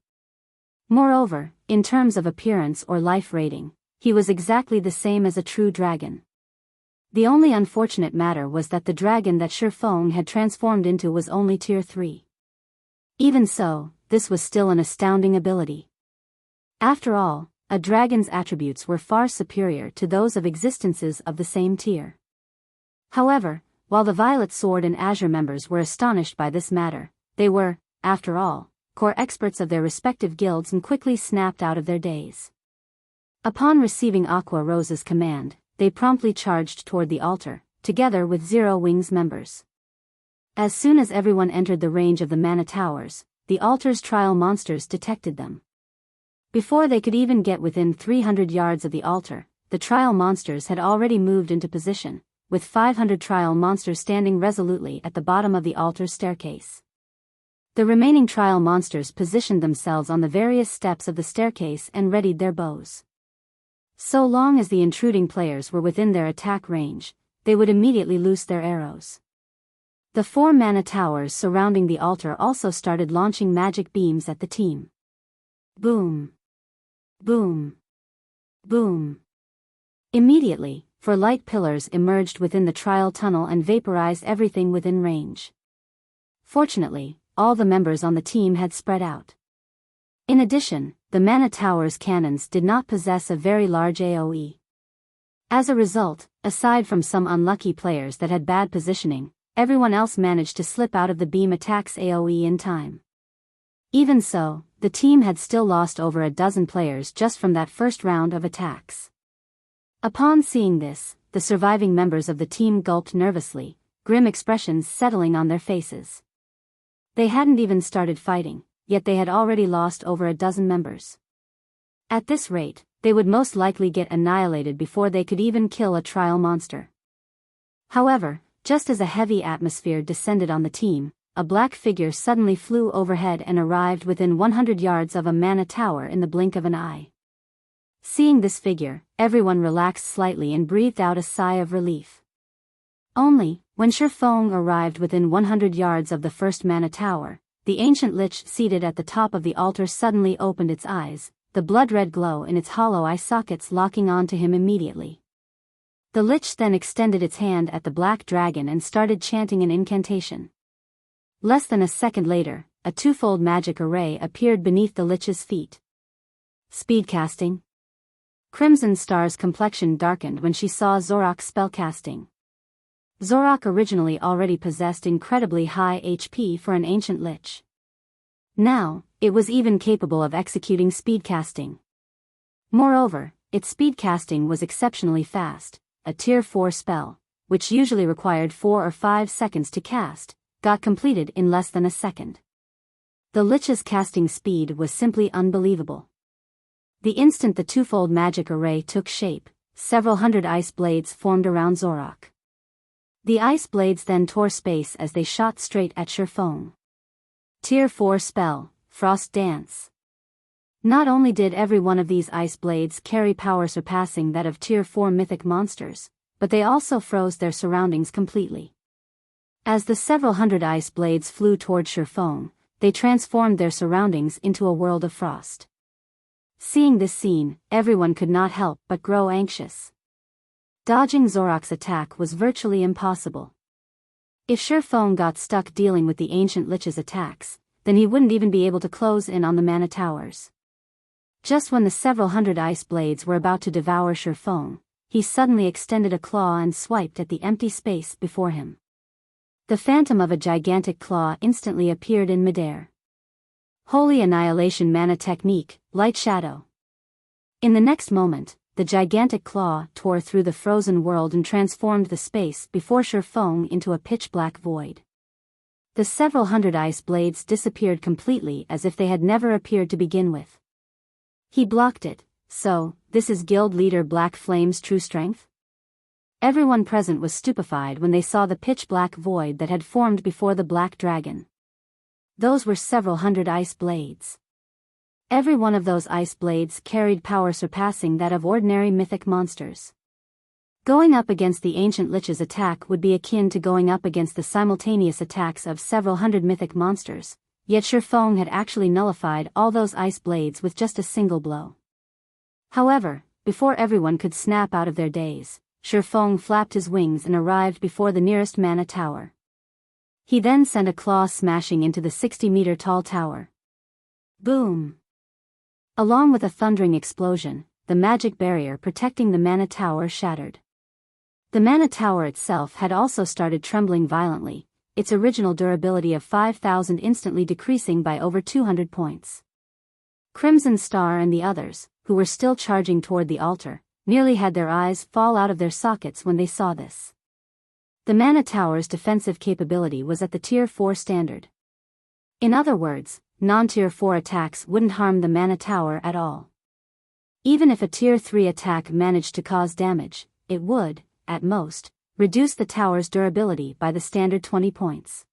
Moreover, in terms of appearance or life rating, he was exactly the same as a true dragon. The only unfortunate matter was that the dragon that Shifeng had transformed into was only tier 3. Even so, this was still an astounding ability. After all, a dragon's attributes were far superior to those of existences of the same tier. However, while the Violet Sword and Azure members were astonished by this matter, they were, after all, core experts of their respective guilds and quickly snapped out of their daze. Upon receiving Aqua Rose's command, they promptly charged toward the altar, together with Zero Wings members. As soon as everyone entered the range of the Mana Towers, the altar's trial monsters detected them. Before they could even get within 300 yards of the altar, the trial monsters had already moved into position, with 500 trial monsters standing resolutely at the bottom of the altar's staircase. The remaining trial monsters positioned themselves on the various steps of the staircase and readied their bows. So long as the intruding players were within their attack range, they would immediately loose their arrows. The 4 mana towers surrounding the altar also started launching magic beams at the team. Boom! Boom! Boom! Immediately, 4 light pillars emerged within the trial tunnel and vaporized everything within range. Fortunately, all the members on the team had spread out. In addition, the Mana Tower's cannons did not possess a very large AoE. As a result, aside from some unlucky players that had bad positioning, everyone else managed to slip out of the beam attack's AoE in time. Even so, the team had still lost over a dozen players just from that first round of attacks. Upon seeing this, the surviving members of the team gulped nervously, grim expressions settling on their faces. They hadn't even started fighting, yet they had already lost over a dozen members. At this rate, they would most likely get annihilated before they could even kill a trial monster. However, just as a heavy atmosphere descended on the team, a black figure suddenly flew overhead and arrived within 100 yards of a mana tower in the blink of an eye. Seeing this figure, everyone relaxed slightly and breathed out a sigh of relief. Only, when Shifeng arrived within 100 yards of the first mana tower, the ancient Lich seated at the top of the altar suddenly opened its eyes, the blood-red glow in its hollow eye sockets locking onto him immediately. The Lich then extended its hand at the black dragon and started chanting an incantation. Less than a second later, a twofold magic array appeared beneath the Lich's feet. Speedcasting. Crimson Star's complexion darkened when she saw Zorak's spellcasting. Zorak originally already possessed incredibly high HP for an ancient Lich. Now, it was even capable of executing speedcasting. Moreover, its speedcasting was exceptionally fast. A tier 4 spell, which usually required 4 or 5 seconds to cast, got completed in less than a second. The Lich's casting speed was simply unbelievable. The instant the twofold magic array took shape, several hundred ice blades formed around Zorak. The ice blades then tore space as they shot straight at Shifeng. Tier 4 spell, Frost Dance. Not only did every one of these ice blades carry power surpassing that of tier 4 mythic monsters, but they also froze their surroundings completely. As the several hundred ice blades flew toward Shifeng, they transformed their surroundings into a world of frost. Seeing this scene, everyone could not help but grow anxious. Dodging Zorok's attack was virtually impossible. If Shifeng got stuck dealing with the ancient Lich's attacks, then he wouldn't even be able to close in on the mana towers. Just when the several hundred ice blades were about to devour Shifeng, he suddenly extended a claw and swiped at the empty space before him. The phantom of a gigantic claw instantly appeared in midair. Holy Annihilation Mana Technique, Light Shadow. In the next moment, the gigantic claw tore through the frozen world and transformed the space before Shifeng into a pitch-black void. The several hundred ice blades disappeared completely as if they had never appeared to begin with. He blocked it. So, this is Guild Leader Black Flame's true strength? Everyone present was stupefied when they saw the pitch-black void that had formed before the Black Dragon. Those were several hundred ice blades. Every one of those ice blades carried power surpassing that of ordinary mythic monsters. Going up against the ancient Lich's attack would be akin to going up against the simultaneous attacks of several hundred mythic monsters, yet Shifeng had actually nullified all those ice blades with just a single blow. However, before everyone could snap out of their daze, Shifeng flapped his wings and arrived before the nearest mana tower. He then sent a claw smashing into the 60-meter-tall tower. Boom! Along with a thundering explosion, the magic barrier protecting the mana tower shattered. The mana tower itself had also started trembling violently, its original durability of 5,000 instantly decreasing by over 200 points. Crimson Star and the others, who were still charging toward the altar, nearly had their eyes fall out of their sockets when they saw this. The mana tower's defensive capability was at the Tier 4 standard. In other words, non-Tier 4 attacks wouldn't harm the mana tower at all. Even if a Tier 3 attack managed to cause damage, it would, at most, reduce the tower's durability by the standard 20 points.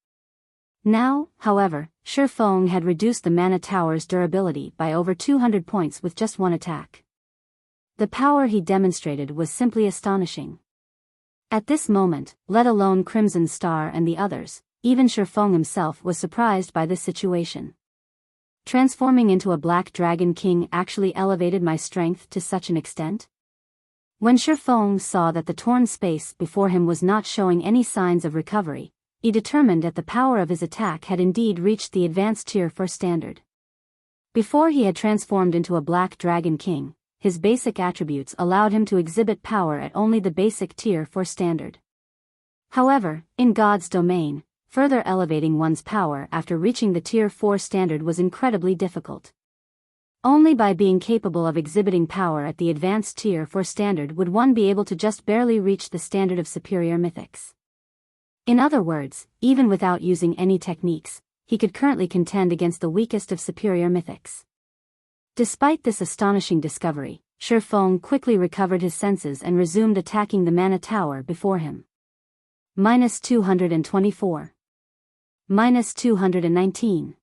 Now, however, Shifeng had reduced the mana tower's durability by over 200 points with just one attack. The power he demonstrated was simply astonishing. At this moment, let alone Crimson Star and the others, even Shifeng himself was surprised by this situation. Transforming into a Black Dragon King actually elevated my strength to such an extent? When Shifeng saw that the torn space before him was not showing any signs of recovery, he determined that the power of his attack had indeed reached the advanced Tier 4 standard. Before he had transformed into a Black Dragon King, his basic attributes allowed him to exhibit power at only the basic Tier 4 standard. However, in God's domain, further elevating one's power after reaching the Tier 4 standard was incredibly difficult. Only by being capable of exhibiting power at the advanced Tier 4 standard would one be able to just barely reach the standard of superior mythics. In other words, even without using any techniques, he could currently contend against the weakest of superior mythics. Despite this astonishing discovery, Shifeng quickly recovered his senses and resumed attacking the mana tower before him. -224. -219.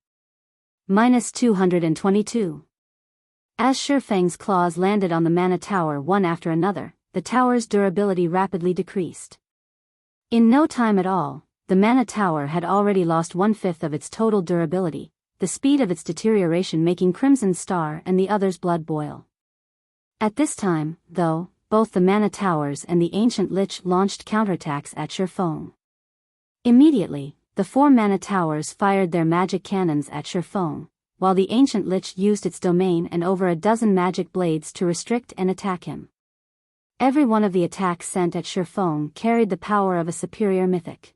-222. As Shifeng's claws landed on the mana tower one after another, the tower's durability rapidly decreased. In no time at all, the mana tower had already lost 1/5 of its total durability, the speed of its deterioration making Crimson Star and the others' blood boil. At this time, though, both the mana towers and the ancient Lich launched counterattacks at Shifeng. Immediately, the 4 mana towers fired their magic cannons at Shifeng, while the ancient Lich used its domain and over a dozen magic blades to restrict and attack him. Every one of the attacks sent at Shifeng carried the power of a superior mythic.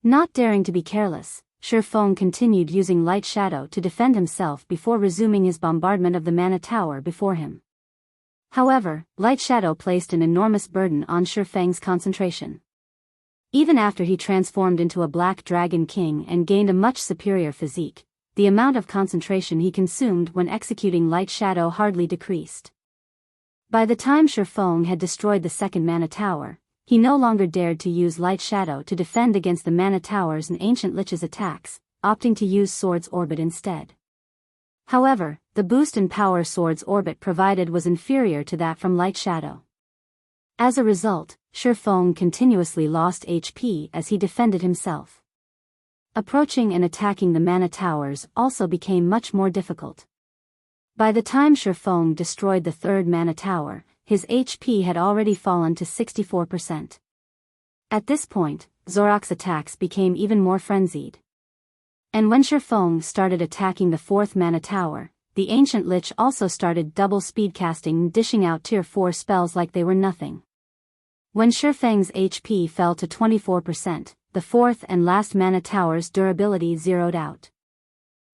Not daring to be careless, Shifeng continued using Light Shadow to defend himself before resuming his bombardment of the mana tower before him. However, Light Shadow placed an enormous burden on Shifeng's concentration. Even after he transformed into a Black Dragon King and gained a much superior physique, the amount of concentration he consumed when executing Light Shadow hardly decreased. By the time Shifeng had destroyed the second mana tower, he no longer dared to use Light Shadow to defend against the mana towers and ancient Lich's attacks, opting to use Sword's Orbit instead. However, the boost in power Sword's Orbit provided was inferior to that from Light Shadow. As a result, Shifeng continuously lost HP as he defended himself. Approaching and attacking the mana towers also became much more difficult. By the time Shifeng destroyed the third mana tower, his HP had already fallen to 64%. At this point, Zorak's attacks became even more frenzied. And when Shifeng started attacking the fourth mana tower, the ancient Lich also started double speed casting, dishing out tier 4 spells like they were nothing. When Shifeng's HP fell to 24%, the fourth and last mana tower's durability zeroed out.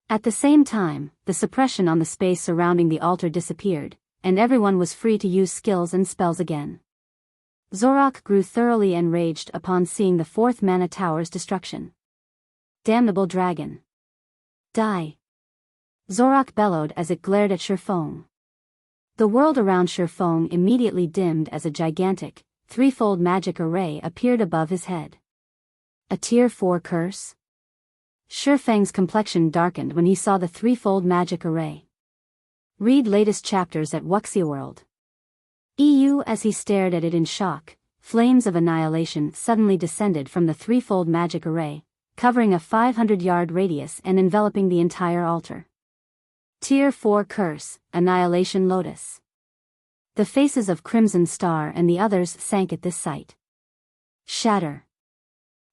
At the same time, the suppression on the space surrounding the altar disappeared, and everyone was free to use skills and spells again. Zorak grew thoroughly enraged upon seeing the fourth mana tower's destruction. Damnable dragon! Die! Zorak bellowed as it glared at Shifeng. The world around Shifeng immediately dimmed as a gigantic, threefold magic array appeared above his head. A tier 4 curse? Shifeng's complexion darkened when he saw the threefold magic array. Read latest chapters at Wuxia World. EU. As he stared at it in shock, flames of annihilation suddenly descended from the threefold magic array, covering a 500-yard radius and enveloping the entire altar. Tier 4 curse, Annihilation Lotus. The faces of Crimson Star and the others sank at this sight. Shatter.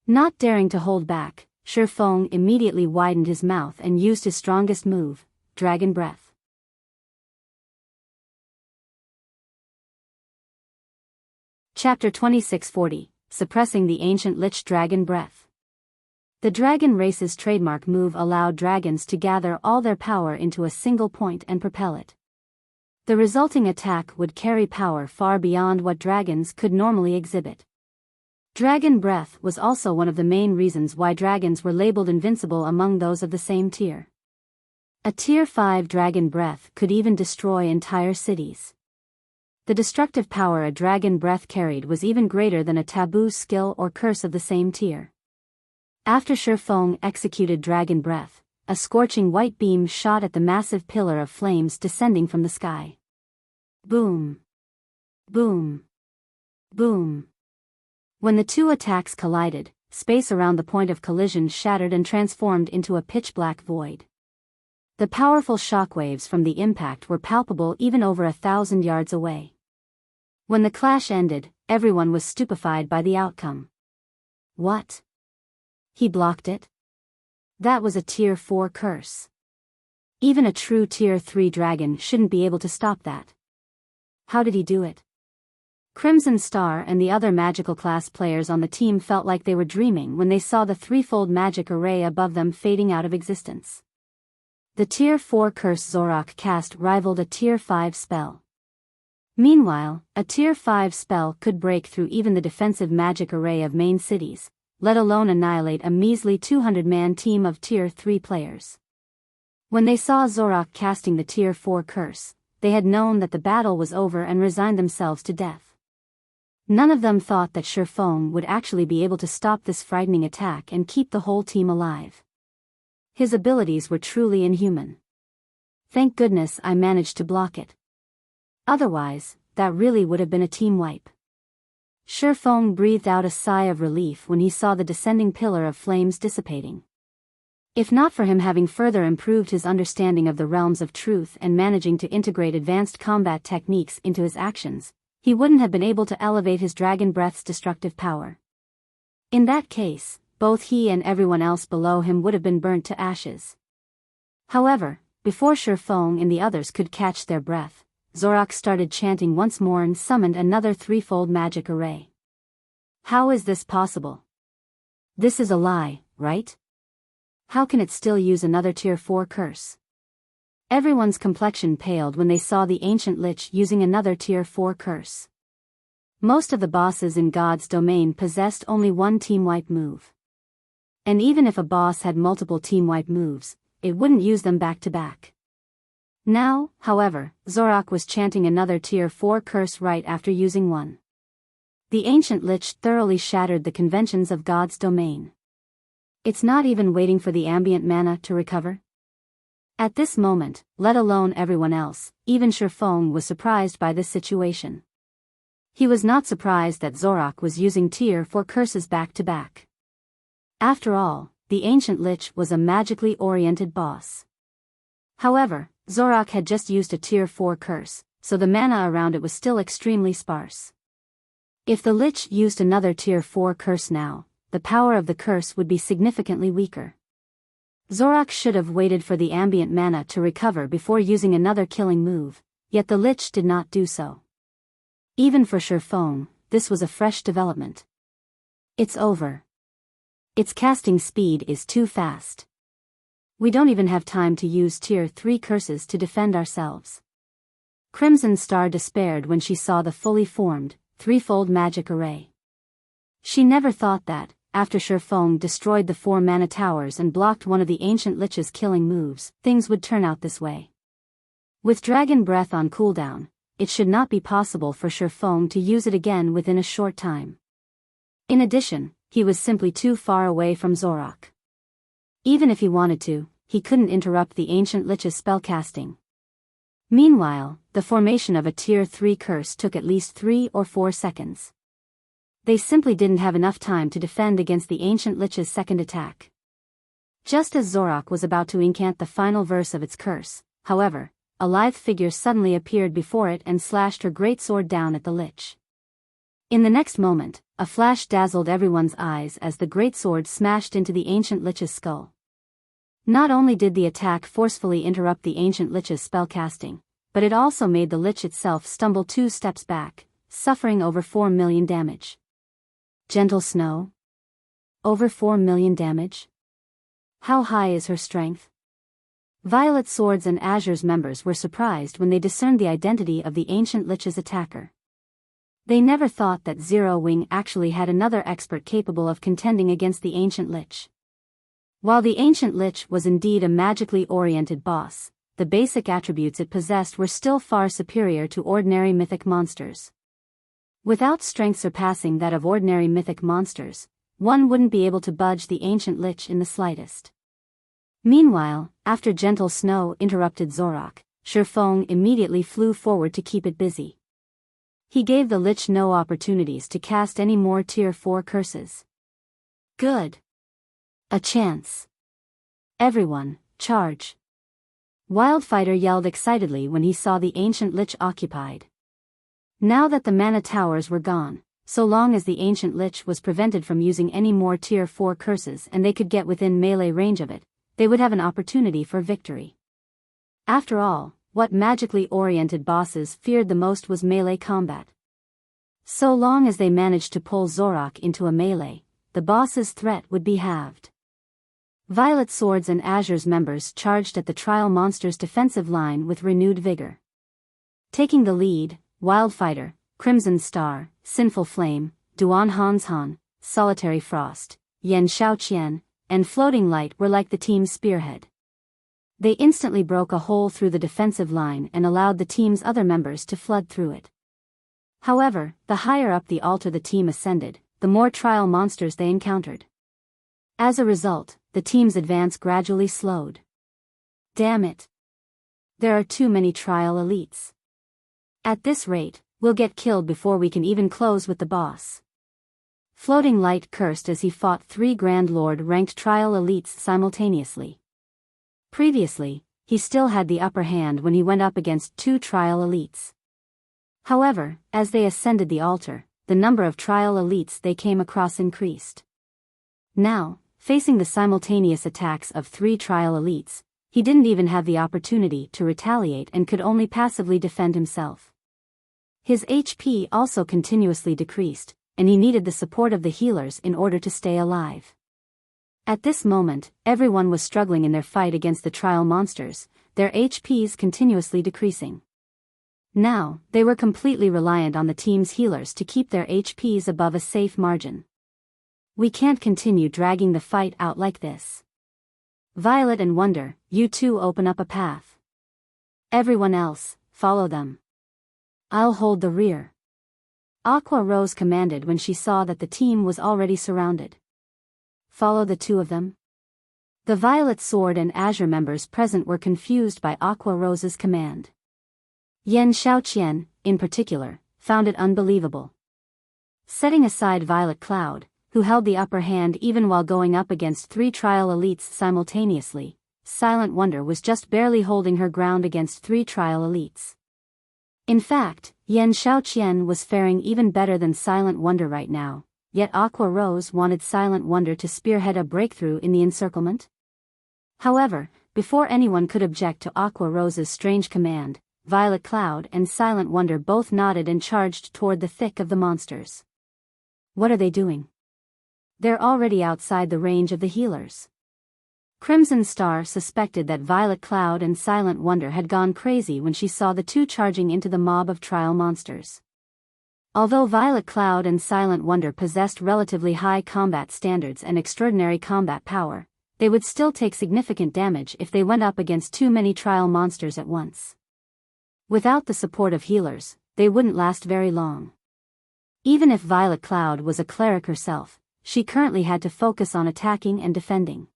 Not daring to hold back, Shifeng immediately widened his mouth and used his strongest move, Dragon Breath. Chapter 2640, Suppressing the Ancient Lich. Dragon Breath. The dragon race's trademark move allowed dragons to gather all their power into a single point and propel it. The resulting attack would carry power far beyond what dragons could normally exhibit. Dragon Breath was also one of the main reasons why dragons were labeled invincible among those of the same tier. A tier 5 Dragon Breath could even destroy entire cities. The destructive power a Dragon Breath carried was even greater than a taboo skill or curse of the same tier. After Shifeng executed Dragon Breath, a scorching white beam shot at the massive pillar of flames descending from the sky. Boom! Boom! Boom! When the two attacks collided, space around the point of collision shattered and transformed into a pitch-black void. The powerful shockwaves from the impact were palpable even over 1,000 yards away. When the clash ended, everyone was stupefied by the outcome. What? He blocked it? That was a tier 4 curse. Even a true tier 3 dragon shouldn't be able to stop that. How did he do it? Crimson Star and the other magical class players on the team felt like they were dreaming when they saw the threefold magic array above them fading out of existence. The tier 4 curse Zorak cast rivaled a tier 5 spell. Meanwhile, a tier 5 spell could break through even the defensive magic array of main cities, let alone annihilate a measly 200-man team of tier 3 players. When they saw Zorak casting the tier 4 curse, they had known that the battle was over and resigned themselves to death. None of them thought that Shifeng would actually be able to stop this frightening attack and keep the whole team alive. His abilities were truly inhuman. Thank goodness I managed to block it. Otherwise, that really would have been a team wipe. Shifeng breathed out a sigh of relief when he saw the descending pillar of flames dissipating. If not for him having further improved his understanding of the realms of truth and managing to integrate advanced combat techniques into his actions, he wouldn't have been able to elevate his Dragon Breath's destructive power. In that case, both he and everyone else below him would have been burnt to ashes. However, before Shifeng and the others could catch their breath, Zorak started chanting once more and summoned another threefold magic array. How is this possible? This is a lie, right? How can it still use another tier 4 curse? Everyone's complexion paled when they saw the ancient Lich using another tier 4 curse. Most of the bosses in God's domain possessed only one team wipe move. And even if a boss had multiple team wipe moves, it wouldn't use them back to back. Now, however, Zorak was chanting another tier 4 curse right after using one. The ancient Lich thoroughly shattered the conventions of God's domain. It's not even waiting for the ambient mana to recover. At this moment, let alone everyone else, even Shifeng was surprised by this situation. He was not surprised that Zorak was using tier 4 curses back to back. After all, the ancient Lich was a magically oriented boss. However, Zorak had just used a tier 4 curse, so the mana around it was still extremely sparse. If the Lich used another tier 4 curse now, the power of the curse would be significantly weaker. Zorak should have waited for the ambient mana to recover before using another killing move, yet the Lich did not do so. Even for Sherfong, this was a fresh development. It's over. Its casting speed is too fast. We don't even have time to use tier 3 curses to defend ourselves. Crimson Star despaired when she saw the fully formed, threefold magic array. She never thought that, after Sherfong destroyed the 4 mana towers and blocked one of the ancient Lich's killing moves, things would turn out this way. With Dragon Breath on cooldown, it should not be possible for Sherfong to use it again within a short time. In addition, he was simply too far away from Zorak. Even if he wanted to, he couldn't interrupt the ancient Lich's spellcasting. Meanwhile, the formation of a tier 3 curse took at least 3 or 4 seconds. They simply didn't have enough time to defend against the ancient Lich's second attack. Just as Zorak was about to incant the final verse of its curse, however, a lithe figure suddenly appeared before it and slashed her greatsword down at the Lich. In the next moment, a flash dazzled everyone's eyes as the greatsword smashed into the ancient Lich's skull. Not only did the attack forcefully interrupt the ancient Lich's spellcasting, but it also made the Lich itself stumble 2 steps back, suffering over 4 million damage. Gentle Snow? Over 4 million damage? How high is her strength? Violet Swords and Azure's members were surprised when they discerned the identity of the ancient Lich's attacker. They never thought that Zero Wing actually had another expert capable of contending against the ancient Lich. While the ancient Lich was indeed a magically oriented boss, the basic attributes it possessed were still far superior to ordinary mythic monsters. Without strength surpassing that of ordinary mythic monsters, one wouldn't be able to budge the ancient Lich in the slightest. Meanwhile, after Gentle Snow interrupted Zorak, Sherfong immediately flew forward to keep it busy. He gave the Lich no opportunities to cast any more tier 4 curses. Good. A chance. Everyone, charge. Wildfighter yelled excitedly when he saw the ancient Lich occupied. Now that the mana towers were gone, so long as the ancient Lich was prevented from using any more tier 4 curses and they could get within melee range of it, they would have an opportunity for victory. After all, what magically oriented bosses feared the most was melee combat. So long as they managed to pull Zorak into a melee, the boss's threat would be halved. Violet Swords and Azure's members charged at the trial monster's defensive line with renewed vigor. Taking the lead, Wildfighter, Crimson Star, Sinful Flame, Duan Hanshan, Solitary Frost, Yan Xiaoqian, and Floating Light were like the team's spearhead. They instantly broke a hole through the defensive line and allowed the team's other members to flood through it. However, the higher up the altar the team ascended, the more trial monsters they encountered. As a result, the team's advance gradually slowed. Damn it. There are too many trial elites. At this rate, we'll get killed before we can even close with the boss. Floating Light cursed as he fought 3 Grand Lord ranked trial elites simultaneously. Previously, he still had the upper hand when he went up against 2 trial elites. However, as they ascended the altar, the number of trial elites they came across increased. Now, facing the simultaneous attacks of 3 trial elites, he didn't even have the opportunity to retaliate and could only passively defend himself. His HP also continuously decreased, and he needed the support of the healers in order to stay alive. At this moment, everyone was struggling in their fight against the trial monsters, their HPs continuously decreasing. Now, they were completely reliant on the team's healers to keep their HPs above a safe margin. We can't continue dragging the fight out like this. Violet and Wonder, you two open up a path. Everyone else, follow them. I'll hold the rear. Aqua Rose commanded when she saw that the team was already surrounded. Follow the 2 of them? The Violet Sword and Azure members present were confused by Aqua Rose's command. Yan Xiaoqian, in particular, found it unbelievable. Setting aside Violet Cloud, who held the upper hand even while going up against 3 trial elites simultaneously, Silent Wonder was just barely holding her ground against 3 trial elites. In fact, Xiaoqian was faring even better than Silent Wonder right now, yet Aqua Rose wanted Silent Wonder to spearhead a breakthrough in the encirclement. However, before anyone could object to Aqua Rose's strange command, Violet Cloud and Silent Wonder both nodded and charged toward the thick of the monsters. What are they doing? They're already outside the range of the healers. Crimson Star suspected that Violet Cloud and Silent Wonder had gone crazy when she saw the two charging into the mob of trial monsters. Although Violet Cloud and Silent Wonder possessed relatively high combat standards and extraordinary combat power, they would still take significant damage if they went up against too many trial monsters at once. Without the support of healers, they wouldn't last very long. Even if Violet Cloud was a cleric herself, she currently had to focus on attacking and defending.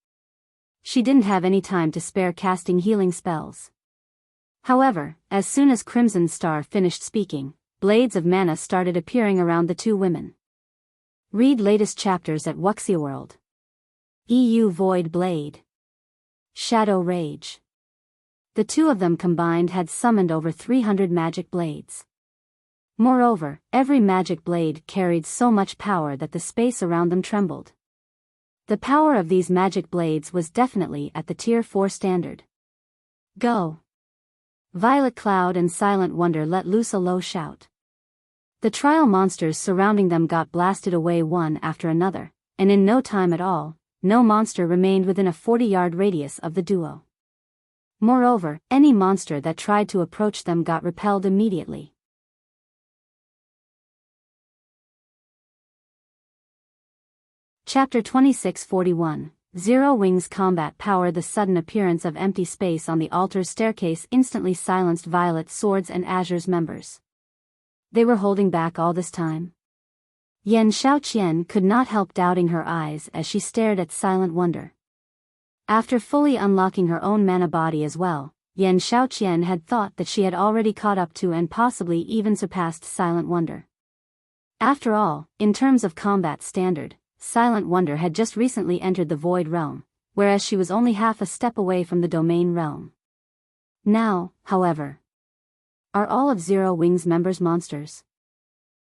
She didn't have any time to spare casting healing spells. However, as soon as Crimson Star finished speaking, blades of mana started appearing around the two women. Read latest chapters at Wuxia World. EU Void Blade. Shadow Rage. The two of them combined had summoned over 300 magic blades. Moreover, every magic blade carried so much power that the space around them trembled. The power of these magic blades was definitely at the Tier 4 standard. Go! Violet Cloud and Silent Wonder let loose a low shout. The trial monsters surrounding them got blasted away one after another, and in no time at all, no monster remained within a 40-yard radius of the duo. Moreover, any monster that tried to approach them got repelled immediately. Chapter 2641, Zero Wings Combat Power. The sudden appearance of empty space on the altar's staircase instantly silenced Violet's Swords and Azure's members. They were holding back all this time. Xiaoqian could not help doubting her eyes as she stared at Silent Wonder. After fully unlocking her own mana body as well, Xiaoqian had thought that she had already caught up to and possibly even surpassed Silent Wonder. After all, in terms of combat standard, Silent Wonder had just recently entered the Void Realm, whereas she was only half a step away from the Domain Realm. Now, however, are all of Zero Wings members monsters?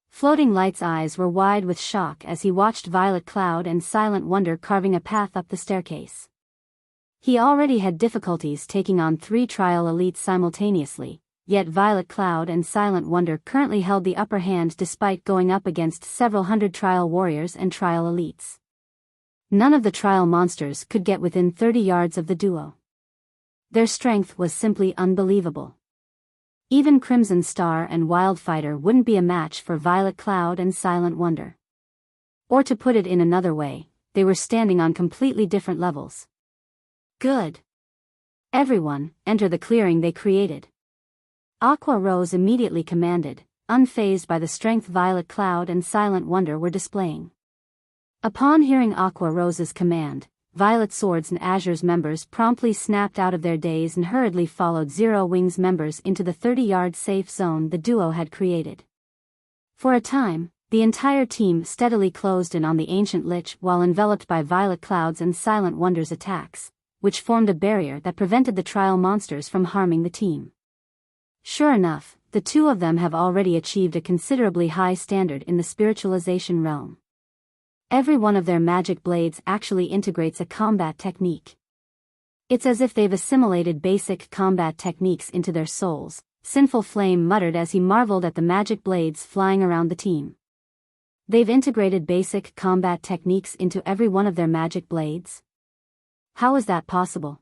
Floating Light's eyes were wide with shock as he watched Violet Cloud and Silent Wonder carving a path up the staircase. He already had difficulties taking on 3 trial elites simultaneously, yet Violet Cloud and Silent Wonder currently held the upper hand despite going up against several hundred trial warriors and trial elites. None of the trial monsters could get within 30 yards of the duo. Their strength was simply unbelievable. Even Crimson Star and Wildfighter wouldn't be a match for Violet Cloud and Silent Wonder. Or to put it in another way, they were standing on completely different levels. Good. Everyone, enter the clearing they created. Aqua Rose immediately commanded, unfazed by the strength Violet Cloud and Silent Wonder were displaying. Upon hearing Aqua Rose's command, Violet Swords and Azure's members promptly snapped out of their daze and hurriedly followed Zero Wings members into the 30-yard safe zone the duo had created. For a time, the entire team steadily closed in on the ancient Lich while enveloped by Violet Cloud's and Silent Wonder's attacks, which formed a barrier that prevented the trial monsters from harming the team. Sure enough, the two of them have already achieved a considerably high standard in the spiritualization realm. Every one of their magic blades actually integrates a combat technique. It's as if they've assimilated basic combat techniques into their souls, Sinful Flame muttered as he marveled at the magic blades flying around the team. They've integrated basic combat techniques into every one of their magic blades? How is that possible?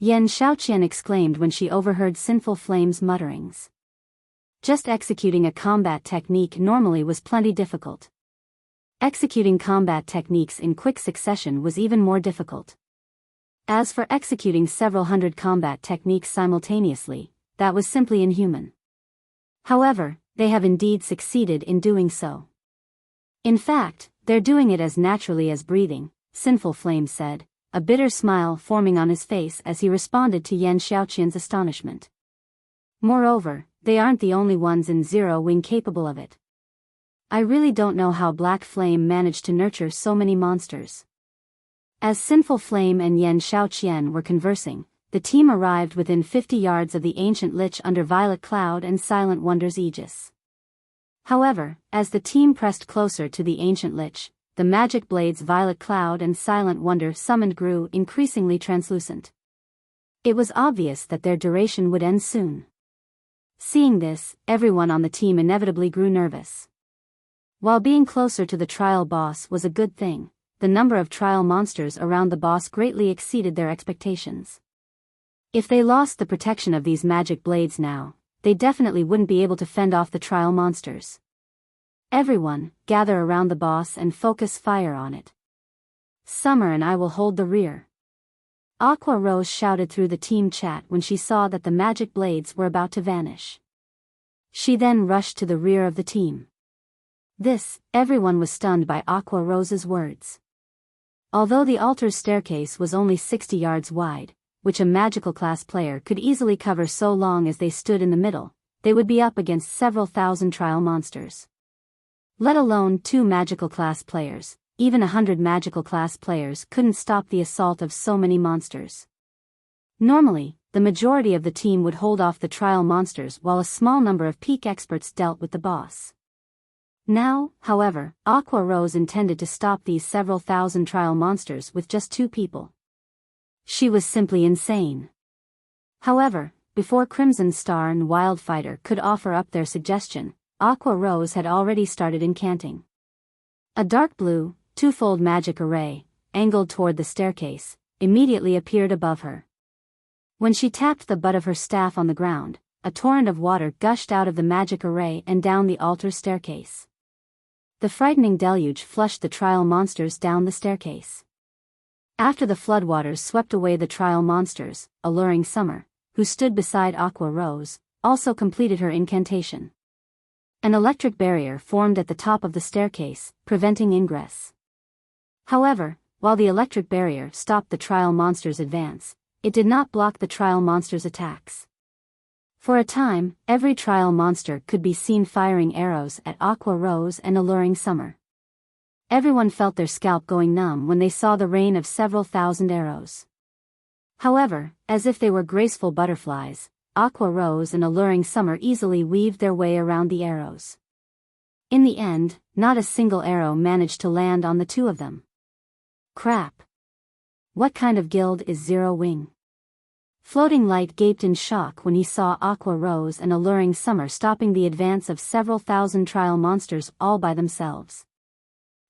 Xiaoqian exclaimed when she overheard Sinful Flame's mutterings. Just executing a combat technique normally was plenty difficult. Executing combat techniques in quick succession was even more difficult. As for executing several hundred combat techniques simultaneously, that was simply inhuman. However, they have indeed succeeded in doing so. In fact, they're doing it as naturally as breathing, Sinful Flame said, a bitter smile forming on his face as he responded to Xiaoqian's astonishment. Moreover, they aren't the only ones in Zero Wing capable of it. I really don't know how Black Flame managed to nurture so many monsters. As Sinful Flame and Yan Xiaoqian were conversing, the team arrived within 50 yards of the ancient Lich under Violet Cloud and Silent Wonder's aegis. However, as the team pressed closer to the ancient Lich, the magic blades Violet Cloud and Silent Wonder summoned grew increasingly translucent. It was obvious that their duration would end soon. Seeing this, everyone on the team inevitably grew nervous. While being closer to the trial boss was a good thing, the number of trial monsters around the boss greatly exceeded their expectations. If they lost the protection of these magic blades now, they definitely wouldn't be able to fend off the trial monsters. Everyone, gather around the boss and focus fire on it. Summer and I will hold the rear. Aqua Rose shouted through the team chat when she saw that the magic blades were about to vanish. She then rushed to the rear of the team. Everyone was stunned by Aqua Rose's words. Although the altar's staircase was only 60 yards wide, which a magical class player could easily cover so long as they stood in the middle, they would be up against several thousand trial monsters. Let alone 2 magical class players, even 100 magical class players couldn't stop the assault of so many monsters. Normally, the majority of the team would hold off the trial monsters while a small number of peak experts dealt with the boss. Now, however, Aqua Rose intended to stop these several thousand trial monsters with just 2 people. She was simply insane. However, before Crimson Star and Wildfighter could offer up their suggestion, Aqua Rose had already started incanting. A dark blue, 2-fold magic array, angled toward the staircase, immediately appeared above her. When she tapped the butt of her staff on the ground, a torrent of water gushed out of the magic array and down the altar staircase. The frightening deluge flushed the trial monsters down the staircase. After the floodwaters swept away the trial monsters, Alluring Summer, who stood beside Aqua Rose, also completed her incantation. An electric barrier formed at the top of the staircase, preventing ingress. However, while the electric barrier stopped the trial monsters' advance, it did not block the trial monsters' attacks. For a time, every trial monster could be seen firing arrows at Aqua Rose and Alluring Summer. Everyone felt their scalp going numb when they saw the rain of several thousand arrows. However, as if they were graceful butterflies, Aqua Rose and Alluring Summer easily weaved their way around the arrows. In the end, not a single arrow managed to land on the 2 of them. Crap! What kind of guild is Zero Wing? Floating Light gaped in shock when he saw Aqua Rose and Alluring Summer stopping the advance of several thousand trial monsters all by themselves.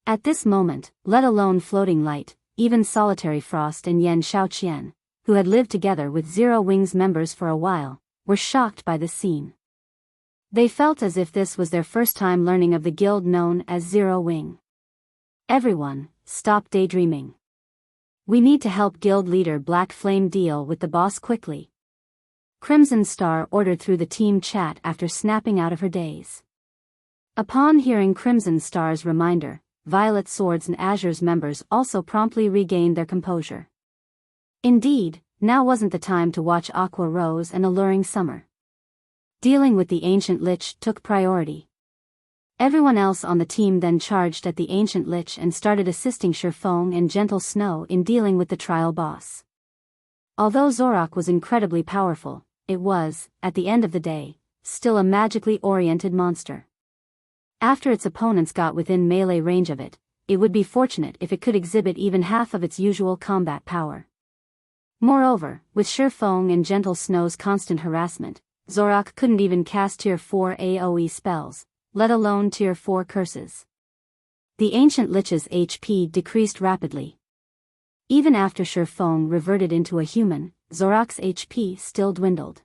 At this moment, let alone Floating Light, even Solitary Frost and Yan Xiaoqian, who had lived together with Zero Wing's members for a while, were shocked by this scene. They felt as if this was their first time learning of the guild known as Zero Wing. Everyone, stop daydreaming. We need to help guild leader Black Flame deal with the boss quickly. Crimson Star ordered through the team chat after snapping out of her daze. Upon hearing Crimson Star's reminder, Violet Swords and Azure's members also promptly regained their composure. Indeed, now wasn't the time to watch Aqua Rose and Alluring Summer. Dealing with the ancient Lich took priority. Everyone else on the team then charged at the ancient Lich and started assisting Sherfong and Gentle Snow in dealing with the trial boss. Although Zorak was incredibly powerful, it was, at the end of the day, still a magically oriented monster. After its opponents got within melee range of it, it would be fortunate if it could exhibit even half of its usual combat power. Moreover, with Sherfong and Gentle Snow's constant harassment, Zorak couldn't even cast Tier 4 AoE spells, let alone Tier 4 curses. The ancient Lich's HP decreased rapidly. Even after Sherfong reverted into a human, Zorak's HP still dwindled.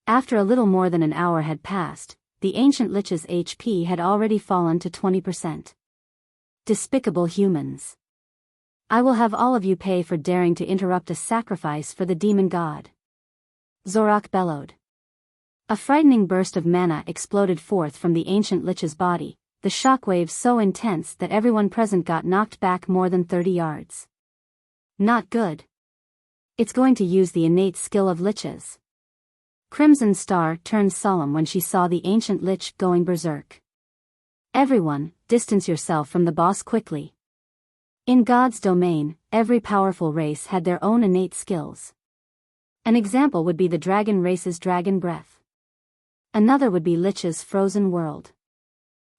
After a little more than an hour had passed, the ancient Lich's HP had already fallen to 20%. Despicable humans. I will have all of you pay for daring to interrupt a sacrifice for the demon god. Zorak bellowed. A frightening burst of mana exploded forth from the ancient Lich's body, the shockwave so intense that everyone present got knocked back more than 30 yards. Not good. It's going to use the innate skill of Liches. Crimson Star turned solemn when she saw the ancient Lich going berserk. Everyone, distance yourself from the boss quickly. In God's domain, every powerful race had their own innate skills. An example would be the dragon race's dragon breath. Another would be Lich's frozen world.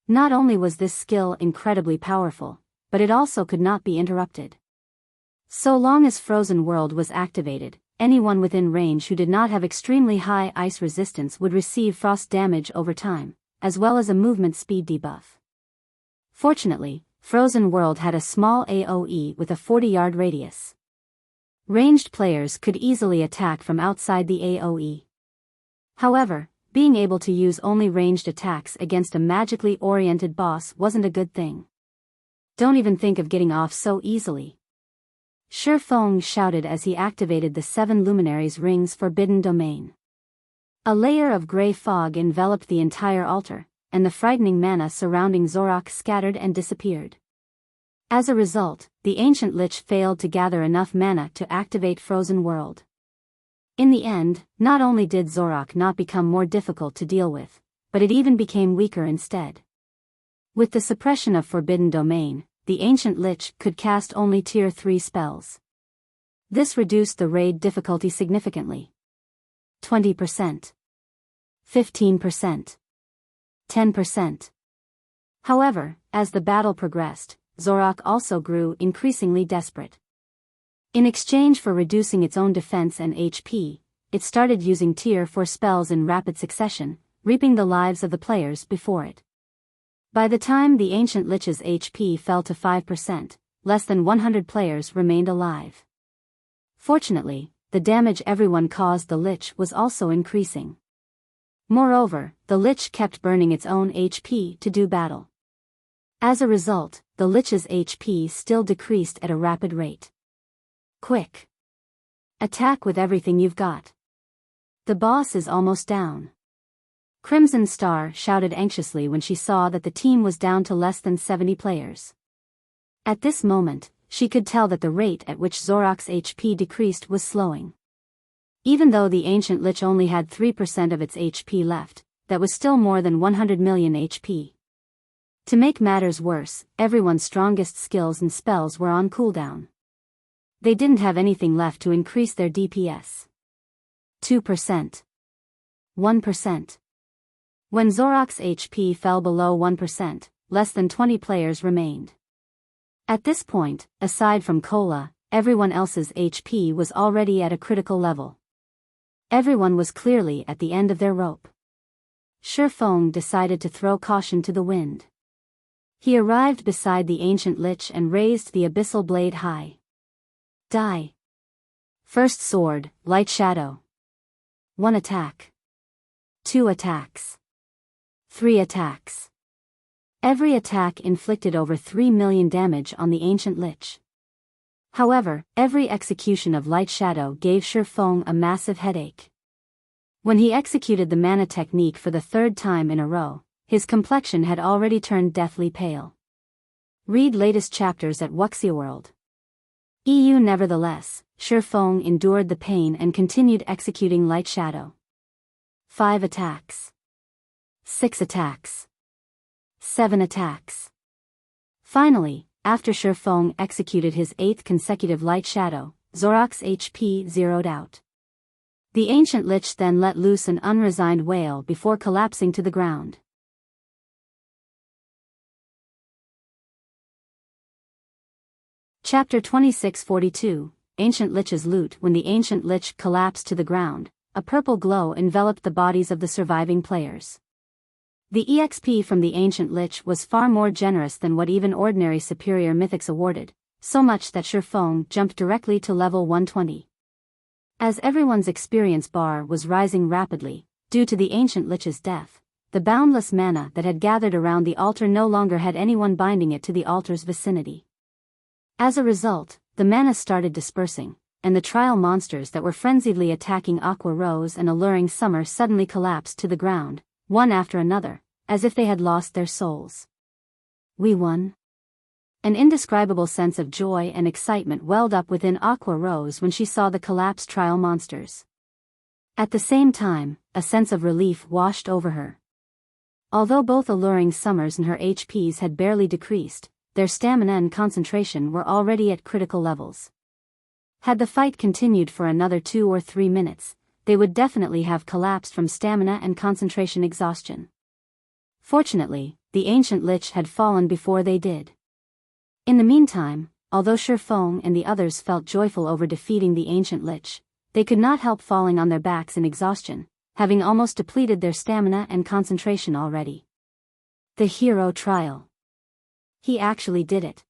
Not only was this skill incredibly powerful, but it also could not be interrupted. So long as frozen world was activated, anyone within range who did not have extremely high ice resistance would receive frost damage over time, as well as a movement speed debuff. Fortunately, frozen world had a small AoE with a 40-yard radius. Ranged players could easily attack from outside the AoE. However, being able to use only ranged attacks against a magically oriented boss wasn't a good thing. Don't even think of getting off so easily. Shifeng shouted as he activated the 7 luminaries' ring's forbidden domain. A layer of grey fog enveloped the entire altar, and the frightening mana surrounding Zorak scattered and disappeared. As a result, the ancient Lich failed to gather enough mana to activate Frozen World. In the end, not only did Zorak not become more difficult to deal with, but it even became weaker instead. With the suppression of Forbidden Domain, the ancient Lich could cast only Tier 3 spells. This reduced the raid difficulty significantly. 20%. 15%. 10%. However, as the battle progressed, Zorak also grew increasingly desperate. In exchange for reducing its own defense and HP, it started using Tier 4 spells in rapid succession, reaping the lives of the players before it. By the time the ancient Lich's HP fell to 5%, less than 100 players remained alive. Fortunately, the damage everyone caused the Lich was also increasing. Moreover, the Lich kept burning its own HP to do battle. As a result, the Lich's HP still decreased at a rapid rate. Quick! Attack with everything you've got. The boss is almost down. Crimson Star shouted anxiously when she saw that the team was down to less than 70 players. At this moment, she could tell that the rate at which Zorak's HP decreased was slowing. Even though the ancient Lich only had 3% of its HP left, that was still more than 100 million HP. To make matters worse, everyone's strongest skills and spells were on cooldown. They didn't have anything left to increase their DPS. 2%. 1%. When Zorak's HP fell below 1%, less than 20 players remained. At this point, aside from Kola, everyone else's HP was already at a critical level. Everyone was clearly at the end of their rope. Shifeng decided to throw caution to the wind. He arrived beside the ancient Lich and raised the abyssal blade high. Die. First sword, light shadow. 1 attack. 2 attacks. 3 attacks. Every attack inflicted over 3 million damage on the ancient Lich. However, every execution of light shadow gave Shifeng a massive headache. When he executed the mana technique for the 3rd time in a row, his complexion had already turned deathly pale. Read latest chapters at Wuxia World. Nevertheless, Shifeng endured the pain and continued executing light shadow. 5 attacks. 6 attacks. 7 attacks. Finally, after Shifeng executed his 8th consecutive light shadow, Zorak's HP zeroed out. The ancient Lich then let loose an unresigned wail before collapsing to the ground. Chapter 2642, Ancient Lich's Loot. When the ancient Lich collapsed to the ground, a purple glow enveloped the bodies of the surviving players. The EXP from the ancient Lich was far more generous than what even ordinary superior mythics awarded, so much that Shifeng jumped directly to level 120. As everyone's experience bar was rising rapidly, due to the ancient Lich's death, the boundless mana that had gathered around the altar no longer had anyone binding it to the altar's vicinity. As a result, the mana started dispersing, and the trial monsters that were frenziedly attacking Aqua Rose and Alluring Summer suddenly collapsed to the ground, one after another, as if they had lost their souls. We won. An indescribable sense of joy and excitement welled up within Aqua Rose when she saw the collapsed trial monsters. At the same time, a sense of relief washed over her. Although both Alluring Summers and her HPs had barely decreased, their stamina and concentration were already at critical levels. Had the fight continued for another 2 or 3 minutes, they would definitely have collapsed from stamina and concentration exhaustion. Fortunately, the ancient Lich had fallen before they did. In the meantime, although Shifeng and the others felt joyful over defeating the ancient Lich, they could not help falling on their backs in exhaustion, having almost depleted their stamina and concentration already. The hero trial. He actually did it.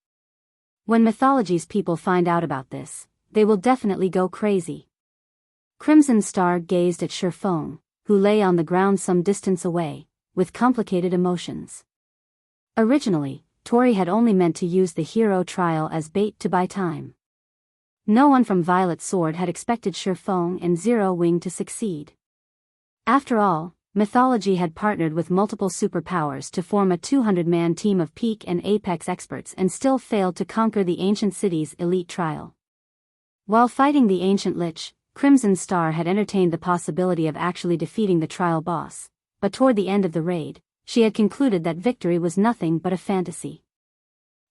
When Mythology's people find out about this, they will definitely go crazy. Crimson Star gazed at Shifeng, who lay on the ground some distance away, with complicated emotions. Originally, Tori had only meant to use the hero trial as bait to buy time. No one from Violet Sword had expected Shifeng and Zero Wing to succeed. After all, Mythology had partnered with multiple superpowers to form a 200-man team of peak and apex experts and still failed to conquer the ancient city's elite trial. While fighting the ancient Lich, Crimson Star had entertained the possibility of actually defeating the trial boss, but toward the end of the raid, she had concluded that victory was nothing but a fantasy.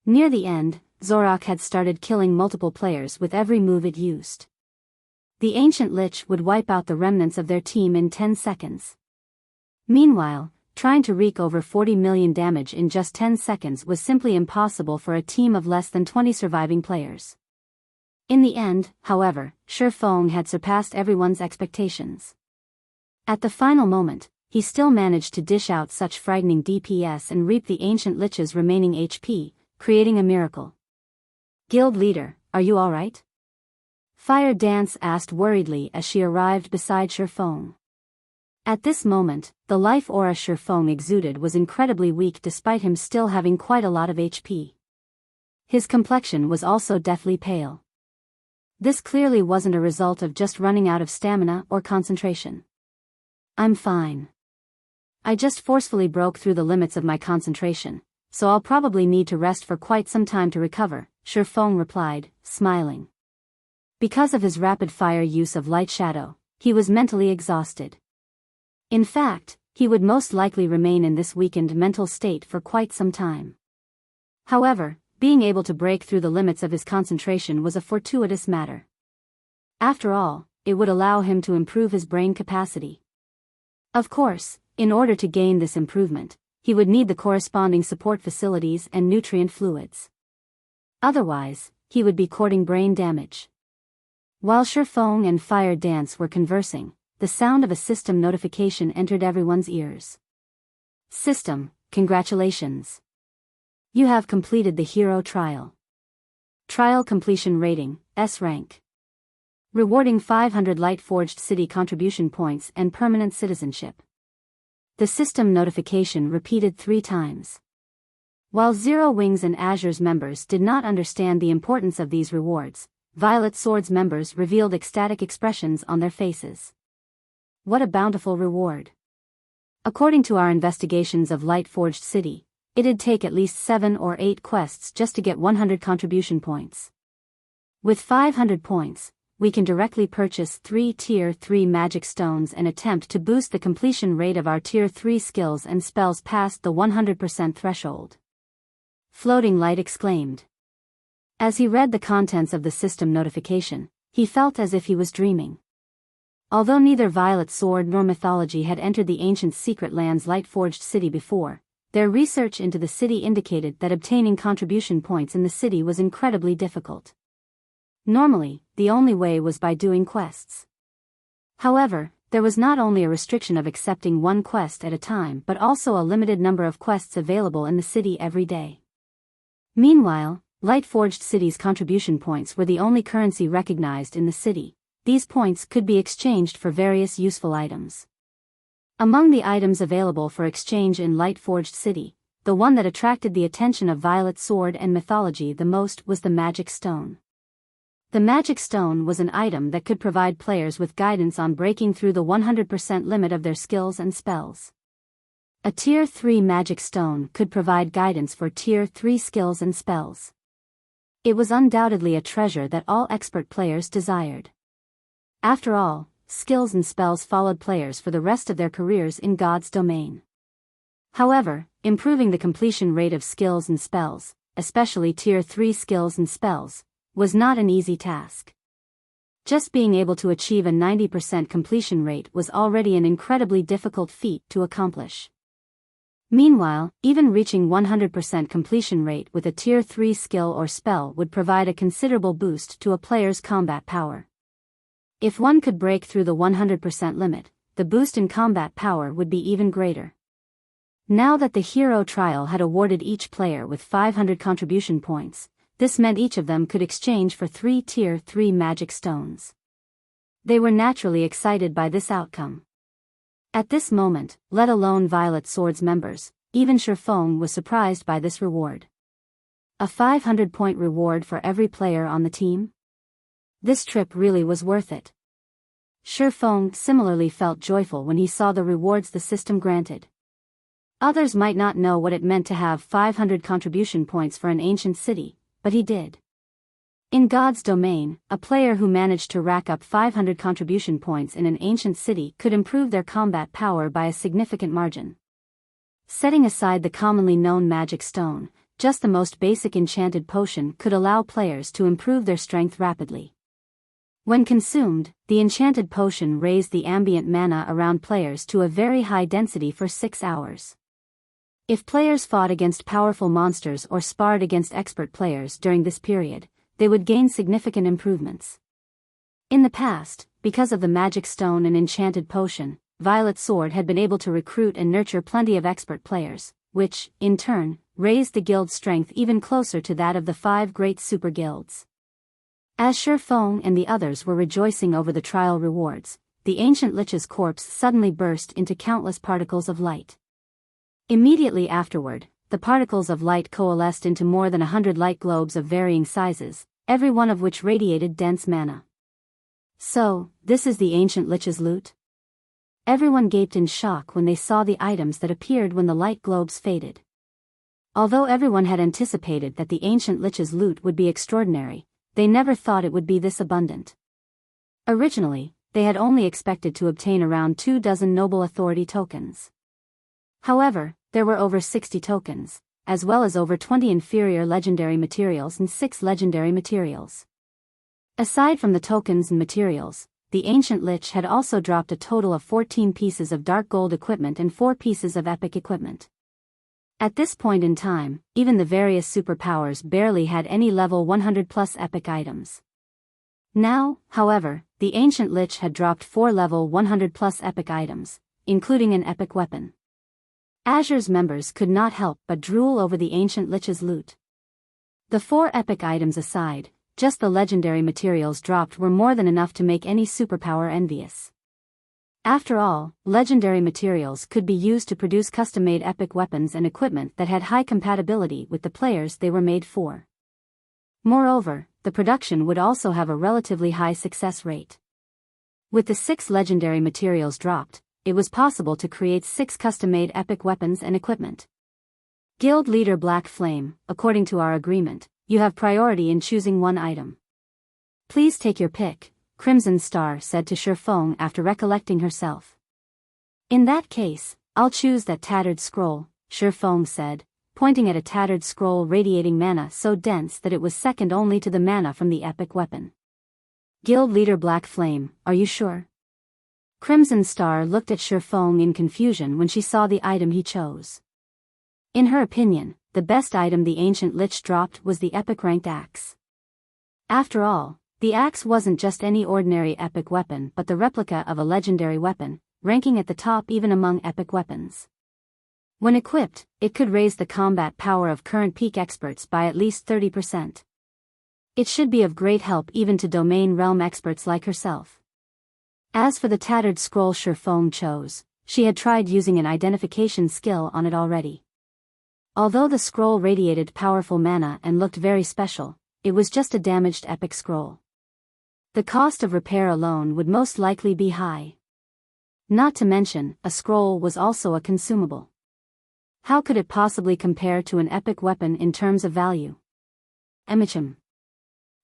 Near the end, Zorak had started killing multiple players with every move it used. The ancient Lich would wipe out the remnants of their team in 10 seconds. Meanwhile, trying to wreak over 40 million damage in just 10 seconds was simply impossible for a team of less than 20 surviving players. In the end, however, Shifeng had surpassed everyone's expectations. At the final moment, he still managed to dish out such frightening DPS and reap the ancient Lich's remaining HP, creating a miracle. Guild leader, are you alright? Fire Dance asked worriedly as she arrived beside Shifeng. At this moment, the life aura Shifeng exuded was incredibly weak despite him still having quite a lot of HP. His complexion was also deathly pale. This clearly wasn't a result of just running out of stamina or concentration. I'm fine. I just forcefully broke through the limits of my concentration, so I'll probably need to rest for quite some time to recover, Shifeng replied, smiling. Because of his rapid-fire use of light shadow, he was mentally exhausted. In fact, he would most likely remain in this weakened mental state for quite some time. However, being able to break through the limits of his concentration was a fortuitous matter. After all, it would allow him to improve his brain capacity. Of course, in order to gain this improvement, he would need the corresponding support facilities and nutrient fluids. Otherwise, he would be courting brain damage. While Shifeng and Fire Dance were conversing, the sound of a system notification entered everyone's ears. System, congratulations. You have completed the hero trial. Trial completion rating, S rank. Rewarding 500 Lightforged city contribution points and permanent citizenship. The system notification repeated 3 times. While Zero Wings and Azure's members did not understand the importance of these rewards, Violet Sword's members revealed ecstatic expressions on their faces. What a bountiful reward. According to our investigations of Lightforged City, it'd take at least 7 or 8 quests just to get 100 contribution points. With 500 points, we can directly purchase 3 Tier 3 magic stones and attempt to boost the completion rate of our Tier 3 skills and spells past the 100% threshold. Floating Light exclaimed. As he read the contents of the system notification, he felt as if he was dreaming. Although neither Violet Sword nor Mythology had entered the ancient secret lands Lightforged City before, their research into the city indicated that obtaining contribution points in the city was incredibly difficult. Normally, the only way was by doing quests. However, there was not only a restriction of accepting 1 quest at a time but also a limited number of quests available in the city every day. Meanwhile, Lightforged City's contribution points were the only currency recognized in the city. These points could be exchanged for various useful items. Among the items available for exchange in Lightforged City, the one that attracted the attention of Violet Sword and Mythology the most was the Magic Stone. The Magic Stone was an item that could provide players with guidance on breaking through the 100% limit of their skills and spells. A Tier 3 Magic Stone could provide guidance for Tier 3 skills and spells. It was undoubtedly a treasure that all expert players desired. After all, skills and spells followed players for the rest of their careers in God's domain. However, improving the completion rate of skills and spells, especially Tier 3 skills and spells, was not an easy task. Just being able to achieve a 90% completion rate was already an incredibly difficult feat to accomplish. Meanwhile, even reaching 100% completion rate with a Tier 3 skill or spell would provide a considerable boost to a player's combat power. If one could break through the 100% limit, the boost in combat power would be even greater. Now that the hero trial had awarded each player with 500 contribution points, this meant each of them could exchange for 3 Tier 3 magic stones. They were naturally excited by this outcome. At this moment, let alone Violet Sword's members, even Shifeng was surprised by this reward. A 500-point reward for every player on the team? This trip really was worth it. Shifeng similarly felt joyful when he saw the rewards the system granted. Others might not know what it meant to have 500 contribution points for an ancient city, but he did. In God's domain, a player who managed to rack up 500 contribution points in an ancient city could improve their combat power by a significant margin. Setting aside the commonly known magic stone, just the most basic enchanted potion could allow players to improve their strength rapidly. When consumed, the enchanted potion raised the ambient mana around players to a very high density for 6 hours. If players fought against powerful monsters or sparred against expert players during this period, they would gain significant improvements. In the past, because of the magic stone and enchanted potion, Violet Sword had been able to recruit and nurture plenty of expert players, which, in turn, raised the guild's strength even closer to that of the 5 great super guilds. As Shifeng and the others were rejoicing over the trial rewards, the ancient Lich's corpse suddenly burst into countless particles of light. Immediately afterward, the particles of light coalesced into more than 100 light globes of varying sizes, every one of which radiated dense mana. So, this is the ancient Lich's loot? Everyone gaped in shock when they saw the items that appeared when the light globes faded. Although everyone had anticipated that the ancient Lich's loot would be extraordinary, they never thought it would be this abundant. Originally, they had only expected to obtain around 24 noble authority tokens. However, there were over 60 tokens, as well as over 20 inferior legendary materials and 6 legendary materials. Aside from the tokens and materials, the ancient Lich had also dropped a total of 14 pieces of dark gold equipment and 4 pieces of epic equipment. At this point in time, even the various superpowers barely had any level 100+ epic items. Now, however, the ancient Lich had dropped 4 level 100+ epic items, including an epic weapon. Azure's members could not help but drool over the ancient Lich's loot. The 4 epic items aside, just the legendary materials dropped were more than enough to make any superpower envious. After all, legendary materials could be used to produce custom-made epic weapons and equipment that had high compatibility with the players they were made for. Moreover, the production would also have a relatively high success rate. With the 6 legendary materials dropped, it was possible to create 6 custom-made epic weapons and equipment. Guild Leader Black Flame, according to our agreement, you have priority in choosing one item. Please take your pick, Crimson Star said to Shifeng after recollecting herself. In that case, I'll choose that tattered scroll, Shifeng said, pointing at a tattered scroll radiating mana so dense that it was second only to the mana from the epic weapon. Guild Leader Black Flame, are you sure? Crimson Star looked at Shifeng in confusion when she saw the item he chose. In her opinion, the best item the ancient Lich dropped was the epic ranked axe. After all, the axe wasn't just any ordinary epic weapon but the replica of a legendary weapon, ranking at the top even among epic weapons. When equipped, it could raise the combat power of current peak experts by at least 30%. It should be of great help even to domain realm experts like herself. As for the tattered scroll Shifeng chose, she had tried using an identification skill on it already. Although the scroll radiated powerful mana and looked very special, it was just a damaged epic scroll. The cost of repair alone would most likely be high. Not to mention, a scroll was also a consumable. How could it possibly compare to an epic weapon in terms of value? Emichim.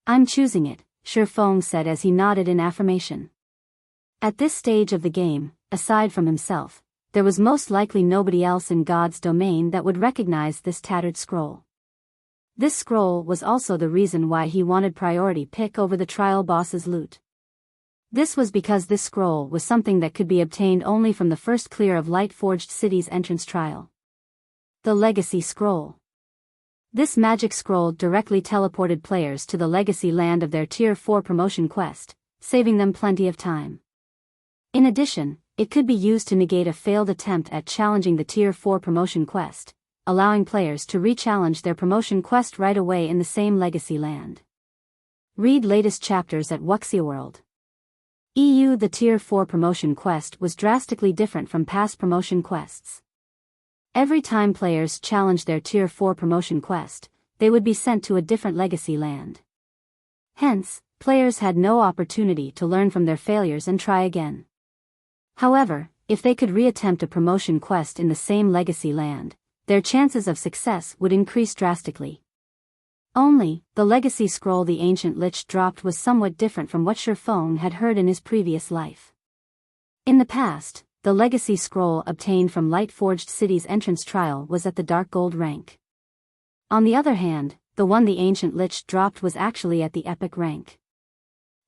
I'm choosing it, Shifeng said as he nodded in affirmation. At this stage of the game, aside from himself, there was most likely nobody else in God's domain that would recognize this tattered scroll. This scroll was also the reason why he wanted priority pick over the trial boss's loot. This was because this scroll was something that could be obtained only from the first clear of Lightforged City's entrance trial. The Legacy Scroll. This magic scroll directly teleported players to the legacy land of their Tier 4 promotion quest, saving them plenty of time. In addition, it could be used to negate a failed attempt at challenging the Tier 4 promotion quest, allowing players to re-challenge their promotion quest right away in the same legacy land. Read latest chapters at Wuxia World. The Tier 4 promotion quest was drastically different from past promotion quests. Every time players challenged their Tier 4 promotion quest, they would be sent to a different legacy land. Hence, players had no opportunity to learn from their failures and try again. However, if they could re-attempt a promotion quest in the same legacy land, their chances of success would increase drastically. Only, the legacy scroll the ancient Lich dropped was somewhat different from what Xiaoqian had heard in his previous life. In the past, the legacy scroll obtained from Lightforged City's entrance trial was at the dark gold rank. On the other hand, the one the ancient Lich dropped was actually at the epic rank.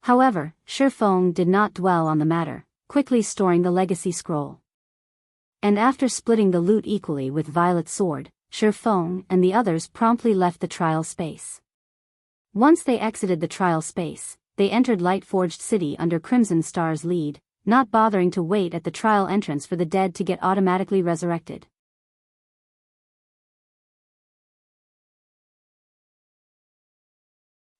However, Xiaoqian did not dwell on the matter, quickly storing the legacy scroll. And after splitting the loot equally with Violet's sword, Xiaoqian and the others promptly left the trial space. Once they exited the trial space, they entered Lightforged City under Crimson Star's lead, not bothering to wait at the trial entrance for the dead to get automatically resurrected.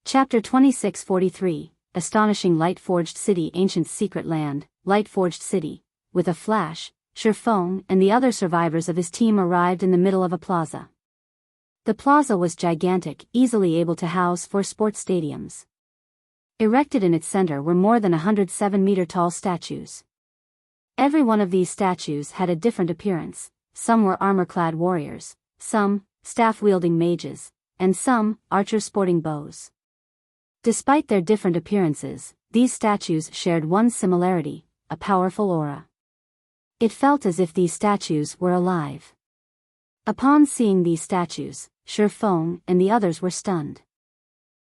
Chapter 2643, Astonishing Lightforged City Ancient Secret Land, Lightforged City. With a flash, Xiaoqian and the other survivors of his team arrived in the middle of a plaza. The plaza was gigantic, easily able to house 4 sports stadiums. Erected in its center were more than 107-meter-tall statues. Every one of these statues had a different appearance. Some were armor-clad warriors, some, staff-wielding mages, and some, archers sporting bows. Despite their different appearances, these statues shared one similarity: a powerful aura. It felt as if these statues were alive. Upon seeing these statues, Xiaoqian and the others were stunned.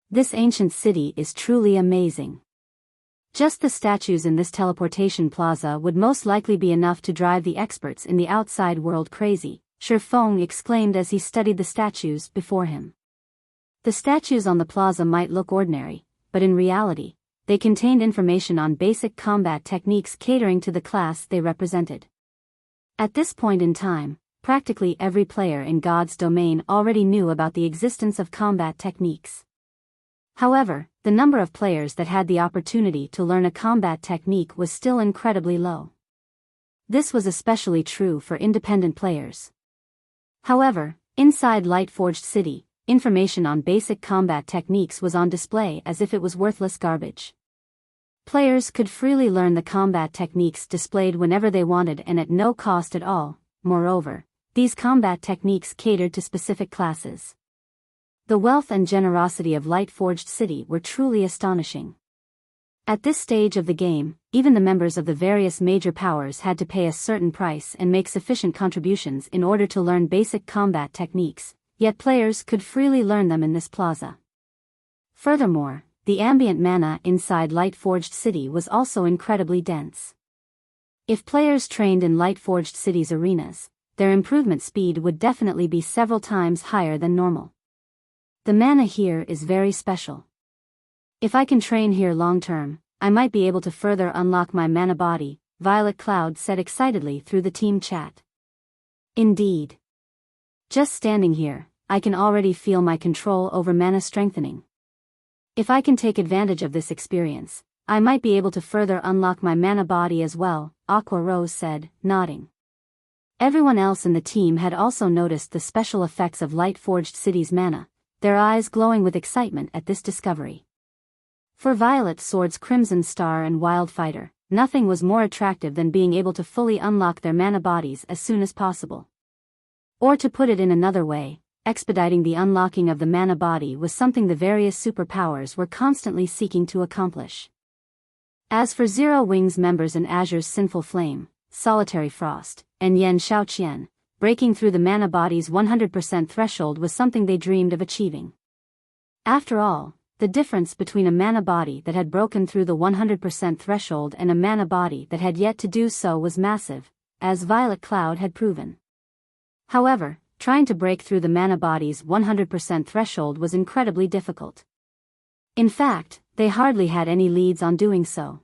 This ancient city is truly amazing. Just the statues in this teleportation plaza would most likely be enough to drive the experts in the outside world crazy, Xiaoqian exclaimed as he studied the statues before him. The statues on the plaza might look ordinary, but in reality, they contained information on basic combat techniques catering to the class they represented. At this point in time, practically every player in God's domain already knew about the existence of combat techniques. However, the number of players that had the opportunity to learn a combat technique was still incredibly low. This was especially true for independent players. However, inside Lightforged City, information on basic combat techniques was on display as if it was worthless garbage. Players could freely learn the combat techniques displayed whenever they wanted and at no cost at all. Moreover, these combat techniques catered to specific classes. The wealth and generosity of Lightforged City were truly astonishing. At this stage of the game, even the members of the various major powers had to pay a certain price and make sufficient contributions in order to learn basic combat techniques, yet players could freely learn them in this plaza. Furthermore, the ambient mana inside Lightforged City was also incredibly dense. If players trained in Lightforged City's arenas, their improvement speed would definitely be several times higher than normal. The mana here is very special. If I can train here long term, I might be able to further unlock my mana body, Violet Cloud said excitedly through the team chat. Indeed. Just standing here, I can already feel my control over mana strengthening. If I can take advantage of this experience, I might be able to further unlock my mana body as well, Aqua Rose said, nodding. Everyone else in the team had also noticed the special effects of Lightforged City's mana, their eyes glowing with excitement at this discovery. For Violet Sword's Crimson Star and Wildfighter, nothing was more attractive than being able to fully unlock their mana bodies as soon as possible. Or to put it in another way, expediting the unlocking of the mana body was something the various superpowers were constantly seeking to accomplish. As for Zero Wings members in Azure's Sinful Flame, Solitary Frost, and Xiaoqian, breaking through the mana body's 100% threshold was something they dreamed of achieving. After all, the difference between a mana body that had broken through the 100% threshold and a mana body that had yet to do so was massive, as Violet Cloud had proven. However, trying to break through the mana body's 100% threshold was incredibly difficult. In fact, they hardly had any leads on doing so.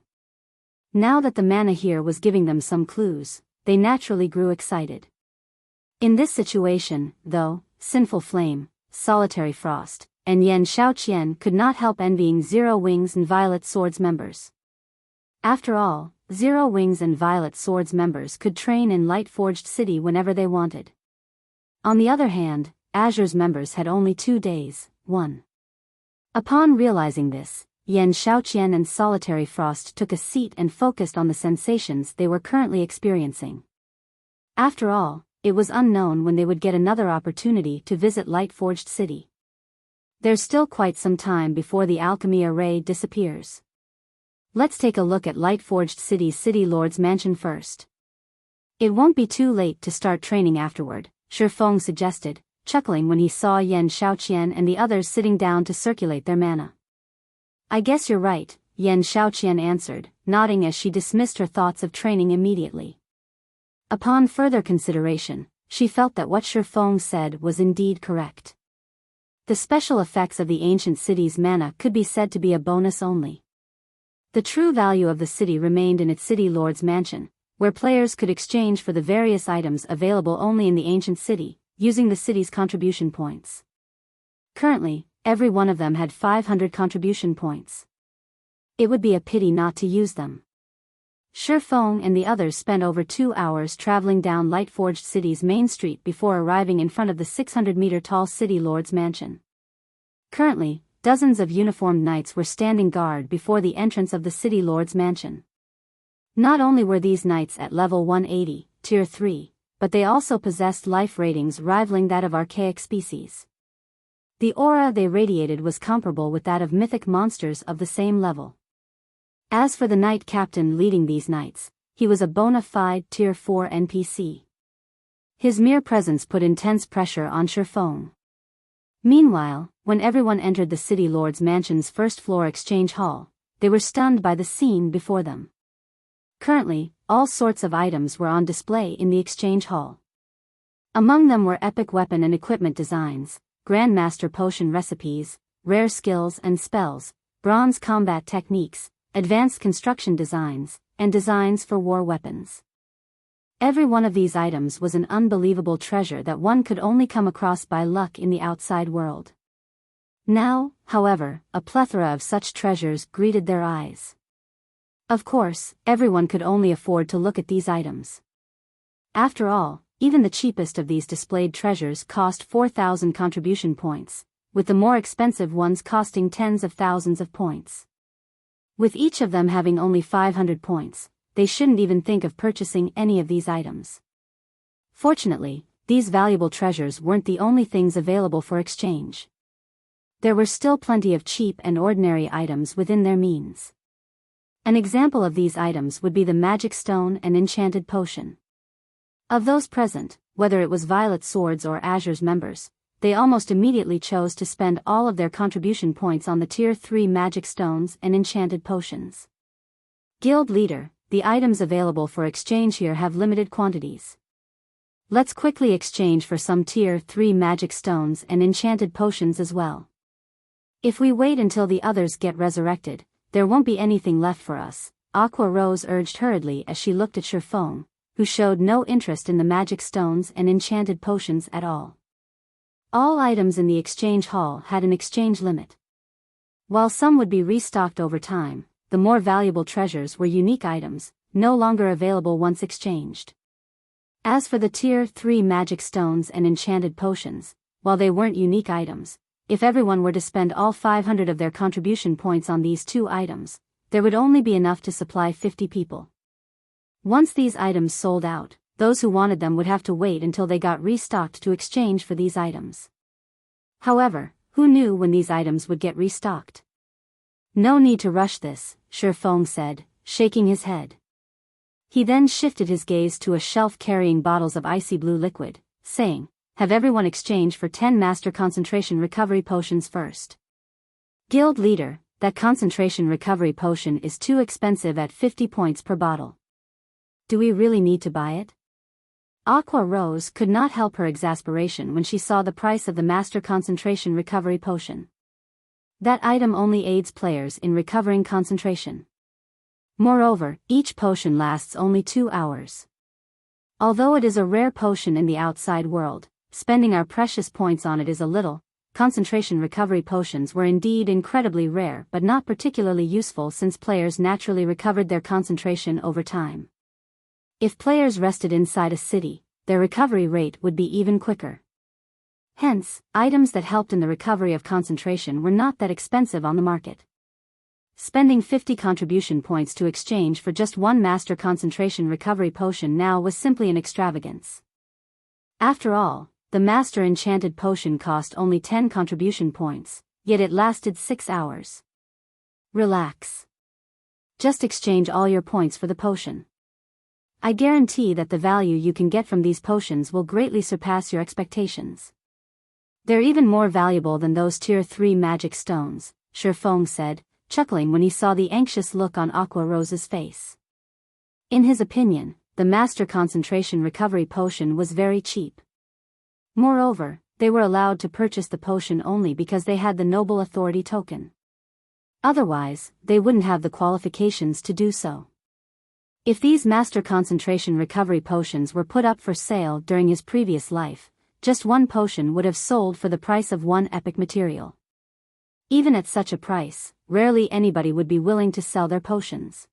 Now that the mana here was giving them some clues, they naturally grew excited. In this situation, though, Sinful Flame, Solitary Frost, and Xiaoqian could not help envying Zero Wings and Violet Sword's members. After all, Zero Wings and Violet Sword's members could train in Lightforged City whenever they wanted. On the other hand, Azure's members had only 2 days, 1. Upon realizing this, Xiaoqian and Solitary Frost took a seat and focused on the sensations they were currently experiencing. After all, it was unknown when they would get another opportunity to visit Lightforged City. There's still quite some time before the alchemy array disappears. Let's take a look at Lightforged City's City Lord's mansion first. It won't be too late to start training afterward, Shifeng suggested, chuckling when he saw Xiaoqian and the others sitting down to circulate their mana. I guess you're right, Xiaoqian answered, nodding as she dismissed her thoughts of training immediately. Upon further consideration, she felt that what Shifeng said was indeed correct. The special effects of the ancient city's mana could be said to be a bonus only. The true value of the city remained in its City Lord's mansion, where players could exchange for the various items available only in the ancient city, using the city's contribution points. Currently, every one of them had 500 contribution points. It would be a pity not to use them. Shifeng and the others spent over 2 hours traveling down Lightforged City's main street before arriving in front of the 600-meter-tall City Lord's mansion. Currently, dozens of uniformed knights were standing guard before the entrance of the City Lord's mansion. Not only were these knights at level 180, tier 3, but they also possessed life ratings rivaling that of archaic species. The aura they radiated was comparable with that of mythic monsters of the same level. As for the knight captain leading these knights, he was a bona fide tier 4 NPC. His mere presence put intense pressure on Shifeng. Meanwhile, when everyone entered the City Lord's mansion's first-floor exchange hall, they were stunned by the scene before them. Currently, all sorts of items were on display in the exchange hall. Among them were epic weapon and equipment designs, grandmaster potion recipes, rare skills and spells, bronze combat techniques, advanced construction designs, and designs for war weapons. Every one of these items was an unbelievable treasure that one could only come across by luck in the outside world. Now, however, a plethora of such treasures greeted their eyes. Of course, everyone could only afford to look at these items. After all, even the cheapest of these displayed treasures cost 4,000 contribution points, with the more expensive ones costing tens of thousands of points. With each of them having only 500 points, they shouldn't even think of purchasing any of these items. Fortunately, these valuable treasures weren't the only things available for exchange. There were still plenty of cheap and ordinary items within their means. An example of these items would be the magic stone and enchanted potion. Of those present, whether it was Violet Sword's or Azure's members, they almost immediately chose to spend all of their contribution points on the tier 3 magic stones and enchanted potions. Guild Leader, the items available for exchange here have limited quantities. Let's quickly exchange for some tier 3 magic stones and enchanted potions as well. If we wait until the others get resurrected, there won't be anything left for us, Aqua Rose urged hurriedly as she looked at Shifeng, who showed no interest in the magic stones and enchanted potions at all. All items in the exchange hall had an exchange limit. While some would be restocked over time, the more valuable treasures were unique items, no longer available once exchanged. As for the tier 3 magic stones and enchanted potions, while they weren't unique items, if everyone were to spend all 500 of their contribution points on these 2 items, there would only be enough to supply 50 people. Once these items sold out, those who wanted them would have to wait until they got restocked to exchange for these items. However, who knew when these items would get restocked? No need to rush this, Shifeng said, shaking his head. He then shifted his gaze to a shelf carrying bottles of icy blue liquid, saying, "Have everyone exchange for 10 master concentration recovery potions first." Guild leader, that concentration recovery potion is too expensive at 50 points per bottle. Do we really need to buy it? Aqua Rose could not help her exasperation when she saw the price of the master concentration recovery potion. That item only aids players in recovering concentration. Moreover, each potion lasts only 2 hours. Although it is a rare potion in the outside world, spending our precious points on it is a little. Concentration recovery potions were indeed incredibly rare but not particularly useful since players naturally recovered their concentration over time. If players rested inside a city, their recovery rate would be even quicker. Hence, items that helped in the recovery of concentration were not that expensive on the market. Spending 50 contribution points to exchange for just one master concentration recovery potion now was simply an extravagance. After all, the master enchanted potion cost only 10 contribution points, yet it lasted 6 hours. Relax. Just exchange all your points for the potion. I guarantee that the value you can get from these potions will greatly surpass your expectations. They're even more valuable than those tier 3 magic stones, Shifeng said, chuckling when he saw the anxious look on Aqua Rose's face. In his opinion, the master concentration recovery potion was very cheap. Moreover, they were allowed to purchase the potion only because they had the noble authority token. Otherwise, they wouldn't have the qualifications to do so. If these master concentration recovery potions were put up for sale during his previous life, just one potion would have sold for the price of one epic material. Even at such a price, rarely anybody would be willing to sell their potions.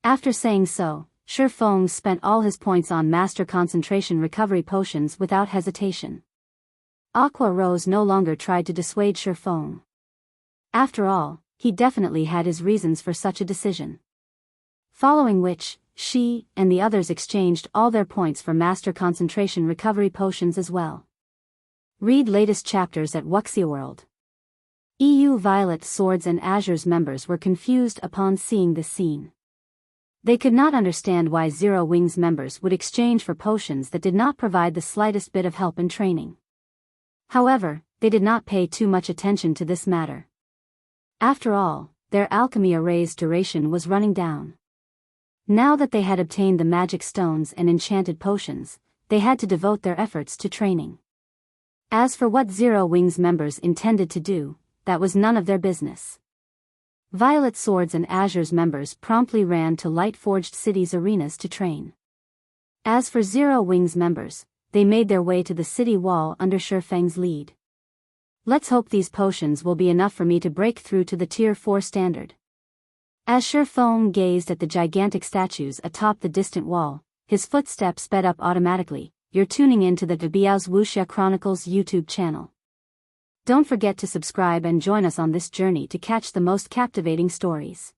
After saying so, Shifeng spent all his points on master concentration recovery potions without hesitation. Aqua Rose no longer tried to dissuade Shifeng. After all, he definitely had his reasons for such a decision. Following which, she and the others exchanged all their points for master concentration recovery potions as well. Read latest chapters at Wuxia World. EU Violet Swords and Azure's members were confused upon seeing this scene. They could not understand why Zero Wings members would exchange for potions that did not provide the slightest bit of help in training. However, they did not pay too much attention to this matter. After all, their alchemy array's duration was running down. Now that they had obtained the magic stones and enchanted potions, they had to devote their efforts to training. As for what Zero Wings members intended to do, that was none of their business. Violet Swords and Azure's members promptly ran to Lightforged cities' arenas to train. As for Zero Wings members, they made their way to the city wall under Shifeng's lead. Let's hope these potions will be enough for me to break through to the tier 4 standard. As Shifeng gazed at the gigantic statues atop the distant wall, his footsteps sped up automatically. You're tuning in to the Biyao's Wuxia Chronicles YouTube channel. Don't forget to subscribe and join us on this journey to catch the most captivating stories.